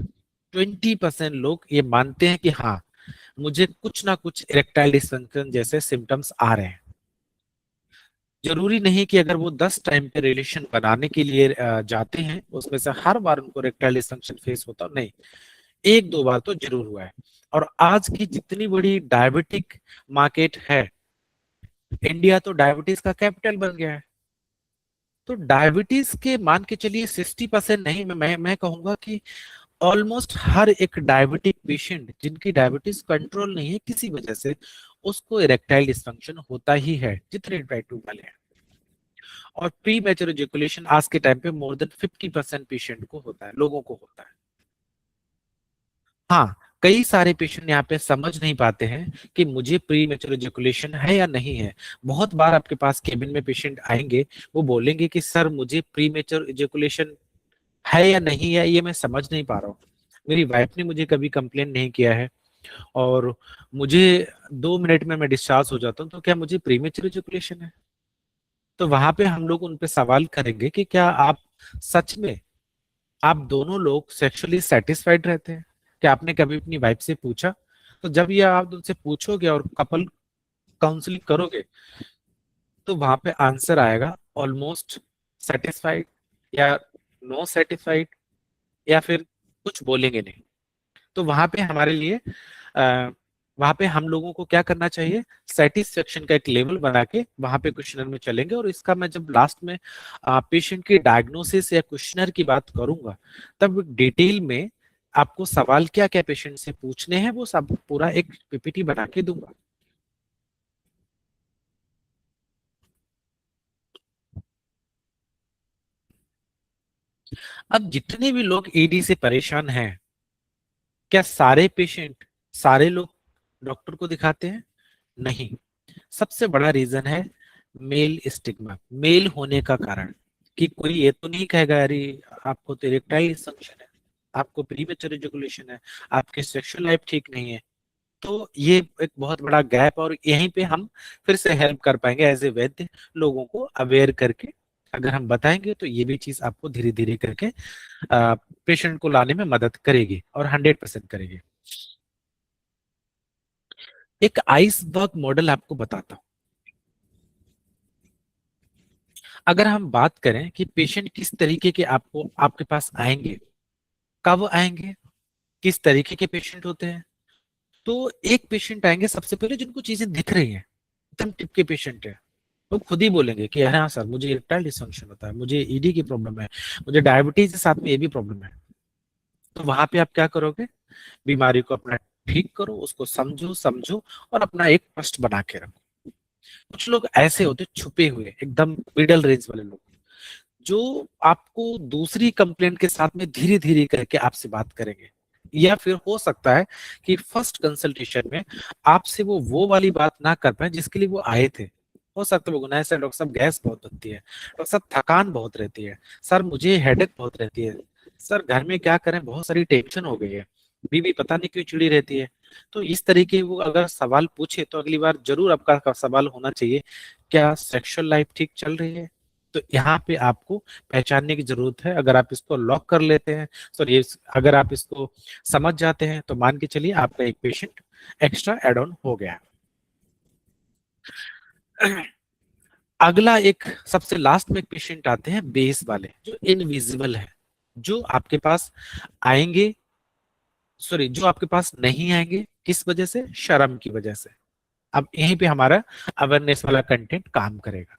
20% लोग ये मानते हैं कि हाँ मुझे कुछ ना कुछ इरेक्टाइल डिसफंक्शन जैसे सिम्टम्स आ रहे हैं। जरूरी नहीं कि अगर वो 10 टाइम पे रिलेशन बनाने के लिए जाते हैं उसमें से हर बार उनको इरेक्टाइल डिसफंक्शन फेस होता, नहीं, एक दो बार तो जरूर हुआ है। और आज की जितनी बड़ी डायबिटिक मार्केट है, इंडिया तो डायबिटीज का कैपिटल बन गया है। तो डायबिटीज के मान के चलिए 60% नहीं, मैं कहूंगा कि ऑलमोस्ट हर एक डायबिटिक पेशेंट जिनकी डायबिटीज कंट्रोल नहीं है किसी वजह से, उसको इरेक्टाइल डिसफंक्शन होता ही है, जितने टाइप 2 वाले हैं। और प्री मैच्योर इजैकुलेशन आज के टाइम पे मोर देन 50% पेशेंट को होता है, लोगों को होता है। हाँ, कई सारे पेशेंट यहाँ पे समझ नहीं पाते हैं कि मुझे प्री मैच्योर इजैकुलेशन है या नहीं है। बहुत बार आपके पास केबिन में पेशेंट आएंगे, वो बोलेंगे कि सर मुझे प्री मैच्योर इजैकुलेशन है या नहीं है ये मैं समझ नहीं पा रहा हूँ। मेरी वाइफ ने मुझे कभी कंप्लेन नहीं किया है और मुझे 2 मिनट में मैं डिस्चार्ज हो जाता हूँ, तो क्या मुझे प्रीमेच्योर इजैकुलेशन है? तो वहां पे हम लोग उन पे सवाल करेंगे कि क्या आप सच में, आप दोनों लोग सेक्सुअली सेटिस्फाइड रहते हैं? क्या आपने कभी अपनी वाइफ से पूछा? तो जब ये आप उनसे पूछोगे और कपल काउंसलिंग करोगे तो वहां पे आंसर आएगा ऑलमोस्ट सेटिस्फाइड, या नो सेटिस्फाइड, या फिर कुछ बोलेंगे नहीं। तो वहां पे हमारे लिए आ, वहां पे हम लोगों को क्या करना चाहिए, सेटिस्फेक्शन का एक लेवल बना के वहां पे क्वेश्चनर में चलेंगे। और इसका मैं जब लास्ट में पेशेंट की डायग्नोसिस या क्वेश्चनर की बात करूंगा, तब डिटेल में आपको सवाल क्या क्या पेशेंट से पूछने हैं वो सब पूरा एक पीपीटी बना के दूंगा। अब जितने भी लोग ईडी से परेशान हैं, क्या सारे पेशेंट, सारे लोग डॉक्टर को दिखाते हैं? नहीं। सबसे बड़ा रीजन है मेल स्टिग्मा, मेल होने का कारण। कि कोई ये तो नहीं कहेगा अरे आपको तो इरेक्टाइल डिसफंक्शन है, आपको प्रीमेच्योर इजैकुलेशन है, आपकी सेक्सुअल लाइफ ठीक नहीं है। तो ये एक बहुत बड़ा गैप, और यहीं पे हम फिर से हेल्प कर पाएंगे एज ए वैद्य, लोगों को अवेयर करके। अगर हम बताएंगे तो ये भी चीज आपको धीरे धीरे करके पेशेंट को लाने में मदद करेगी, और 100% करेगी। एक आइसबर्ग मॉडल आपको बताता हूँ। अगर हम बात करें कि पेशेंट किस तरीके के आपको आपके पास आएंगे, कब आएंगे, किस तरीके के पेशेंट होते हैं, तो एक पेशेंट आएंगे सबसे पहले जिनको चीजें दिख रही हैं, एकदम टिप के पेशेंट है। वो खुद ही बोलेंगे कि हाँ सर मुझे इरेक्टाइल डिसफंक्शन होता है, मुझे ईडी की प्रॉब्लम है, मुझे डायबिटीज के साथ में ये भी प्रॉब्लम है। तो वहां पे आप क्या करोगे, बीमारी को अपना ठीक करो, उसको समझो समझो और अपना एक ट्रस्ट बना के रखो। कुछ लोग ऐसे होते छुपे हुए एकदम मिडल रेंज वाले लोग, जो आपको दूसरी कंप्लेंट के साथ में धीरे धीरे करके आपसे बात करेंगे। या फिर हो सकता है कि फर्स्ट कंसल्टेशन में आपसे वो वाली बात ना कर पाए जिसके लिए वो आए थे। हो सकता है वो गुनाह से डॉक्टर साहब गैस बहुत होती है, डॉक्टर साहब थकान बहुत रहती है, सर मुझे हेडेक बहुत रहती है, सर घर में क्या करें बहुत सारी टेंशन हो गई है, बीवी पता नहीं क्यों चिड़ी रहती है। तो इस तरीके वो अगर सवाल पूछे तो अगली बार जरूर आपका सवाल होना चाहिए, क्या सेक्सुअल लाइफ ठीक चल रही है। तो यहाँ पे आपको पहचानने की जरूरत है। अगर आप इसको लॉक कर लेते हैं, सॉरी, अगर आप इसको समझ जाते हैं तो मान के चलिए आपका एक पेशेंट एक्स्ट्रा एड ऑन हो गया। अगला एक सबसे लास्ट में एक पेशेंट आते हैं बेस वाले, जो इनविजिबल है, जो आपके पास आएंगे, सॉरी, जो आपके पास नहीं आएंगे, किस वजह से? शर्म की वजह से। अब यहीं पे हमारा अवेयरनेस वाला कंटेंट काम करेगा।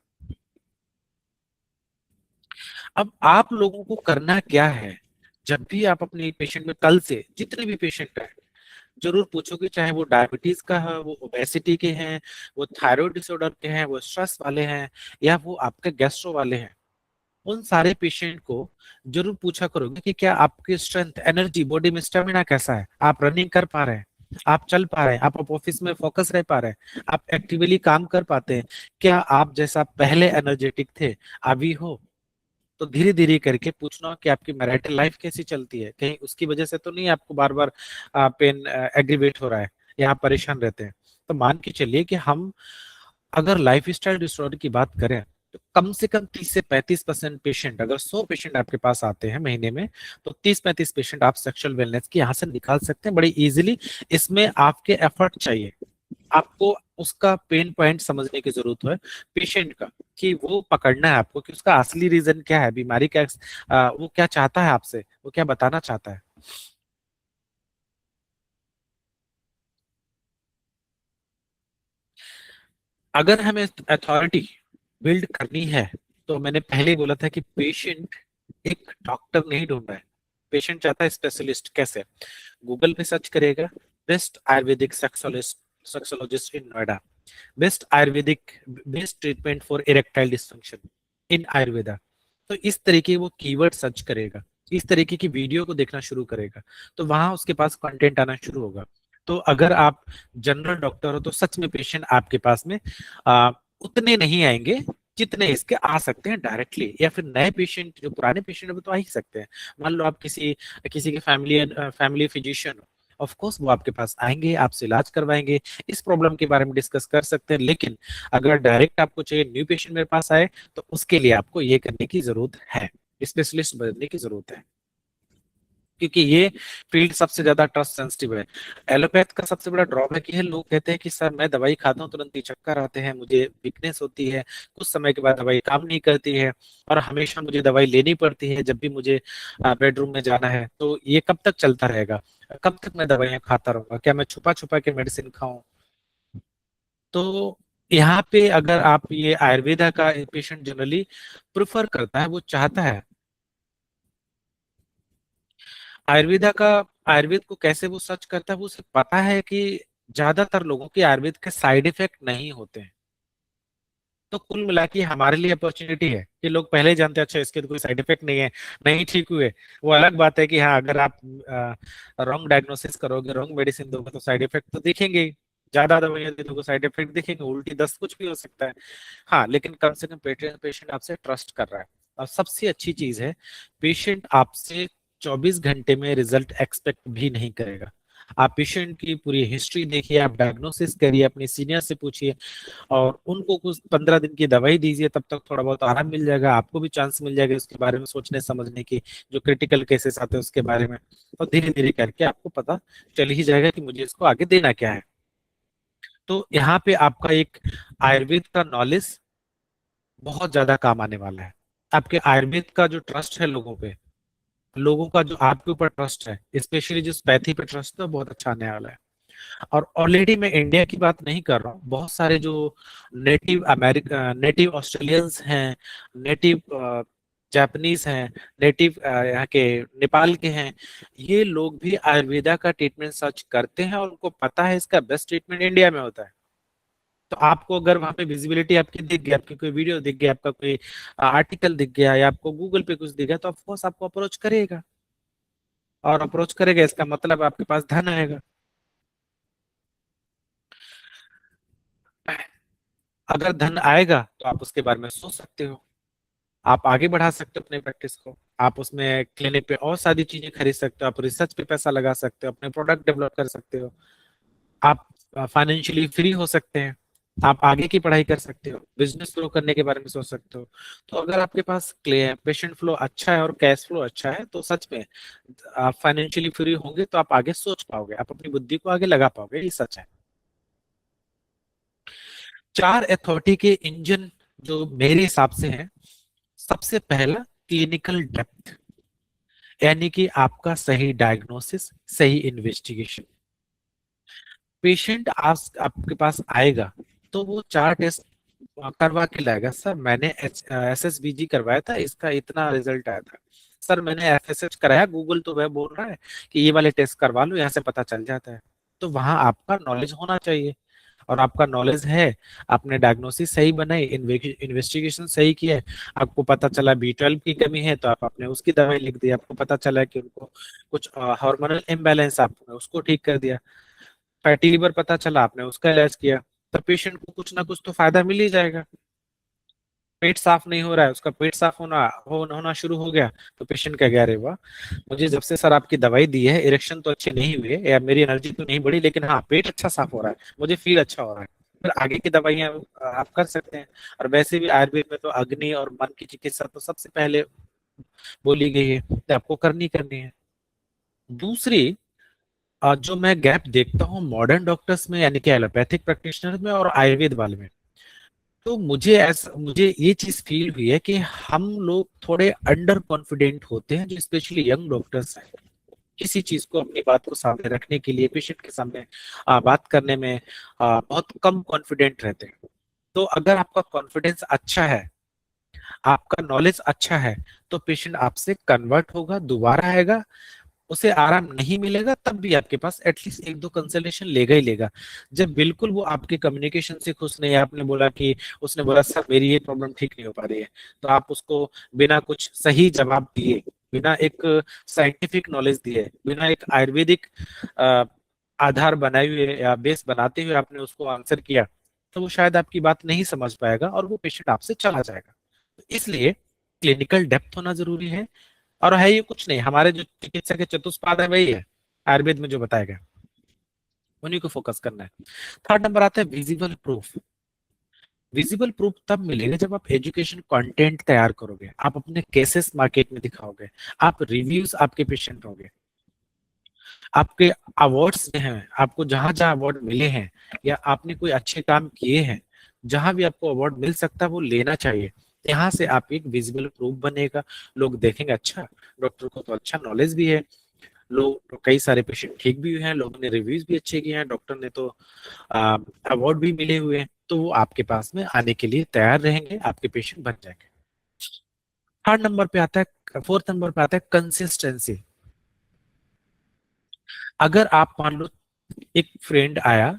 अब आप लोगों को करना क्या है, जब भी आप अपने पेशेंट में, कल से जितने भी पेशेंट है जरूर पूछोगे, चाहे वो डायबिटीज का है, वो ओबेसिटी के हैं, वो थायराइड डिसऑर्डर के हैं, वो स्ट्रेस वाले हैं, या वो आपके गैस्ट्रो वाले हैं, उन सारे पेशेंट को जरूर पूछा करोगे कि क्या आपकी स्ट्रेंथ, एनर्जी, बॉडी में स्टेमिना कैसा है, आप रनिंग कर पा रहे हैं, आप चल पा रहे हैं, आप ऑफिस में फोकस रह पा रहे हैं, आप एक्टिवली काम कर पाते हैं, क्या आप जैसा पहले एनर्जेटिक थे अभी हो। तो धीरे धीरे करके पूछना कि आपकी मैरिटल लाइफ कैसी चलती है, कहीं उसकी वजह से तो नहीं आपको बार बार पेन एग्रीवेट हो रहा है या आप परेशान रहते हैं। तो मान के चलिए कि हम अगर लाइफ स्टाइल डिसऑर्डर की बात करें तो कम से कम 30 से 35% पेशेंट, अगर 100 पेशेंट आपके पास आते हैं महीने में, तो 30-35 पेशेंट आप सेक्सुअल वेलनेस की यहाँ से निकाल सकते हैं बड़ी इजीली। इसमें आपके एफर्ट चाहिए, आपको उसका पेन पॉइंट समझने की जरूरत है पेशेंट का, कि वो पकड़ना है आपको कि उसका असली रीजन क्या है, बीमारी क्या, वो क्या चाहता है आपसे, वो क्या बताना चाहता है। अगर हमें अथॉरिटी बिल्ड करनी है, तो मैंने पहले ही बोला था कि पेशेंट एक डॉक्टर नहीं ढूंढ रहा है, पेशेंट चाहता है स्पेशलिस्ट। कैसे? गूगल पे सर्च करेगा, best Ayurvedic sexologist, sexologist in Noida, best Ayurvedic, best treatment for erectile dysfunction in Ayurveda. तो इस तरीके वो कीवर्ड सर्च करेगा, इस तरीके की वीडियो को देखना शुरू करेगा, तो वहां उसके पास कंटेंट आना शुरू होगा। तो अगर आप जनरल डॉक्टर हो तो सच में पेशेंट आपके पास में आ, उतने नहीं आएंगे जितने इसके आ सकते हैं डायरेक्टली, या फिर नए पेशेंट, जो पुराने पेशेंट है वो तो आ ही सकते हैं। मान लो आप किसी किसी के फैमिली फिजिशियन हो, ऑफ कोर्स वो आपके पास आएंगे, आपसे इलाज करवाएंगे, इस प्रॉब्लम के बारे में डिस्कस कर सकते हैं। लेकिन अगर डायरेक्ट आपको चाहिए न्यू पेशेंट मेरे पास आए, तो उसके लिए आपको ये करने की जरूरत है, स्पेशलिस्ट बदलने की जरूरत है, क्योंकि ये फील्ड सबसे ज्यादा ट्रस्ट सेंसिटिव है। एलोपैथ का सबसे बड़ा ड्रॉबैक ये है, लोग कहते हैं कि सर मैं दवाई खाता हूँ तुरंत ही चक्कर आते हैं, मुझे वीकनेस होती है, कुछ समय के बाद दवाई काम नहीं करती है, और हमेशा मुझे दवाई लेनी पड़ती है जब भी मुझे बेडरूम में जाना है। तो ये कब तक चलता रहेगा, कब तक मैं दवाइयाँ खाता रहूंगा, क्या मैं छुपा छुपा के मेडिसिन खाऊं? तो यहाँ पे अगर आप ये आयुर्वेदा का पेशेंट जनरली प्रेफर करता है, वो चाहता है आयुर्वेदा का, आयुर्वेद को कैसे वो सर्च करता है, वो उसे पता है कि ज्यादातर लोगों के आयुर्वेद के साइड इफेक्ट नहीं होते हैं। तो कुल मिला के हमारे लिए अपॉर्चुनिटी है कि लोग पहले ही जानते हैं, अच्छा इसके तो कोई साइड इफेक्ट नहीं है, नहीं ठीक हुए। वो अलग बात है कि हाँ, अगर आप रॉन्ग डायग्नोसिस करोगे, रॉन्ग मेडिसिन दोगे, तो साइड इफेक्ट तो दिखेंगे ही। ज्यादा दवाइयां दे दोगे, साइड इफेक्ट दिखेंगे, उल्टी दस्त कुछ भी हो सकता है। हाँ, लेकिन कम से कम पेशेंट आपसे ट्रस्ट कर रहा है। और सबसे अच्छी चीज है, पेशेंट आपसे 24 घंटे में रिजल्ट एक्सपेक्ट भी नहीं करेगा। आप पेशेंट की पूरी हिस्ट्री देखिए, आप डायग्नोसिस करिए, अपने सीनियर से पूछिए, और उनको कुछ 15 दिन की दवाई दीजिए, तब तक थोड़ा बहुत आराम मिल जाएगा, आपको भी चांस मिल जाएगा उसके बारे में सोचने समझने की, जो क्रिटिकल केसेस आते हैं उसके बारे में। और धीरे धीरे करके आपको पता चल ही जाएगा कि मुझे इसको आगे देना क्या है। तो यहाँ पे आपका एक आयुर्वेद का नॉलेज बहुत ज्यादा काम आने वाला है। आपके आयुर्वेद का जो ट्रस्ट है लोगों पे, लोगों का जो आपके ऊपर ट्रस्ट है, स्पेशली जो पैथी पे ट्रस्ट है, बहुत अच्छा आने वाला है। और ऑलरेडी मैं इंडिया की बात नहीं कर रहा हूँ, बहुत सारे जो नेटिव अमेरिका, नेटिव ऑस्ट्रेलियंस हैं, नेटिव जापानीज हैं, नेटिव यहाँ के नेपाल के हैं, ये लोग भी आयुर्वेदा का ट्रीटमेंट सर्च करते हैं, और उनको पता है इसका बेस्ट ट्रीटमेंट इंडिया में होता है। तो आपको अगर वहां पे विजिबिलिटी आपकी दिख गई, आपकी कोई वीडियो दिख गया, आपका कोई आर्टिकल दिख गया, या आपको गूगल पे कुछ दिख गया, तो ऑफकोर्स आपको अप्रोच करेगा, और अप्रोच करेगा इसका मतलब आपके पास धन आएगा। अगर धन आएगा तो आप उसके बारे में सोच सकते हो, आप आगे बढ़ा सकते हो अपने प्रैक्टिस को, आप उसमें क्लिनिक पे और सारी चीजें खरीद सकते हो, आप रिसर्च पे पैसा लगा सकते हो, अपने प्रोडक्ट डेवलप कर सकते हो, आप फाइनेंशियली फ्री हो सकते हैं, आप आगे की पढ़ाई कर सकते हो, बिजनेस ग्रो करने के बारे में सोच सकते हो। तो अगर आपके पास पेशेंट फ्लो अच्छा है और कैश फ्लो अच्छा है तो सच में आप फाइनेंशियली फ्री होंगे, तो आप आगे सोच पाओगे, आप अपनी बुद्धि को आगे लगा पाओगे, ये सच है। चार अथॉरिटी के इंजन जो मेरे हिसाब से हैं, सबसे पहला क्लिनिकल डेप्थ, यानी कि आपका सही डायग्नोसिस, सही इन्वेस्टिगेशन। पेशेंट आपके पास आएगा तो वो चार टेस्ट करवा के लाएगा, सर मैंने SSBG करवाया था, इसका इतना रिजल्ट आया था, सर मैंने FSH कराया, गूगल तो वह बोल रहा है कि ये वाले टेस्ट करवा लो, यहाँ से पता चल जाता है। तो वहां आपका नॉलेज होना चाहिए, और आपका नॉलेज है, आपने डायग्नोसिस सही बनाई, इन्वेस्टिगेशन सही किया है, आपको पता चला B12 की कमी है तो आपने उसकी दवाई लिख दी, आपको पता चला कि उनको कुछ हार्मोनल इम्बैलेंस, आपने उसको ठीक कर दिया, फैटी लिवर पता चला, आपने उसका इलाज किया, तो पेशेंट को कुछ ना कुछ तो फायदा मिल ही जाएगा। पेट साफ नहीं हो रहा है, उसका पेट साफ होना शुरू हो गया, तो पेशेंट कह गया, अरे वाह, मुझे जब से सर आपकी दवाई दी है इरेक्शन तो अच्छी नहीं हुई है या मेरी एनर्जी तो नहीं बढ़ी, लेकिन हाँ पेट अच्छा साफ हो रहा है, मुझे फील अच्छा हो रहा है, फिर आगे की दवाइयां आप कर सकते हैं। और वैसे भी आयुर्वेद में तो अग्नि और मन की चिकित्सा तो सबसे पहले बोली गई है, तो आपको करनी करनी है। दूसरी जो मैं गैप देखता हूँ मॉडर्न डॉक्टर्स में, यानी कि एलोपैथिक प्रैक्टिशनर में और आयुर्वेद वाले में, तो मुझे ये चीज फील हुई है कि हम लोग थोड़े अंडर कॉन्फिडेंट होते हैं, जो स्पेशली यंग डॉक्टर्स हैं, किसी चीज को, अपनी बात को सामने रखने के लिए, पेशेंट के सामने बात करने में बहुत कम कॉन्फिडेंट रहते हैं। तो अगर आपका कॉन्फिडेंस अच्छा है, आपका नॉलेज अच्छा है, तो पेशेंट आपसे कन्वर्ट होगा, दोबारा आएगा, उसे आराम नहीं मिलेगा तब भी आपके पास एटलीस्ट एक दो कंसल्टेशन लेगा ही लेगा। जब बिल्कुल वो आपके कम्युनिकेशन से खुश नहीं है, आपने बोला कि उसने बोला सर मेरी ये प्रॉब्लम ठीक नहीं हो पा रही है, तो आप उसको बिना कुछ सही जवाब दिए, बिना एक साइंटिफिक नॉलेज दिए, बिना एक आयुर्वेदिक अ, आधार बनाए हुए या बेस बनाते हुए आपने उसको आंसर किया, तो वो शायद आपकी बात नहीं समझ पाएगा और वो पेशेंट आपसे चला जाएगा। तो इसलिए क्लिनिकल डेप्थ होना जरूरी है। और है ये कुछ नहीं, हमारे जो चिकित्सा के चतुष्पाद है वही है, आयुर्वेद में जो बताया गया, उन्हीं को फोकस करना है। थर्ड नंबर आता है विजिबल प्रूफ। विजिबल प्रूफ तब मिलेगा जब आप एजुकेशन कंटेंट तैयार करोगे, आप अपने केसेस मार्केट में दिखाओगे, आप रिव्यूज आपके पेशेंट होंगे, आपके अवार्ड्स हैं, आपको जहां जहां अवार्ड मिले हैं या आपने कोई अच्छे काम किए हैं, जहां भी आपको अवार्ड मिल सकता है वो लेना चाहिए। यहाँ से आप एक विजिबल प्रूफ बनेगा, लोग देखेंगे अच्छा, डॉक्टर को तो अच्छा नॉलेज भी है, लोग तो कई सारे पेशेंट ठीक भी हुए हैं, लोगों ने रिव्यूज भी अच्छे किए हैं, डॉक्टर ने तो अवार्ड भी मिले हुए हैं, तो वो आपके पास में आने के लिए तैयार रहेंगे, आपके पेशेंट बन जाएंगे। थर्ड नंबर पे आता है, फोर्थ नंबर पे आता है कंसिस्टेंसी। अगर आप मान लो एक फ्रेंड आया,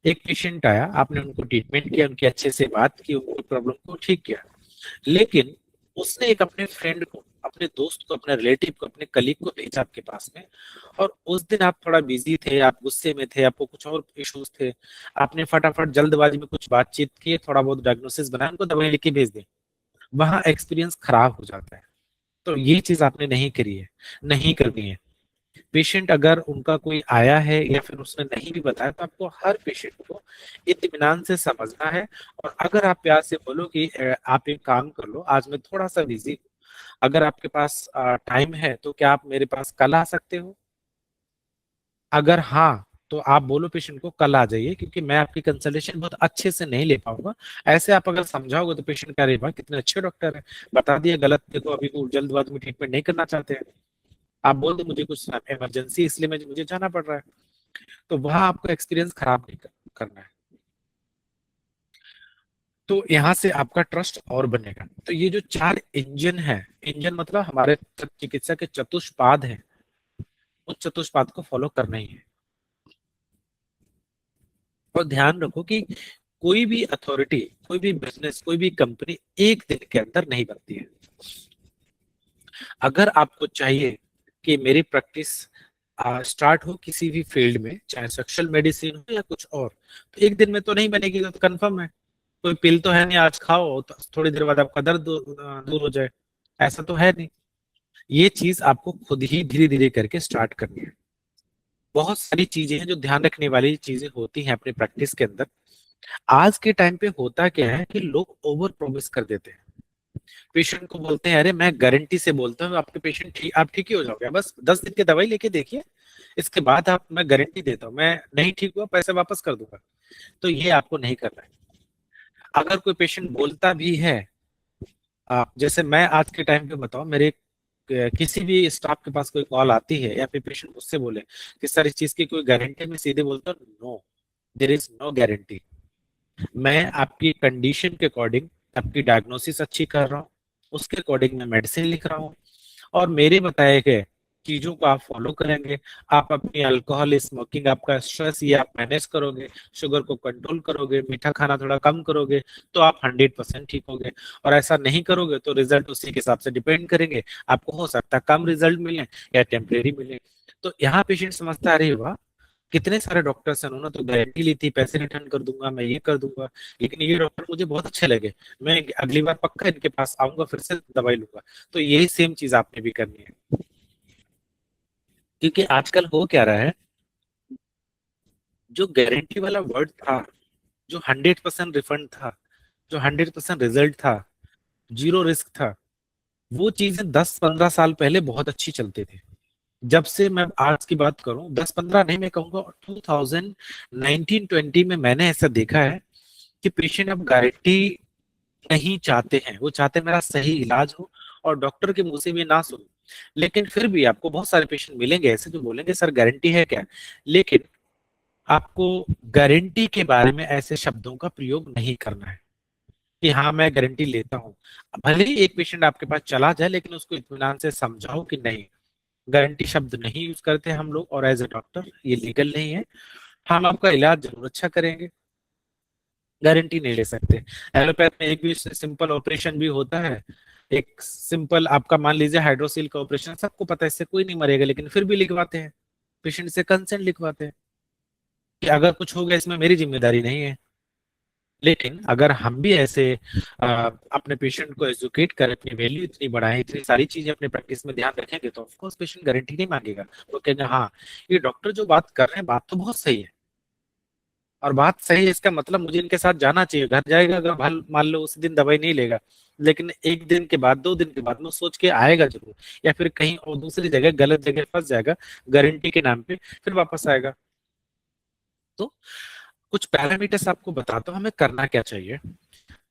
एक पेशेंट आया, आपने उनको ट्रीटमेंट किया, उनकी अच्छे से बात की, उनकी प्रॉब्लम को ठीक किया, लेकिन उसने एक अपने फ्रेंड को, अपने दोस्त को, अपने रिलेटिव को, अपने कलीग को भेजा आपके पास में, और उस दिन आप थोड़ा बिजी थे, आप गुस्से में थे, आपको कुछ और इश्यूज थे, आपने फटाफट जल्दबाजी में कुछ बातचीत की, थोड़ा बहुत डायग्नोसिस बनाया, उनको दवाई लिख के भेज दी, वहां एक्सपीरियंस खराब हो जाता है। तो ये चीज आपने नहीं करी है, नहीं करनी है। पेशेंट अगर उनका कोई आया है या फिर उसने नहीं भी बताया, तो आपको हर पेशेंट को इत्मीनान से समझना है। और अगर आप प्यार से बोलो कि आप एक काम कर लो, आज मैं थोड़ा सा बिजी हूँ, अगर आपके पास टाइम है तो क्या आप मेरे पास कल आ सकते हो? अगर हाँ, तो आप बोलो पेशेंट को कल आ जाइए, क्योंकि मैं आपकी कंसल्टेशन बहुत अच्छे से नहीं ले पाऊंगा। ऐसे आप अगर समझाओगे तो पेशेंट कह रहे, कितने अच्छे डॉक्टर है, बता दिया गलत, देखो अभी को जल्दबाजी में ट्रीटमेंट नहीं करना चाहते हैं, आप बोल दो मुझे कुछ इमरजेंसी इसलिए मुझे जाना पड़ रहा है। तो वहां आपको एक्सपीरियंस खराब नहीं करना है। तो यहाँ से आपका ट्रस्ट और बनेगा। तो ये जो चार इंजन है, इंजन मतलब हमारे चिकित्सा के चतुष्पाद हैं, उन चतुष्पाद को फॉलो करना ही है। और ध्यान रखो कि कोई भी अथॉरिटी, कोई भी बिजनेस, कोई भी कंपनी एक दिन के अंदर नहीं बनती है। अगर आपको चाहिए कि मेरी प्रैक्टिस स्टार्ट हो किसी भी फील्ड में, चाहे सेक्सुअल मेडिसिन हो या कुछ और, तो एक दिन में तो नहीं बनेगी, तो कंफर्म है, कोई पिल तो है नहीं आज खाओ तो थोड़ी देर बाद आपका दर्द दूर हो जाए, ऐसा तो है नहीं। ये चीज आपको खुद ही धीरे धीरे करके स्टार्ट करनी है। बहुत सारी चीजें हैं जो ध्यान रखने वाली चीजें होती हैं अपनी प्रैक्टिस के अंदर। आज के टाइम पे होता क्या है कि लोग ओवर प्रोमिस कर देते हैं। पेशेंट को बोलते हैं अरे मैं गारंटी से बोलता हूँ आपके पेशेंट ठीक, आप ठीक ही हो जाओगे, बस 10 दिन की दवाई लेके देखिए, इसके बाद आप, मैं गारंटी देता हूँ, मैं नहीं ठीक हुआ पैसे वापस कर दूंगा। तो ये आपको नहीं करना है। अगर कोई पेशेंट बोलता भी है, आप जैसे मैं आज के टाइम पे बताऊं, मेरे किसी भी स्टाफ के पास कोई कॉल आती है या फिर पेशेंट मुझसे बोले कि सर इस चीज की कोई गारंटी, मैं सीधे बोलता हूँ no, there is no guarantee. मैं आपकी कंडीशन के अकॉर्डिंग आपकी डायग्नोसिस अच्छी कर रहा हूँ, उसके अकॉर्डिंग मैं मेडिसिन लिख रहा हूँ, और मेरे बताए गए चीजों को आप फॉलो करेंगे। आप अपनी अल्कोहल, स्मोकिंग, आपका स्ट्रेस ये आप मैनेज करोगे, शुगर को कंट्रोल करोगे, मीठा खाना थोड़ा कम करोगे, तो आप 100% ठीक होगे। और ऐसा नहीं करोगे तो रिजल्ट उसी के हिसाब से डिपेंड करेंगे, आपको हो सकता है कम रिजल्ट मिले या टेम्परेरी मिले। तो यहाँ पेशेंट समझता है अरे वाह, कितने सारे डॉक्टर्स हैं, उन्होंने तो गारंटी ली थी पैसे रिटर्न कर दूंगा, मैं ये कर दूंगा, लेकिन ये डॉक्टर मुझे बहुत अच्छे लगे, मैं अगली बार पक्का इनके पास आऊंगा, फिर से दवाई लूंगा। तो यही सेम चीज आपने भी करनी है। क्योंकि आजकल हो क्या रहा है, जो गारंटी वाला वर्ड था, जो 100% रिफंड था, जो 100% रिजल्ट था, जीरो रिस्क था, वो चीजें 10-15 साल पहले बहुत अच्छी चलते थे। जब से मैं आज की बात करूं, 10-15 नहीं, मैं कहूंगा 2019-20 में मैंने ऐसा देखा है कि पेशेंट अब गारंटी नहीं चाहते हैं, वो चाहते हैं मेरा सही इलाज हो और डॉक्टर के मुंह से भी ना सुनो। लेकिन फिर भी आपको बहुत सारे पेशेंट मिलेंगे ऐसे जो बोलेंगे सर गारंटी है क्या, लेकिन आपको गारंटी के बारे में ऐसे शब्दों का प्रयोग नहीं करना है कि हाँ मैं गारंटी लेता हूँ। भले ही एक पेशेंट आपके पास चला जाए, लेकिन उसको इत्मीनान से समझाओ कि नहीं, गारंटी शब्द नहीं यूज करते हम लोग, और एज ए डॉक्टर ये लीगल नहीं है, हम आपका इलाज जरूर अच्छा करेंगे, गारंटी नहीं ले सकते। एलोपैथ में एक भी सिंपल ऑपरेशन भी होता है, एक सिंपल आपका मान लीजिए हाइड्रोसील का ऑपरेशन, सबको पता है इससे कोई नहीं मरेगा, लेकिन फिर भी लिखवाते हैं, पेशेंट से कंसेंट लिखवाते हैं कि अगर कुछ हो गया इसमें मेरी जिम्मेदारी नहीं है। लेकिन अगर हम भी ऐसे अपने पेशेंट को एजुकेट करें, अपनी वैल्यू इतनी बढ़ाएं, इतनी सारी चीजें अपने प्रैक्टिस में ध्यान रखेंगे, तो ऑफकोर्स पेशेंट गारंटी नहीं मांगेगा। वो कहेगा हाँ ये डॉक्टर जो बात कर रहे हैं बात तो बहुत सही है, और बात सही है इसका मतलब मुझे इनके साथ जाना चाहिए। घर जाएगा, अगर मान लो उस दिन दवाई नहीं लेगा, लेकिन एक दिन के बाद, 2 दिन के बाद में सोच के आएगा जरूर, या फिर कहीं और दूसरी जगह गलत जगह फंस जाएगा गारंटी के नाम पे, फिर वापस आएगा। तो कुछ पैरामीटर्स आपको बताता हूँ हमें करना क्या चाहिए।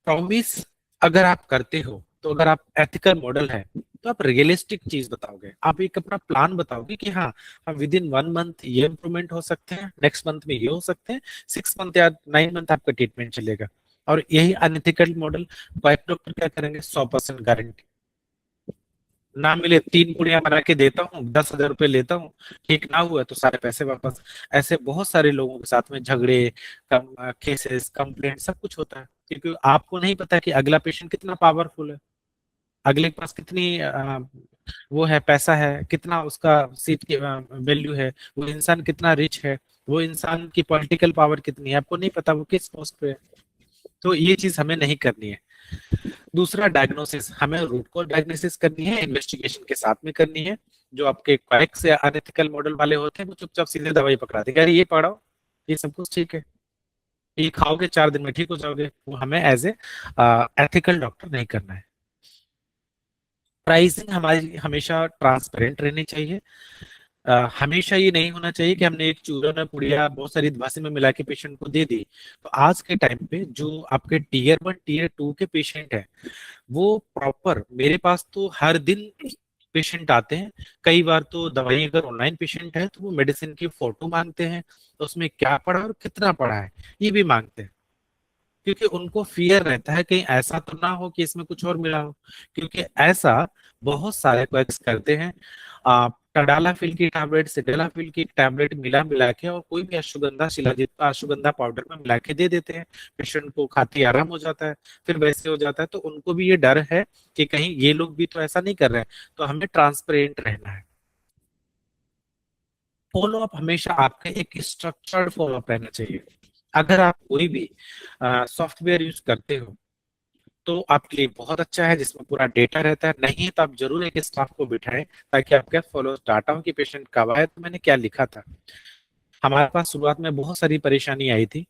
प्रॉमिस अगर आप करते हो, तो अगर आप एथिकल मॉडल है, तो आप रियलिस्टिक चीज बताओगे, आप एक अपना प्लान बताओगे कि हाँ हम विद इन 1 मंथ ये इंप्रूवमेंट हो सकते हैं, नेक्स्ट मंथ में ये हो सकते हैं, 6 मंथ या 9 मंथ आपका ट्रीटमेंट चलेगा। और यही अनएथिकल मॉडल, क्वाइक डॉक्टर क्या करेंगे, 100% गारंटी, ना मिले 3 पुड़िया बना के देता हूँ, 10,000 रुपये लेता हूँ, ठीक ना हुआ तो सारे पैसे वापस। ऐसे बहुत सारे लोगों के साथ में झगड़े, केसेस, कंप्लेंट, सब कुछ होता है, क्योंकि आपको नहीं पता कि अगला पेशेंट कितना पावरफुल है, अगले के पास कितनी वो है, पैसा है, कितना उसका सीट की वैल्यू है, वो इंसान कितना रिच है, वो इंसान की पॉलिटिकल पावर कितनी है, आपको नहीं पता वो किस पोस्ट पे है। तो ये चीज हमें नहीं करनी है। दूसरा, डायग्नोसिस, हमें रूट कॉज डायग्नोसिस करनी है, इन्वेस्टिगेशन के साथ में करनी है। जो आपके क्वाइक से अनएथिकल मॉडल वाले होते हैं वो चुपचाप सीधे दवाई पकड़ा देंगे, अरे ये पढ़ाओ, ये सब कुछ ठीक है, ये खाओगे 4 दिन में ठीक हो जाओगे। वो हमें एज ए एथिकल डॉक्टर नहीं करना है। प्राइसिंग हमारी हमेशा ट्रांसपेरेंट रहनी चाहिए। हमेशा ये नहीं होना चाहिए कि हमने एक चूरन और पुड़िया बहुत सारी दवासी में मिला के पेशेंट को दे दी। तो आज के टाइम पे जो आपके टीयर 1 टीयर 2 के पेशेंट है, वो प्रॉपर, मेरे पास तो हर दिन पेशेंट आते हैं। कई बार तो दवाई अगर ऑनलाइन पेशेंट है तो वो मेडिसिन की फोटो मांगते हैं, तो उसमें क्या पड़ा और कितना पड़ा है ये भी मांगते हैं, क्योंकि उनको फियर रहता है कहीं ऐसा तो ना हो कि इसमें कुछ और मिला हो। क्योंकि ऐसा बहुत सारे क्वैक्स करते हैं, टडालाफिल की टैबलेट, सिडेलाफिल की टैबलेट मिला मिला के और कोई भी अश्वगंधा शिलाजीत का अश्वगंधा पाउडर में मिला के दे देते हैं, पेशेंट को खाते ही आराम हो जाता है, फिर वैसे हो जाता है। तो उनको भी ये डर है कि कहीं ये लोग भी तो ऐसा नहीं कर रहे हैं। तो हमें ट्रांसपेरेंट रहना है। फॉलो अप हमेशा आपका एक स्ट्रक्चर्ड फॉलो अप रहना चाहिए। अगर आप कोई भी सॉफ्टवेयर यूज करते हो तो आपके लिए बहुत अच्छा है, जिसमें पूरा डेटा रहता है। नहीं तो आप जरूर एक स्टाफ को बिठाएं ताकि आपके फॉलो डाटा हो कि पेशेंट कब आया तो मैंने क्या लिखा था। हमारे पास शुरुआत में बहुत सारी परेशानी आई थी।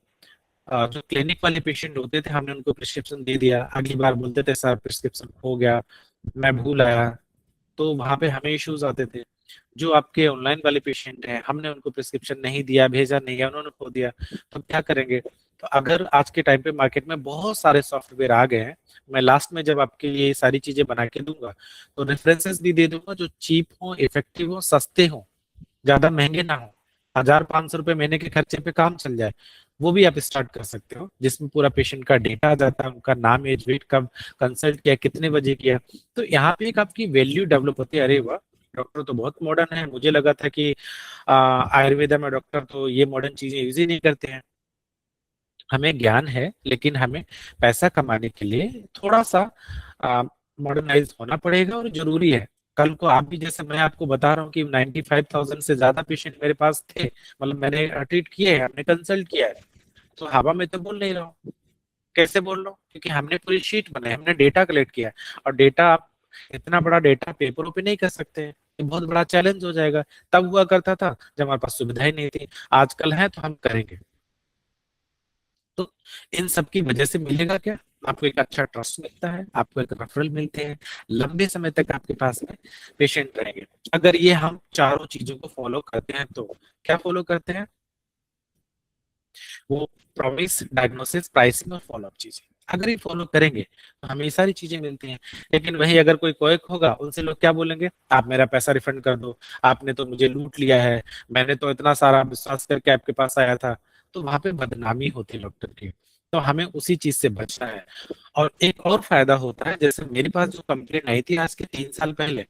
जो क्लिनिक वाले पेशेंट होते थे, हमने उनको प्रिस्क्रिप्शन दे दिया, अगली बार बोलते थे सर प्रिस्क्रिप्शन खो गया, मैं भूल आया, तो वहां पे हमें इश्यूज आते थे। जो आपके ऑनलाइन वाले पेशेंट हैं, हमने उनको प्रिस्क्रिप्शन नहीं दिया, भेजा नहीं है, उन्होंने खो दिया, तो क्या करेंगे। तो अगर आज के टाइम पे मार्केट में बहुत सारे सॉफ्टवेयर आ गए हैं, मैं लास्ट में जब आपके लिए ये सारी चीजें बना के दूंगा तो रेफरेंसेस भी दे दूंगा जो चीप हो, इफेक्टिव हो, सस्ते हो, ज्यादा महंगे ना हो, 1,000-500 रुपए महीने के खर्चे पे काम चल जाए, वो भी आप स्टार्ट कर सकते हो, जिसमें पूरा पेशेंट का डेटा आ जाता है, उनका नाम, एज, वेट, कब कंसल्ट किया, कितने बजे किया। तो यहाँ पे एक आपकी वैल्यू डेवलप होती है। अरे वाह, डॉक्टर तो बहुत मॉडर्न है, मुझे लगा था कि आयुर्वेदा में डॉक्टर तो ये मॉडर्न चीजें यूज ही नहीं करते हैं। हमें ज्ञान है, लेकिन हमें पैसा कमाने के लिए थोड़ा सा मॉडर्नाइज होना पड़ेगा, और जरूरी है। कल को आप भी, जैसे मैं आपको बता रहा हूँ कि 95,000 से ज्यादा पेशेंट मेरे पास थे, मतलब मैंने ट्रीट किए हैं, हमने कंसल्ट किया है, तो हवा में तो बोल नहीं रहा हूँ। कैसे बोल रहा हूँ, क्योंकि हमने पूरी शीट बनाई, हमने डेटा कलेक्ट किया है। और डेटा आप, इतना बड़ा डेटा पेपरों पे नहीं कर सकते हैं, ये बहुत बड़ा चैलेंज हो जाएगा। तब हुआ करता था जब हमारे पास सुविधाएं नहीं थी, आजकल है तो हम करेंगे। तो इन सब की वजह से मिलेगा क्या, आपको एक अच्छा ट्रस्ट मिलता है, आपको एक रेफरल मिलते हैं, लंबे समय तक आपके पास में पेशेंट रहेंगे। अगर ये हम चारों चीजों को फॉलो करते हैं तो क्या फॉलो करते हैं, वो प्रॉमिस, डायग्नोसिस, प्राइसिंग और फॉलोअप चीजें, अगर ये फॉलो करेंगे तो हमें ये सारी चीजें मिलती हैं। लेकिन वही अगर कोई क्विक होगा, उनसे लोग क्या बोलेंगे, आप मेरा पैसा रिफंड कर दो, आपने तो मुझे लूट लिया है, मैंने तो इतना सारा विश्वास करके आपके पास आया था। तो वहां पे बदनामी होती है डॉक्टर की। तो हमें उसी चीज से बचना है। और एक और फायदा होता है, जैसे मेरे पास जो कंप्लेंट आई थी आज के 3 साल पहले,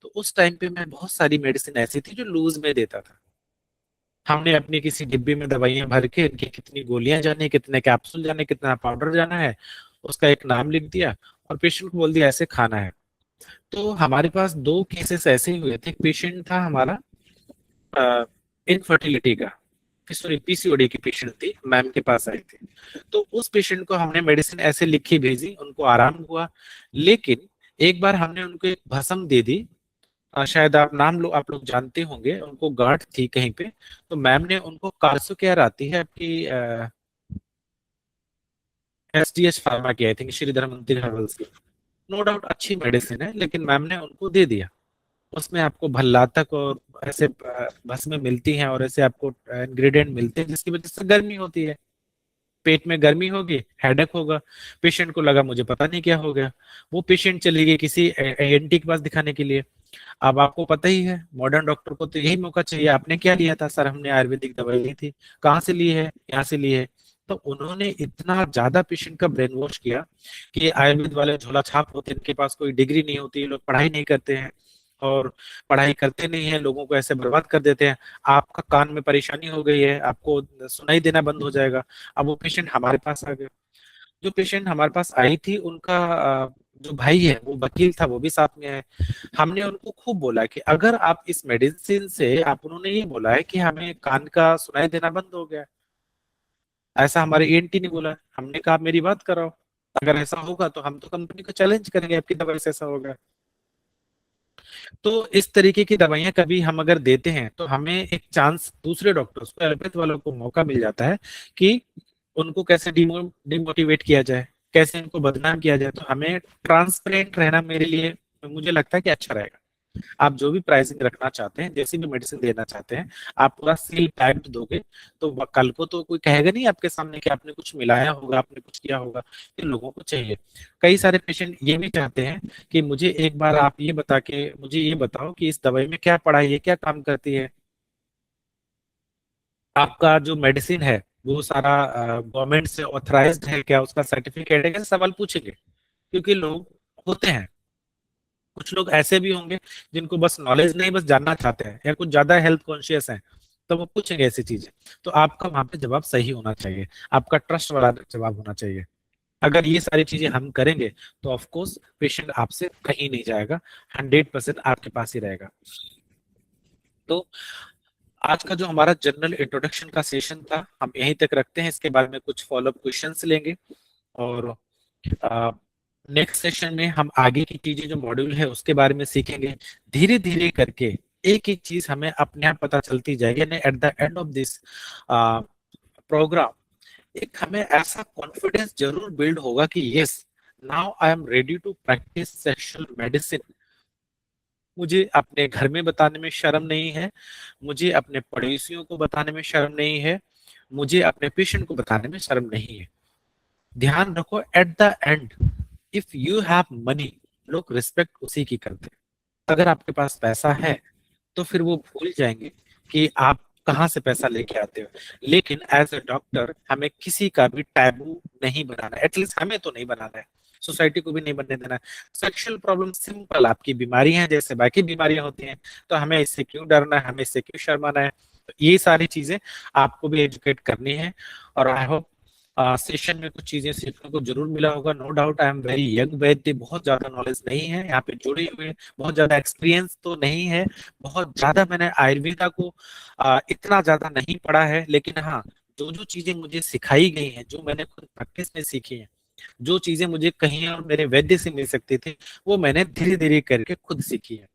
तो उस टाइम पे मैं बहुत सारी मेडिसिन ऐसी थी जो लूज में देता था। हमने अपनी किसी डिब्बी में दवाइयां भर के, इनकी कितनी गोलियां जानी, कितने कैप्सूल जाने, कितना पाउडर जाना है, उसका एक नाम लिख दिया और पेशेंट को बोल दिया ऐसे खाना है। तो हमारे पास 2 केसेस ऐसे ही हुए थे। एक पेशेंट था हमारा इनफर्टिलिटी का, सॉरी पीसीओडी की पेशेंट थी, मैम के पास आई थी। तो उस पेशेंट को हमने मेडिसिन ऐसे लिखी भेजी, उनको आराम हुआ। लेकिन एक बार हमने उनको एक भस्म दे दी, शायद आप लोग जानते होंगे, उनको गांठ थी कहीं पे। तो मैम ने उनको, कार्सो केयर आती है आपकी, एसडीएच फार्मा की, आई थिंक श्रीधर मंत्री हर्बल्स की, नो डाउट अच्छी मेडिसिन है, लेकिन मैम ने उनको दे दिया। उसमें आपको भल्लातक और ऐसे भस्में मिलती हैं, और ऐसे आपको इंग्रेडिएंट मिलते हैं जिसकी वजह से गर्मी होती है, पेट में गर्मी होगी, हेडेक होगा। पेशेंट को लगा मुझे पता नहीं क्या हो गया, वो पेशेंट चली गई किसी एएनटी के पास दिखाने के लिए। अब आपको पता ही है, मॉडर्न डॉक्टर को तो यही मौका चाहिए, आपने क्या लिया था सर, हमने आयुर्वेदिक दवाई ली थी, कहाँ से ली है, यहाँ से ली है। तो उन्होंने इतना ज्यादा पेशेंट का ब्रेन वॉश किया कि आयुर्वेद वाले झोला छाप होते हैं, इनके पास कोई डिग्री नहीं होती, ये लोग पढ़ाई नहीं करते हैं, और पढ़ाई करते नहीं है, लोगों को ऐसे बर्बाद कर देते हैं। आपका कान में परेशानी हो गई है, आपको सुनाई देना बंद हो जाएगा। अब वो पेशेंट हमारे पास आ गया। जो पेशेंट हमारे पास आई थी, उनका जो भाई है वो वकील था, वो भी साथ में है। हमने उनको खूब बोला कि अगर आप इस मेडिसिन से, आप, उन्होंने ये बोला है कि हमें कान का सुनाई देना बंद हो गया, ऐसा हमारे एएनटी ने बोला। हमने कहा आप मेरी बात कराओ, अगर ऐसा होगा तो हम तो कंपनी को चैलेंज करेंगे, आपकी दवाई से ऐसा होगा। तो इस तरीके की दवाइयां कभी हम अगर देते हैं तो हमें एक चांस, दूसरे डॉक्टर्स को, एलोपैथ वालों को मौका मिल जाता है कि उनको कैसे डिमोटिवेट किया जाए, कैसे इनको बदनाम किया जाए। तो हमें ट्रांसपेरेंट रहना, मेरे लिए, मुझे लगता है कि अच्छा रहेगा। आप जो भी प्राइसिंग रखना चाहते हैं, जैसी भी मेडिसिन देना चाहते हैं, आप पूरा सील पैक्ड दोगे, तो कल को तो कोई कहेगा नहीं आपके सामने कि आपने कुछ मिलाया होगा, आपने कुछ किया होगा। ये लोगों को चाहिए। कई सारे पेशेंट ये भी चाहते हैं कि मुझे एक बार आप ये बता के, मुझे ये बताओ कि इस दवाई में क्या पड़ा है, ये क्या काम करती है, आपका जो मेडिसिन है वो सारा गवर्नमेंट से ऑथराइज्ड है क्या, उसका सर्टिफिकेट है क्या, सवाल पूछेंगे। क्योंकि लोग होते हैं, कुछ लोग ऐसे भी होंगे जिनको बस नॉलेज नहीं, बस जानना चाहते हैं, या कुछ ज्यादा हेल्थ कॉन्शियस हैं, तो वो पूछेंगे ऐसी चीजें। तो आपका वहां पे जवाब सही होना चाहिए, आपका ट्रस्ट वाला जवाब होना चाहिए। अगर ये सारी चीजें हम करेंगे तो ऑफ कोर्स पेशेंट आपसे कहीं नहीं जाएगा, 100% आपके पास ही रहेगा। तो आज का जो हमारा जनरल इंट्रोडक्शन का सेशन था हम यहीं तक रखते हैं। इसके बाद में कुछ फॉलोअप क्वेश्चंस लेंगे और नेक्स्ट सेशन में हम आगे की चीजें जो मॉड्यूल है उसके बारे में सीखेंगे। धीरे धीरे करके एक एक चीज हमें अपने आप पता चलती जाएगी। At the end of this program एक हमें ऐसा कॉन्फिडेंस जरूर बिल्ड होगा कि yes, now I am ready to practise sexual medicine. मुझे अपने घर में बताने में शर्म नहीं है, मुझे अपने पड़ोसियों को बताने में शर्म नहीं है, मुझे अपने पेशेंट को बताने में शर्म नहीं है। ध्यान रखो, eight the and if you have money, लोग रिस्पेक्ट उसी की करते हैं। अगर आपके पास पैसा है तो फिर वो भूल जाएंगे कि आप कहाँ से पैसा लेके आते हो। लेकिन एज अ डॉक्टर हमें किसी का भी टैबू नहीं बनाना, एटलीस्ट हमें तो नहीं बनाना है, सोसाइटी को भी नहीं बनने देना है। सेक्सुअल प्रॉब्लम सिंपल आपकी बीमारी है जैसे बाकी बीमारियां होती हैं, तो हमें इससे क्यों डरना है, हमें इससे क्यों शर्माना है। तो ये सारी चीजें आपको भी एजुकेट करनी है। और आई होप सेशन में कुछ चीजें सीखने को जरूर मिला होगा। No doubt I am very young vaidya, बहुत ज्यादा नॉलेज नहीं है यहाँ पे जुड़े हुए, बहुत ज्यादा एक्सपीरियंस तो नहीं है, बहुत ज्यादा मैंने आयुर्वेदा को इतना ज्यादा नहीं पढ़ा है। लेकिन हाँ, जो जो चीजें मुझे सिखाई गई हैं, जो मैंने खुद प्रैक्टिस में सीखी हैं, जो चीजें मुझे कहीं और मेरे वैद्य से मिल सकती थी, वो मैंने धीरे धीरे करके खुद सीखी है।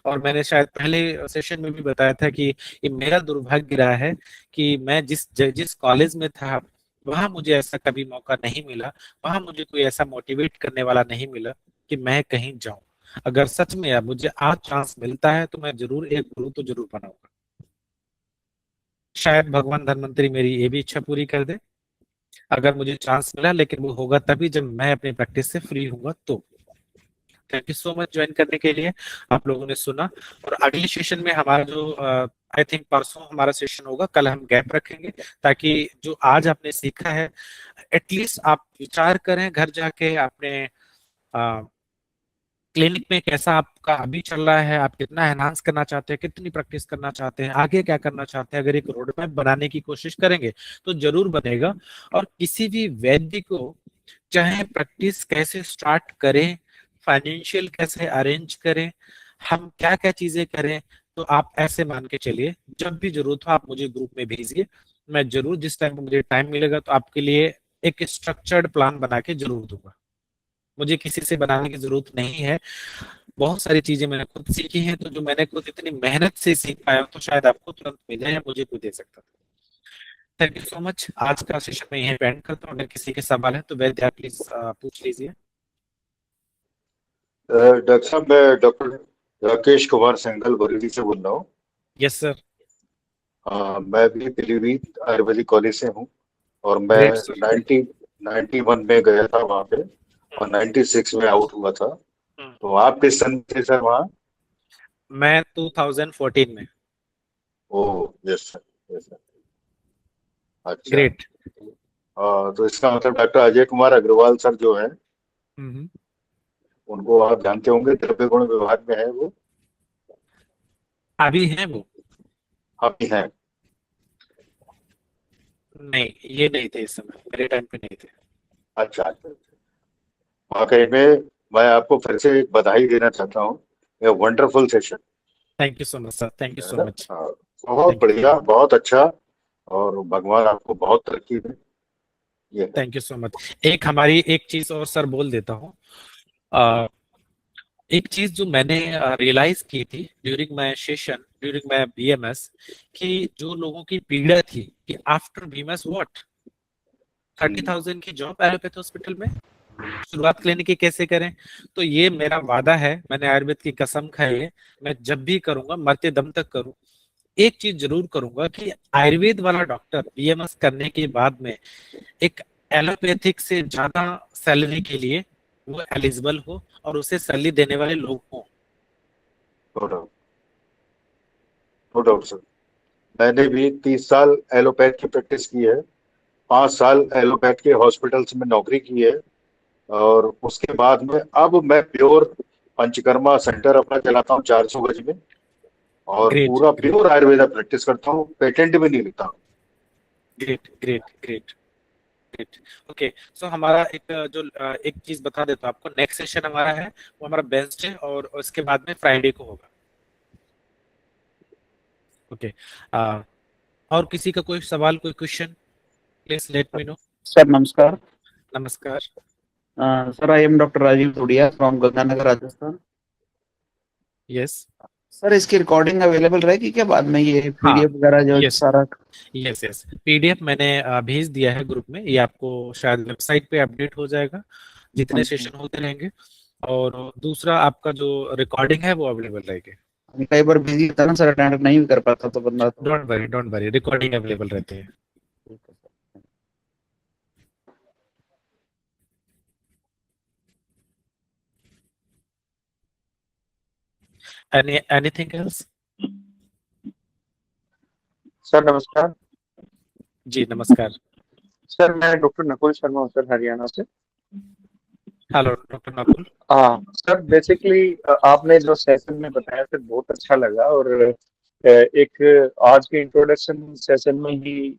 और मैंने शायद पहले सेशन में भी बताया था कि ये मेरा दुर्भाग्य रहा है कि मैं जिस कॉलेज में था वहां मुझे ऐसा कभी मौका नहीं मिला, वहां मुझे कोई ऐसा मोटिवेट करने वाला नहीं मिला कि मैं कहीं जाऊं। अगर सच में अब मुझे आज चांस मिलता है तो मैं जरूर एक गुरु तो जरूर बनाऊंगा। शायद भगवान धन्वंतरी मेरी ये भी इच्छा पूरी कर दे अगर मुझे चांस मिला, लेकिन वो होगा तभी जब मैं अपनी प्रैक्टिस से फ्री हूंगा तो। Thank you so much join करने के लिए, आप लोगों ने सुना। और अगले सेशन में हमारा जो आई थिंक परसों हमारा सेशन होगा, कल हम गैप रखेंगे ताकि जो आज आपने सीखा है एटलीस्ट आप विचार करें घर जाके अपने क्लिनिक में कैसा आपका अभी चल रहा है, आप कितना एनहांस करना चाहते हैं, कितनी प्रैक्टिस करना चाहते हैं, आगे क्या करना चाहते हैं। अगर एक रोड मैप बनाने की कोशिश करेंगे तो जरूर बनेगा। और किसी भी वैद्य को चाहे प्रैक्टिस कैसे स्टार्ट करें, फाइनेंशियल कैसे अरेंज करें, हम क्या क्या चीजें करें, तो आप ऐसे मान के चलिए जब भी जरूरत हो आप मुझे ग्रुप में भेजिए। मैं जरूर जिस टाइम मुझे टाइम मिलेगा तो आपके लिए एक स्ट्रक्चर्ड प्लान बना के जरूर दूंगा। मुझे किसी से बनाने की जरूरत नहीं है, बहुत सारी चीजें मैंने खुद सीखी हैं, तो जो मैंने खुद इतनी मेहनत से सीख पाया हूं, तो शायद आपको तुरंत मिले या मुझे कोई दे सकता था। Thank you so much. आज का सेशन में यहीं एंड करता हूँ। अगर किसी के सवाल है तो वैद्य आप प्लीज पूछ लीजिए। डॉक्टर साहब, मैं डॉक्टर राकेश कुमार सिंघल बरेली से बोल रहा हूँ। Yes sir. मैं भी पीलीभीत आयुर्वेदिक कॉलेज से हूँ और मैं ग्रेट सर। 91 में गया था वहाँ पे और 96 में आउट हुआ था। तो आप किस सन थे सर वहाँ? मैं 2014 में। Oh yes sir, yes sir. अच्छा। ग्रेट। तो इसका मतलब डॉक्टर अजय कुमार अग्रवाल सर जो है हम्म। उनको आप जानते होंगे, द्रव्य गुण विभाग में है वो। अभी है वो? आप ही हैं? नहीं, ये नहीं थे इस समय, मेरे टाइम पे नहीं थे। अच्छा अच्छा अच्छा। वाकई में मैं आपको फिर से एक बधाई देना चाहता हूँ। ये wonderful session thank you so much sir, thank you है सो ना। मच। हाँ, बहुत थैंक यू, बढ़िया, बहुत अच्छा। और भगवान आपको बहुत तरक्की दे। ये है। Thank you so much. एक हमारी एक चीज और सर बोल देता हूँ। अ, एक चीज जो मैंने रियलाइज की थी during my session, during my BMS, कि जो लोगों की पीड़ा थी कि आफ्टर बीएमएस व्हाट, 30,000 की जॉब एलोपैथ हॉस्पिटल में, शुरुआत क्लिनिक की कैसे करें। तो ये मेरा वादा है, मैंने आयुर्वेद की कसम खाई है, मैं जब भी करूंगा मरते दम तक करूं, एक चीज जरूर करूंगा कि आयुर्वेद वाला डॉक्टर बीएमएस करने के बाद में एक एलोपैथिक से ज्यादा सैलरी के लिए वो एलिजिबल हो और उसे सैलरी देने वाले लोग हों। No doubt, no doubt sir. मैंने भी 30 साल एलोपैथ की प्रैक्टिस की है। 5 साल एलोपैथ के हॉस्पिटल्स में नौकरी की है। और उसके बाद में अब मैं प्योर पंचकर्मा सेंटर अपना चलाता हूँ 400 गज में। और ग्रेट पूरा ग्रेट प्योर आयुर्वेदा प्रैक्टिस करता हूँ, पेटेंट भी नहीं लेता हूँ। Great great great great. Okay, so हमारा एक चीज बता देता हूँ आपको, नेक्स्ट सेशन हमारा है वो हमारा वेंसडे और उसके बाद में फ्राइडे को होगा। ओके, और किसी का कोई सवाल, कोई question, please let me know. Sir नमस्कार। नमस्कार। Sir I am doctor Rajeev Dhudiya from Ganganagar Rajasthan. Yes. Sir इसकी रिकॉर्डिंग अवेलेबल रहेगी क्या बाद में, ये हाँ, पीडीएफ वगैरह जो यस सारा? यस यस, पीडीएफ मैंने भेज दिया है ग्रुप में, ये आपको शायद वेबसाइट पे अपडेट हो जाएगा जितने अच्छा। सेशन होते रहेंगे। और दूसरा आपका जो रिकॉर्डिंग है वो अवेलेबल रहेगी। कई बार बिजी था ना सर, अटेंड नहीं भी कर पाता तो बंदा तो। डोंट वरी, रिकॉर्डिंग अवेलेबल रहते हैं। ठीक है सर। Anything else? सर नमस्कार। जी नमस्कार। सर मैं डॉक्टर नकुल शर्मा हूँ सर, हरियाणा से। Hello doctor Nakul. हाँ सर, बेसिकली आपने जो सेशन में बताया सर बहुत अच्छा लगा, और एक आज के इंट्रोडक्शन सेशन में ही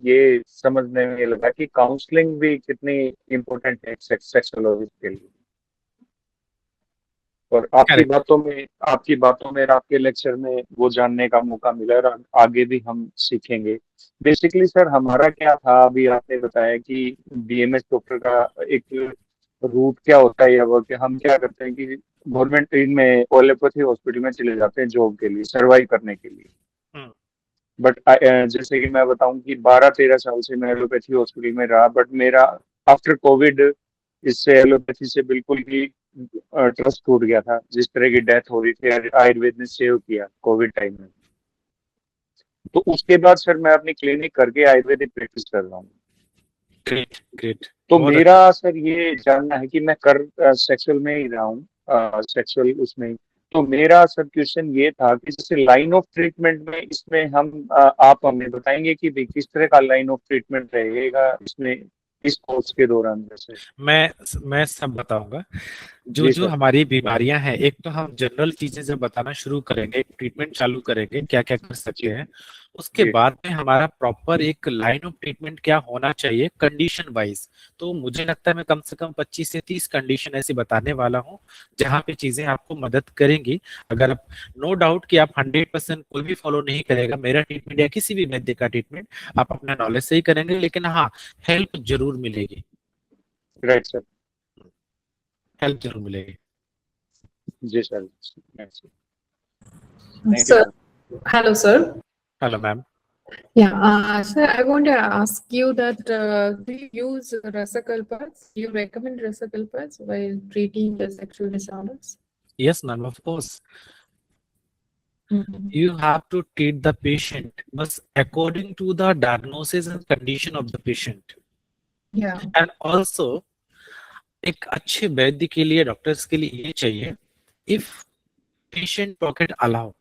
ये समझने में लगा कि काउंसलिंग भी कितनी इम्पोर्टेंट है सेक्सोलॉजी के लिए। और करेक्ट। आपकी बातों में आपके लेक्चर में वो जानने का मौका मिला, और आगे भी हम सीखेंगे। बेसिकली सर हमारा क्या था, अभी आपने बताया कि बीएमएस डॉक्टर का एक रूट क्या होता है, या वो कि हम क्या करते हैं कि गवर्नमेंट में एलोपैथी हॉस्पिटल में चले जाते हैं जॉब के लिए, सर्वाइव करने के लिए। हम्म। बट जैसे कि मैं बताऊं कि 12-13 साल से मैं एलोपैथी हॉस्पिटल में रहा, बट मेरा आफ्टर कोविड इससे एलोपैथी से बिल्कुल ही ट्रस्ट टूट गया था। जिस तरह की डेथ हो रही थी, आयुर्वेद ने सेव किया कोविड टाइम में। तो उसके बाद सर मैं अपनी क्लिनिक करके आयुर्वेदिक प्रैक्टिस कर रहा हूँ। Great great. तो बहुत मेरा सर ये जानना है कि मैं कर सेक्सुअल में ही रहा हूँ, सेक्सुअल उसमें ही। तो मेरा सर क्वेश्चन ये था कि जैसे लाइन ऑफ ट्रीटमेंट में इसमें हम आप हमें बताएंगे कि भाई किस तरह का लाइन ऑफ ट्रीटमेंट रहेगा इसमें, इस कोर्स के दौरान जैसे। मैं सब बताऊंगा। जो जी जो सर। हमारी बीमारियां हैं, एक तो हम जनरल चीजें जब बताना शुरू करेंगे, ट्रीटमेंट चालू करेंगे क्या क्या कर सकते जी हैं, उसके जी बाद में हमारा प्रॉपर एक लाइन ऑफ ट्रीटमेंट क्या होना चाहिए कंडीशन वाइज। तो मुझे लगता है मैं कम से कम 25 से 30 कंडीशन ऐसी बताने वाला हूं जहां पे चीजें आपको मदद करेंगी। अगर आप, नो डाउट कि आप 100% कोई भी फॉलो नहीं करेगा मेरा ट्रीटमेंट या किसी भी वैद्य का ट्रीटमेंट, आप अपना नॉलेज से ही करेंगे, लेकिन हाँ, हेल्प जरूर मिलेगी। Right sir. हेल्प जरूर मिलेगी। जी sir. Thank you Sir, sir. hello, sir. Hello ma'am. Yeah, sir, I want to ask you that do you use Rasakalpas? Do you recommend Rasakalpas while treating the sexual disorders? Yes, ma'am, of course. Mhm. You have to treat the patient but according to the diagnosis and condition of the patient. Yeah. And also, एक अच्छे वैद्य के लिए, doctors के लिए ये चाहिए, if patient pocket allow,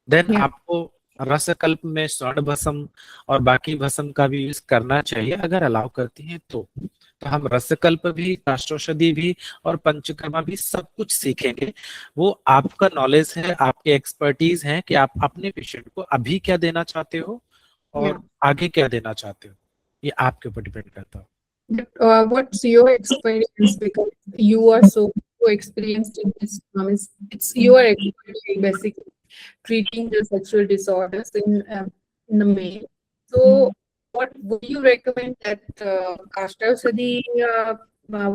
then Yeah. आपको रसकल्प में स्वर्ण भस्म और बाकी भस्म का भी यूज करना चाहिए, अगर अलाउ करती हैं तो हम रसकल्प भी, काष्ठौषधि भी और पंचकर्मा भी सब कुछ सीखेंगे। वो आपका नॉलेज है, आपके एक्सपर्टीज हैं कि आप अपने पेशेंट को अभी क्या देना चाहते हो और आगे क्या देना चाहते हो, ये आपके ऊपर डिपेंड करता है। But, what's your experience? Because you are so experienced in this. It's your expertise basically treating the sexual disorders in the male. So, what would you recommend that Kashtausadi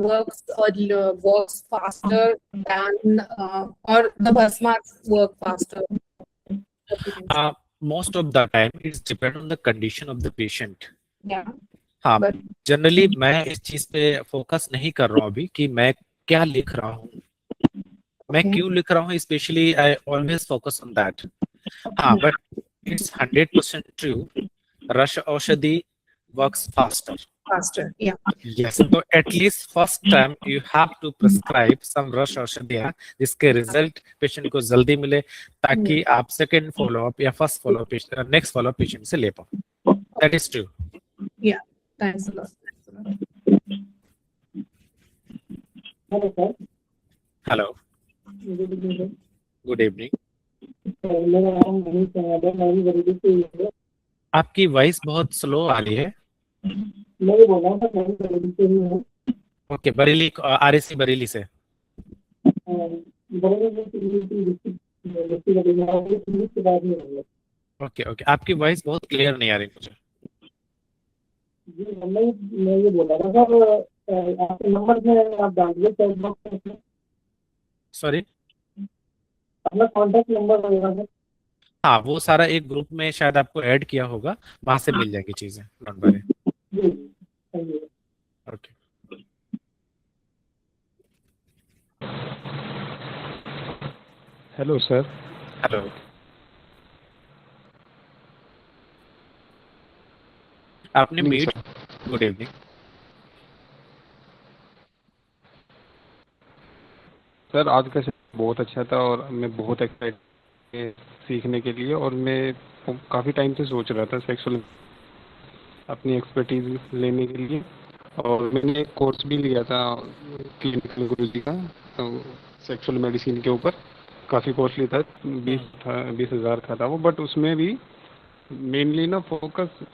works or works faster than or the Bhasmas work faster? Most of the time it's depend on the condition of the patient. Yeah. हाँ, But generally मैं इस चीज पे focus नहीं कर रहा हूँ अभी कि मैं क्या लिख रहा हूँ, मैं Okay. क्यों लिख रहा हूँ, specially I always focus on that. हाँ, बट इट्स 100% ट्रू, रस औषधि works faster. faster, yeah. Yes, so at least first time you have to prescribe some rush औषधियाँ जिसके रिजल्ट पेशेंट को जल्दी मिले, ताकि आप सेकंड फॉलो अप या first follow up, next follow up patient से ले पाओ। That is true. Yeah, thanks a lot. Thanks a lot. Hello, good evening. आपकी वॉइस बहुत स्लो आ रही है। ओके, बरेली, आरएससी बरेली से। ओके ओके, आपकी वॉइस बहुत क्लियर नहीं आ रही मुझे। जी मैं ये बोल रहा था सर, आपके नंबर से आप डाल दीजिए चैट बॉक्स में सॉरी। अपना कॉन्टैक्ट नंबर वगैरह सर। हाँ, वो सारा एक ग्रुप में शायद आपको ऐड किया होगा, वहां से मिल जाएगी चीजें, डोंट वरी। जी thank you. Okay. Hello sir. Hello. आपने evening meet. Sir. Good evening. Sir आज का सेशन बहुत अच्छा था और मैं बहुत एक्साइटेड सीखने के लिए, और मैं काफ़ी टाइम से सोच रहा था सेक्सुअल अपनी एक्सपर्टीज लेने के लिए, और मैंने एक कोर्स भी लिया था क्लिनिकल गुरुजी का सेक्सुअल मेडिसिन के ऊपर। काफ़ी कॉस्टली था, 20,000 का था वो, बट उसमें भी मेनली ना फोकस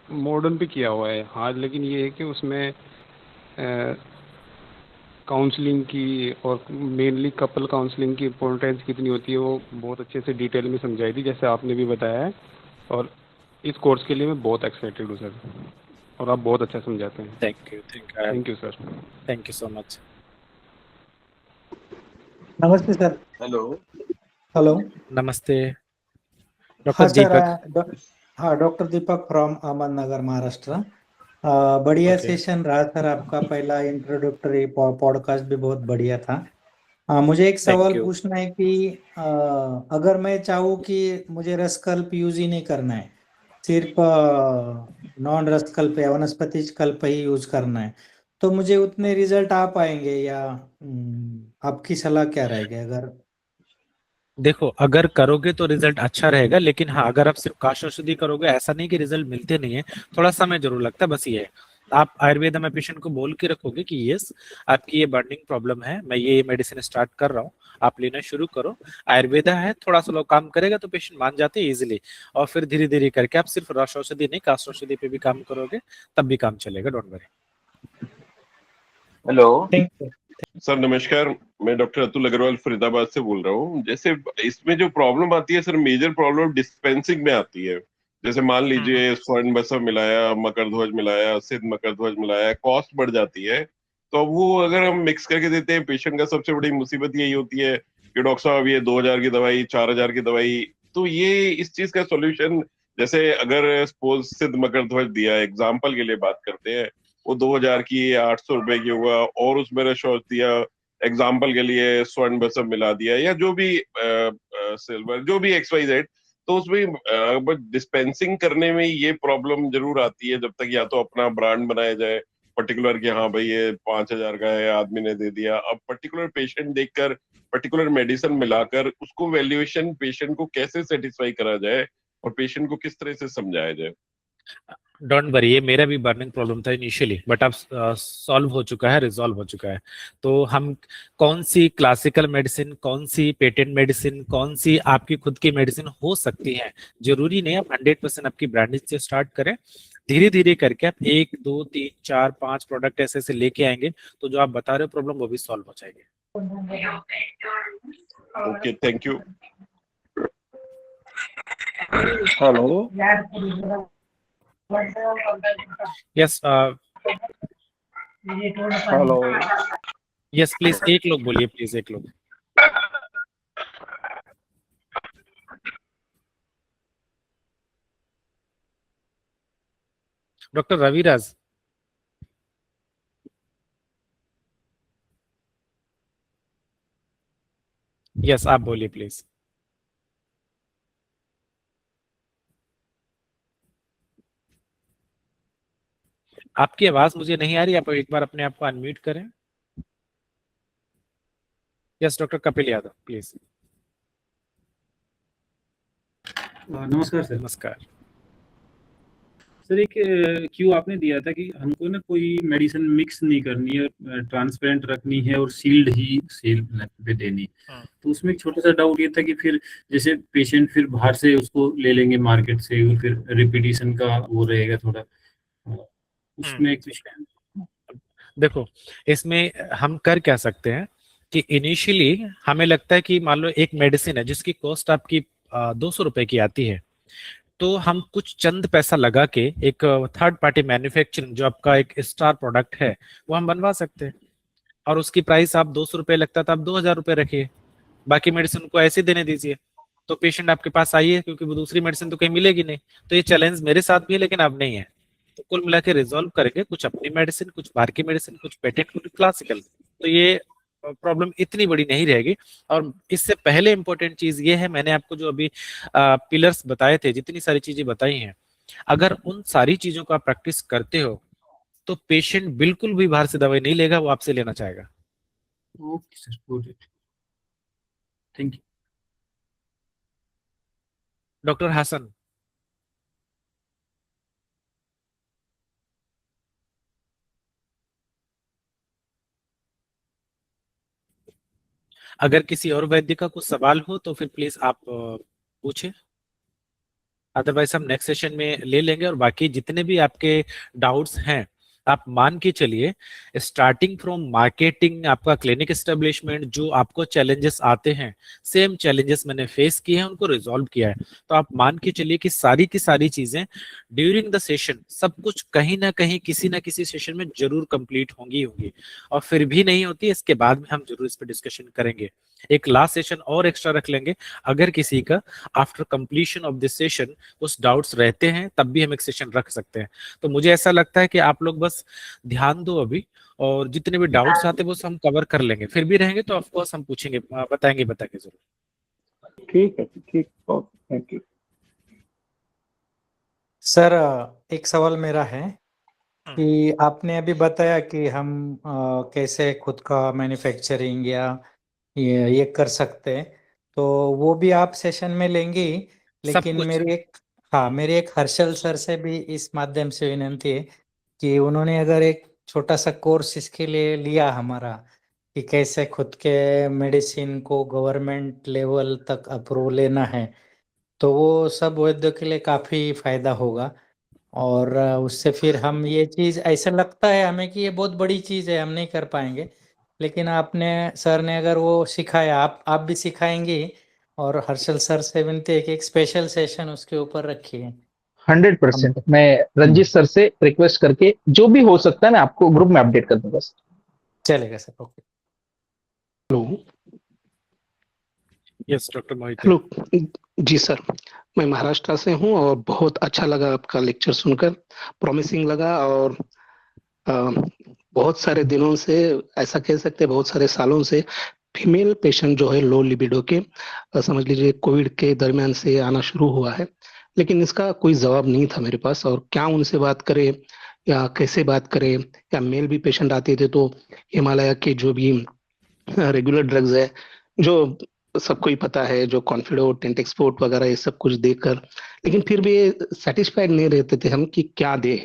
मॉडर्न पे किया हुआ है। हाँ, लेकिन ये है कि उसमें काउंसलिंग की और मेनली कपल काउंसलिंग की इम्पोर्टेंस कितनी होती है वो बहुत अच्छे से डिटेल में समझाई थी, जैसे आपने भी बताया है। और इस कोर्स के लिए मैं बहुत एक्साइटेड हूँ सर, और आप बहुत अच्छा समझाते हैं। Thank you thank you sir. Thank you so much. नमस्ते सर। हेलो। हेलो। नमस्ते डॉक्टर हाँ सर, दीपक। हाँ doctor Deepak from Ahmednagar Maharashtra. बढ़िया ओके। सेशन रहा सर आपका। पहला इंट्रोडक्टरी पॉडकास्ट भी बहुत बढ़िया था। मुझे एक थैंक सवाल यू। पूछना है कि अगर मैं चाहूँ कि मुझे रसकल्प यूज ही नहीं करना है, सिर्फ नॉन रसकल्प या वनस्पति कल्प ही यूज करना है, तो मुझे उतने रिजल्ट आ पाएंगे या आपकी सलाह क्या रहेगी? अगर देखो, अगर करोगे तो रिजल्ट अच्छा रहेगा, लेकिन हाँ, अगर आप सिर्फ काष्ठ औषधि करोगे, ऐसा नहीं कि रिजल्ट मिलते नहीं है, थोड़ा समय जरूर लगता है, बस ये है। आप आयुर्वेद में पेशेंट को बोल के रखोगे कि यस, आपकी ये बर्निंग प्रॉब्लम है, मैं ये मेडिसिन स्टार्ट कर रहा हूँ, आप लेना शुरू करो। आयुर्वेदा है, थोड़ा सा लोग काम करेगा तो पेशेंट मान जाते हैं इजिली। और फिर धीरे धीरे करके आप सिर्फ रस औषधि नहीं, काष्ठ औषधि पे भी काम करोगे, तब भी काम चलेगा, don't worry. Hello thank you. Sir, नमस्कार। मैं डॉक्टर अतुल अग्रवाल फरीदाबाद से बोल रहा हूँ। जैसे इसमें जो प्रॉब्लम आती है सर, मेजर प्रॉब्लम डिस्पेंसिंग में आती है। जैसे मान लीजिए स्वर्ण बसव मिलाया, मकरध्वज मिलाया, सिद्ध मकरध्वज मिलाया, कॉस्ट बढ़ जाती है। तो अब वो अगर हम मिक्स करके देते हैं, पेशेंट का सबसे बड़ी मुसीबत यही होती है कि डॉक्टर साहब ये 2,000 की दवाई, 4,000 की दवाई। तो ये इस चीज का सॉल्यूशन, जैसे अगर सपोज सिद्ध मकरध्वज दिया, एग्जाम्पल के लिए बात करते हैं, वो 2,000 की 800 रुपए की हुआ, और उसमें रशौस दिया, एग्जाम्पल के लिए स्वर्ण बसव मिला दिया, या जो भी सिल्वर, जो भी XYZ। तो उसमें डिस्पेंसिंग करने में ये प्रॉब्लम जरूर आती है, जब तक या तो अपना ब्रांड बनाया जाए पर्टिकुलर कि हाँ भाई ये 5,000 का है, आदमी ने दे दिया। अब पर्टिकुलर पेशेंट देखकर पर्टिकुलर मेडिसिन मिलाकर उसको वैल्यूएशन पेशेंट को कैसे सेटिस्फाई करा जाए और पेशेंट को किस तरह से समझाया जाए। डोंट वरी, ये मेरा भी बर्निंग प्रॉब्लम था इनिशियली, बट अब सॉल्व हो चुका है, रिजॉल्व हो चुका है। तो हम कौन सी क्लासिकल मेडिसिन, कौन सी पेटेंट मेडिसिन, कौन सी आपकी खुद की मेडिसिन हो सकती है, जरूरी नहीं आप 100% आपकी ब्रांडेड से स्टार्ट करें। धीरे धीरे करके आप 1 2 3 4 5 प्रोडक्ट ऐसे ऐसे लेके आएंगे, तो जो आप बता रहे हो प्रॉब्लम, वो भी सॉल्व हो जाएगी। Okay, thank you. Hello. Yes. Hello. Yes please, एक लोग बोलिए, प्लीज एक लोग। डॉक्टर रविराज। यस, आप बोलिए प्लीज। आपकी आवाज मुझे नहीं आ रही, आप एक बार अपने आप को अनम्यूट करें। Yes doctor Kapil Yadav please. नमस्कार सर। नमस्कार। सर एक क्यू आपने दिया था कि हमको ना कोई मेडिसिन मिक्स नहीं करनी है, ट्रांसपेरेंट रखनी है और सील्ड ही सेल पे देनी है। तो उसमें एक छोटा सा डाउट ये था कि फिर जैसे पेशेंट फिर बाहर से उसको ले लेंगे मार्केट से, और फिर रिपीटिशन का वो रहेगा थोड़ा, उसमें कुछ। देखो, इसमें हम कर क्या सकते हैं कि इनिशियली हमें लगता है कि मान लो एक मेडिसिन है जिसकी कॉस्ट आपकी 200 रुपए की आती है, तो हम कुछ चंद पैसा लगा के एक थर्ड पार्टी मैन्युफैक्चरिंग जो आपका एक स्टार प्रोडक्ट है वो हम बनवा सकते हैं, और उसकी प्राइस आप 200 रुपये लगता था, आप 2000 रुपये रखिए, बाकी मेडिसिन को ऐसे देने दीजिए, तो पेशेंट आपके पास आइए, क्योंकि वो दूसरी मेडिसिन तो कहीं मिलेगी नहीं। तो ये चैलेंज मेरे साथ भी है, लेकिन अब नहीं है। तो कुल मिला के रिजॉल्व करेंगे, कुछ अपनी मेडिसिन, कुछ बाहर की मेडिसिन, कुछ पेटेंट, कुछ क्लासिकल, तो ये प्रॉब्लम इतनी बड़ी नहीं रहेगी। और इससे पहले इंपॉर्टेंट चीज ये है, मैंने आपको जो अभी पिलर्स बताए थे, जितनी सारी चीजें बताई हैं, अगर उन सारी चीजों का प्रैक्टिस करते हो तो पेशेंट बिल्कुल भी बाहर से दवाई नहीं लेगा, वो आपसे लेना चाहेगा। Okay sir, good it, thank you. Doctor Hasan, अगर किसी और वैद्य का कुछ सवाल हो तो फिर प्लीज आप पूछे, अदरवाइज हम नेक्स्ट सेशन में ले लेंगे। और बाकी जितने भी आपके डाउट्स हैं, आप मान के चलिए, स्टार्टिंग फ्रॉम मार्केटिंग, आपका क्लिनिक एस्टेब्लिशमेंट, जो आपको चैलेंजेस आते हैं, सेम चैलेंजेस मैंने फेस किए हैं, उनको रिजॉल्व किया है। तो आप मान के चलिए कि सारी की सारी चीजें ड्यूरिंग द सेशन, सब कुछ कहीं ना कहीं किसी ना किसी सेशन में जरूर कंप्लीट होंगी होंगी, और फिर भी नहीं होती, इसके बाद में हम जरूर इस पर डिस्कशन करेंगे। एक लास्ट सेशन और एक्स्ट्रा रख लेंगे, अगर किसी का after completion of this session कुछ डाउट्स रहते हैं, तब भी हम एक सेशन रख सकते हैं। तो मुझे ऐसा लगता है कि आप लोग बस ध्यान दो अभी, और जितने भी डाउट्स आते हैं वो हम कवर कर लेंगे, फिर भी रहेंगे तो ऑफकोर्स हम पूछेंगे, बताएंगे जरूर। ठीक है, ठीक, थैंक यू। सर, एक सवाल मेरा है कि आपने अभी बताया कि हम कैसे खुद का मैन्युफैक्चरिंग या ये कर सकते हैं, तो वो भी आप सेशन में लेंगे ही। लेकिन कुछ। मेरी एक हर्षल सर से भी इस माध्यम से विनती है कि उन्होंने अगर एक छोटा सा कोर्स इसके लिए लिया हमारा, कि कैसे खुद के मेडिसिन को गवर्नमेंट लेवल तक अप्रूव लेना है, तो वो सब वैद्यों के लिए काफी फायदा होगा। और उससे फिर हम ये चीज, ऐसा लगता है हमें कि ये बहुत बड़ी चीज है, हम नहीं कर पाएंगे, लेकिन आपने सर ने अगर वो सिखाया, आप भी सिखाएंगे, और हर्षल सर से विनती है कि एक स्पेशल सेशन उसके ऊपर रखिए। 100% मैं रंजीत सर से रिक्वेस्ट करके जो भी हो सकता है मैं आपको ग्रुप में अपडेट कर दूंगा। चलेगा sir, okay. Hello. Yes doctor Mohit. Hello जी सर, मैं महाराष्ट्र से हूं और बहुत अच्छा लगा आपका लेक्चर सुनकर, प्रॉमिसिंग लगा। और बहुत सारे दिनों से, ऐसा कह सकते हैं बहुत सारे सालों से, फीमेल पेशेंट जो है लो लिबिडो के, समझ लीजिए कोविड के दरमियान से आना शुरू हुआ है, लेकिन इसका कोई जवाब नहीं था मेरे पास। और क्या उनसे बात करें या कैसे बात करें, या मेल भी पेशेंट आते थे तो हिमालय के जो भी रेगुलर ड्रग्स है, जो सबको ही पता है, जो कॉन्फिडो, टेंटेक्सपोर्ट वगैरह, ये सब कुछ देकर, लेकिन फिर भी सेटिस्फाइड नहीं रहते थे हम कि क्या दे,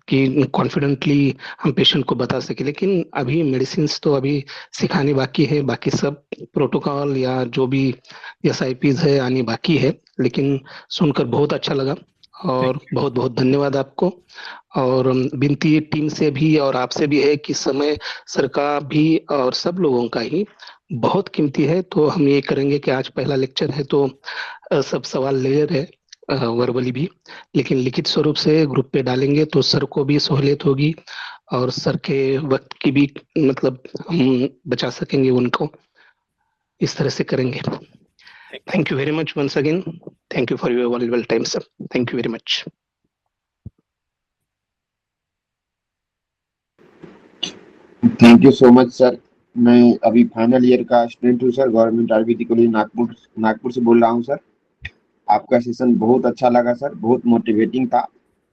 कि कॉन्फिडेंटली हम पेशेंट को बता सके। लेकिन अभी मेडिसिन तो अभी सिखानी बाकी है, बाकी सब प्रोटोकॉल या जो भी SIPs है आनी बाकी है, लेकिन सुनकर बहुत अच्छा लगा और बहुत बहुत धन्यवाद आपको। और विनती टीम से भी और आपसे भी है कि समय सर का भी और सब लोगों का ही बहुत कीमती है। तो हम ये करेंगे कि आज पहला लेक्चर है तो सब सवाल ले रहे वर्बली भी, लेकिन लिखित स्वरूप से ग्रुप पे डालेंगे तो सर को भी सहूलियत होगी और सर के वक्त की भी, मतलब हम बचा सकेंगे उनको, इस तरह से करेंगे। Thank you very much once again, thank you for your valuable time sir, thank you very much. Thank you so much sir. मैं अभी फाइनल ईयर का स्टूडेंट हूँ सर, गवर्नमेंट आयुर्वेदिक कॉलेज नागपुर से बोल रहा हूँ सर। आपका सेशन बहुत अच्छा लगा सर, बहुत मोटिवेटिंग था।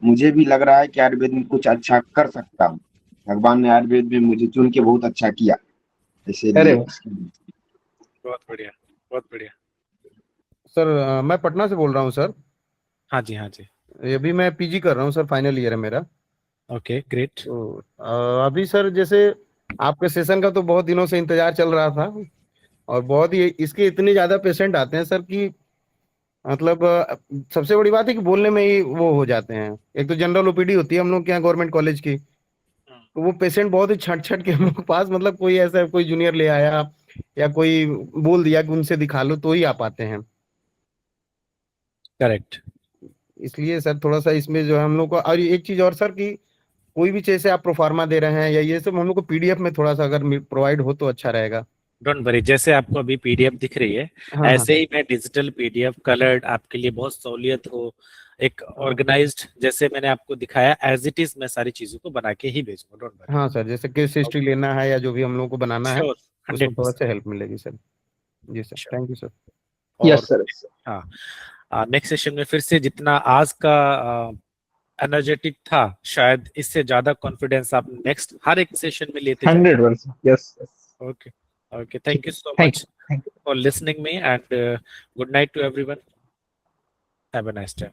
मुझे भी लग रहा है कि आयुर्वेद में कुछ अच्छा कर सकता हूँ। भगवान ने आयुर्वेद में मुझे चुन के बहुत अच्छा किया, इसीलिए। बहुत बढ़िया, बहुत बढ़िया सर। मैं पटना से बोल रहा हूँ सर। हाँ जी, हाँ जी। अभी मैं PG कर रहा हूँ सर, फाइनल ईयर है मेरा। Okay, great. तो अभी सर जैसे आपके सेशन का तो बहुत दिनों से इंतजार चल रहा था, और बहुत ही इसके इतने ज्यादा पेशेंट आते हैं सर कि मतलब सबसे बड़ी बात है कि बोलने में ही वो हो जाते हैं। एक तो जनरल OPD होती है हम लोग के यहाँ गवर्नमेंट कॉलेज की, तो वो पेशेंट बहुत ही छट के हम लोग के पास, मतलब कोई ऐसा कोई जूनियर ले आया या कोई बोल दिया कि उनसे दिखा लो तो ही आ पाते हैं। करेक्ट। इसलिए सर थोड़ा सा इसमें जो है हम लोग को, और एक चीज और सर कि कोई भी जैसे आप प्रोफार्मा दे रहे हैं या ये सब हम लोग को पीडीएफ में थोड़ा सा अगर प्रोवाइड हो तो अच्छा रहेगा। डोंट वरी, जैसे आपको अभी पीडीएफ दिख रही है हाँ ऐसे ही मैं डिजिटल पीडीएफ कलर्ड आपके लिए बहुत सहूलियत हो, एक ऑर्गेनाइज्ड जैसे मैंने आपको दिखाया एज इट इज मैं सारी चीजों को बना के ही भेजूंगा। Don't worry. हाँ सर, जैसे केस हिस्ट्री लेना है या जो भी हम लोग को बनाना है श्योर, उसमें थोड़ा 100%। सा हेल्प मिलेगी सर। जी sir, thank you sir. Yes sir. हाँ, नेक्स्ट सेशन में फिर से जितना आज का एनर्जेटिक था शायद इससे ज्यादा कॉन्फिडेंस आप नेक्स्ट हर एक सेशन में लेते जाएं। 100%, yes. Okay okay, thank you so Thank much for listening me and good night to everyone, have a nice day.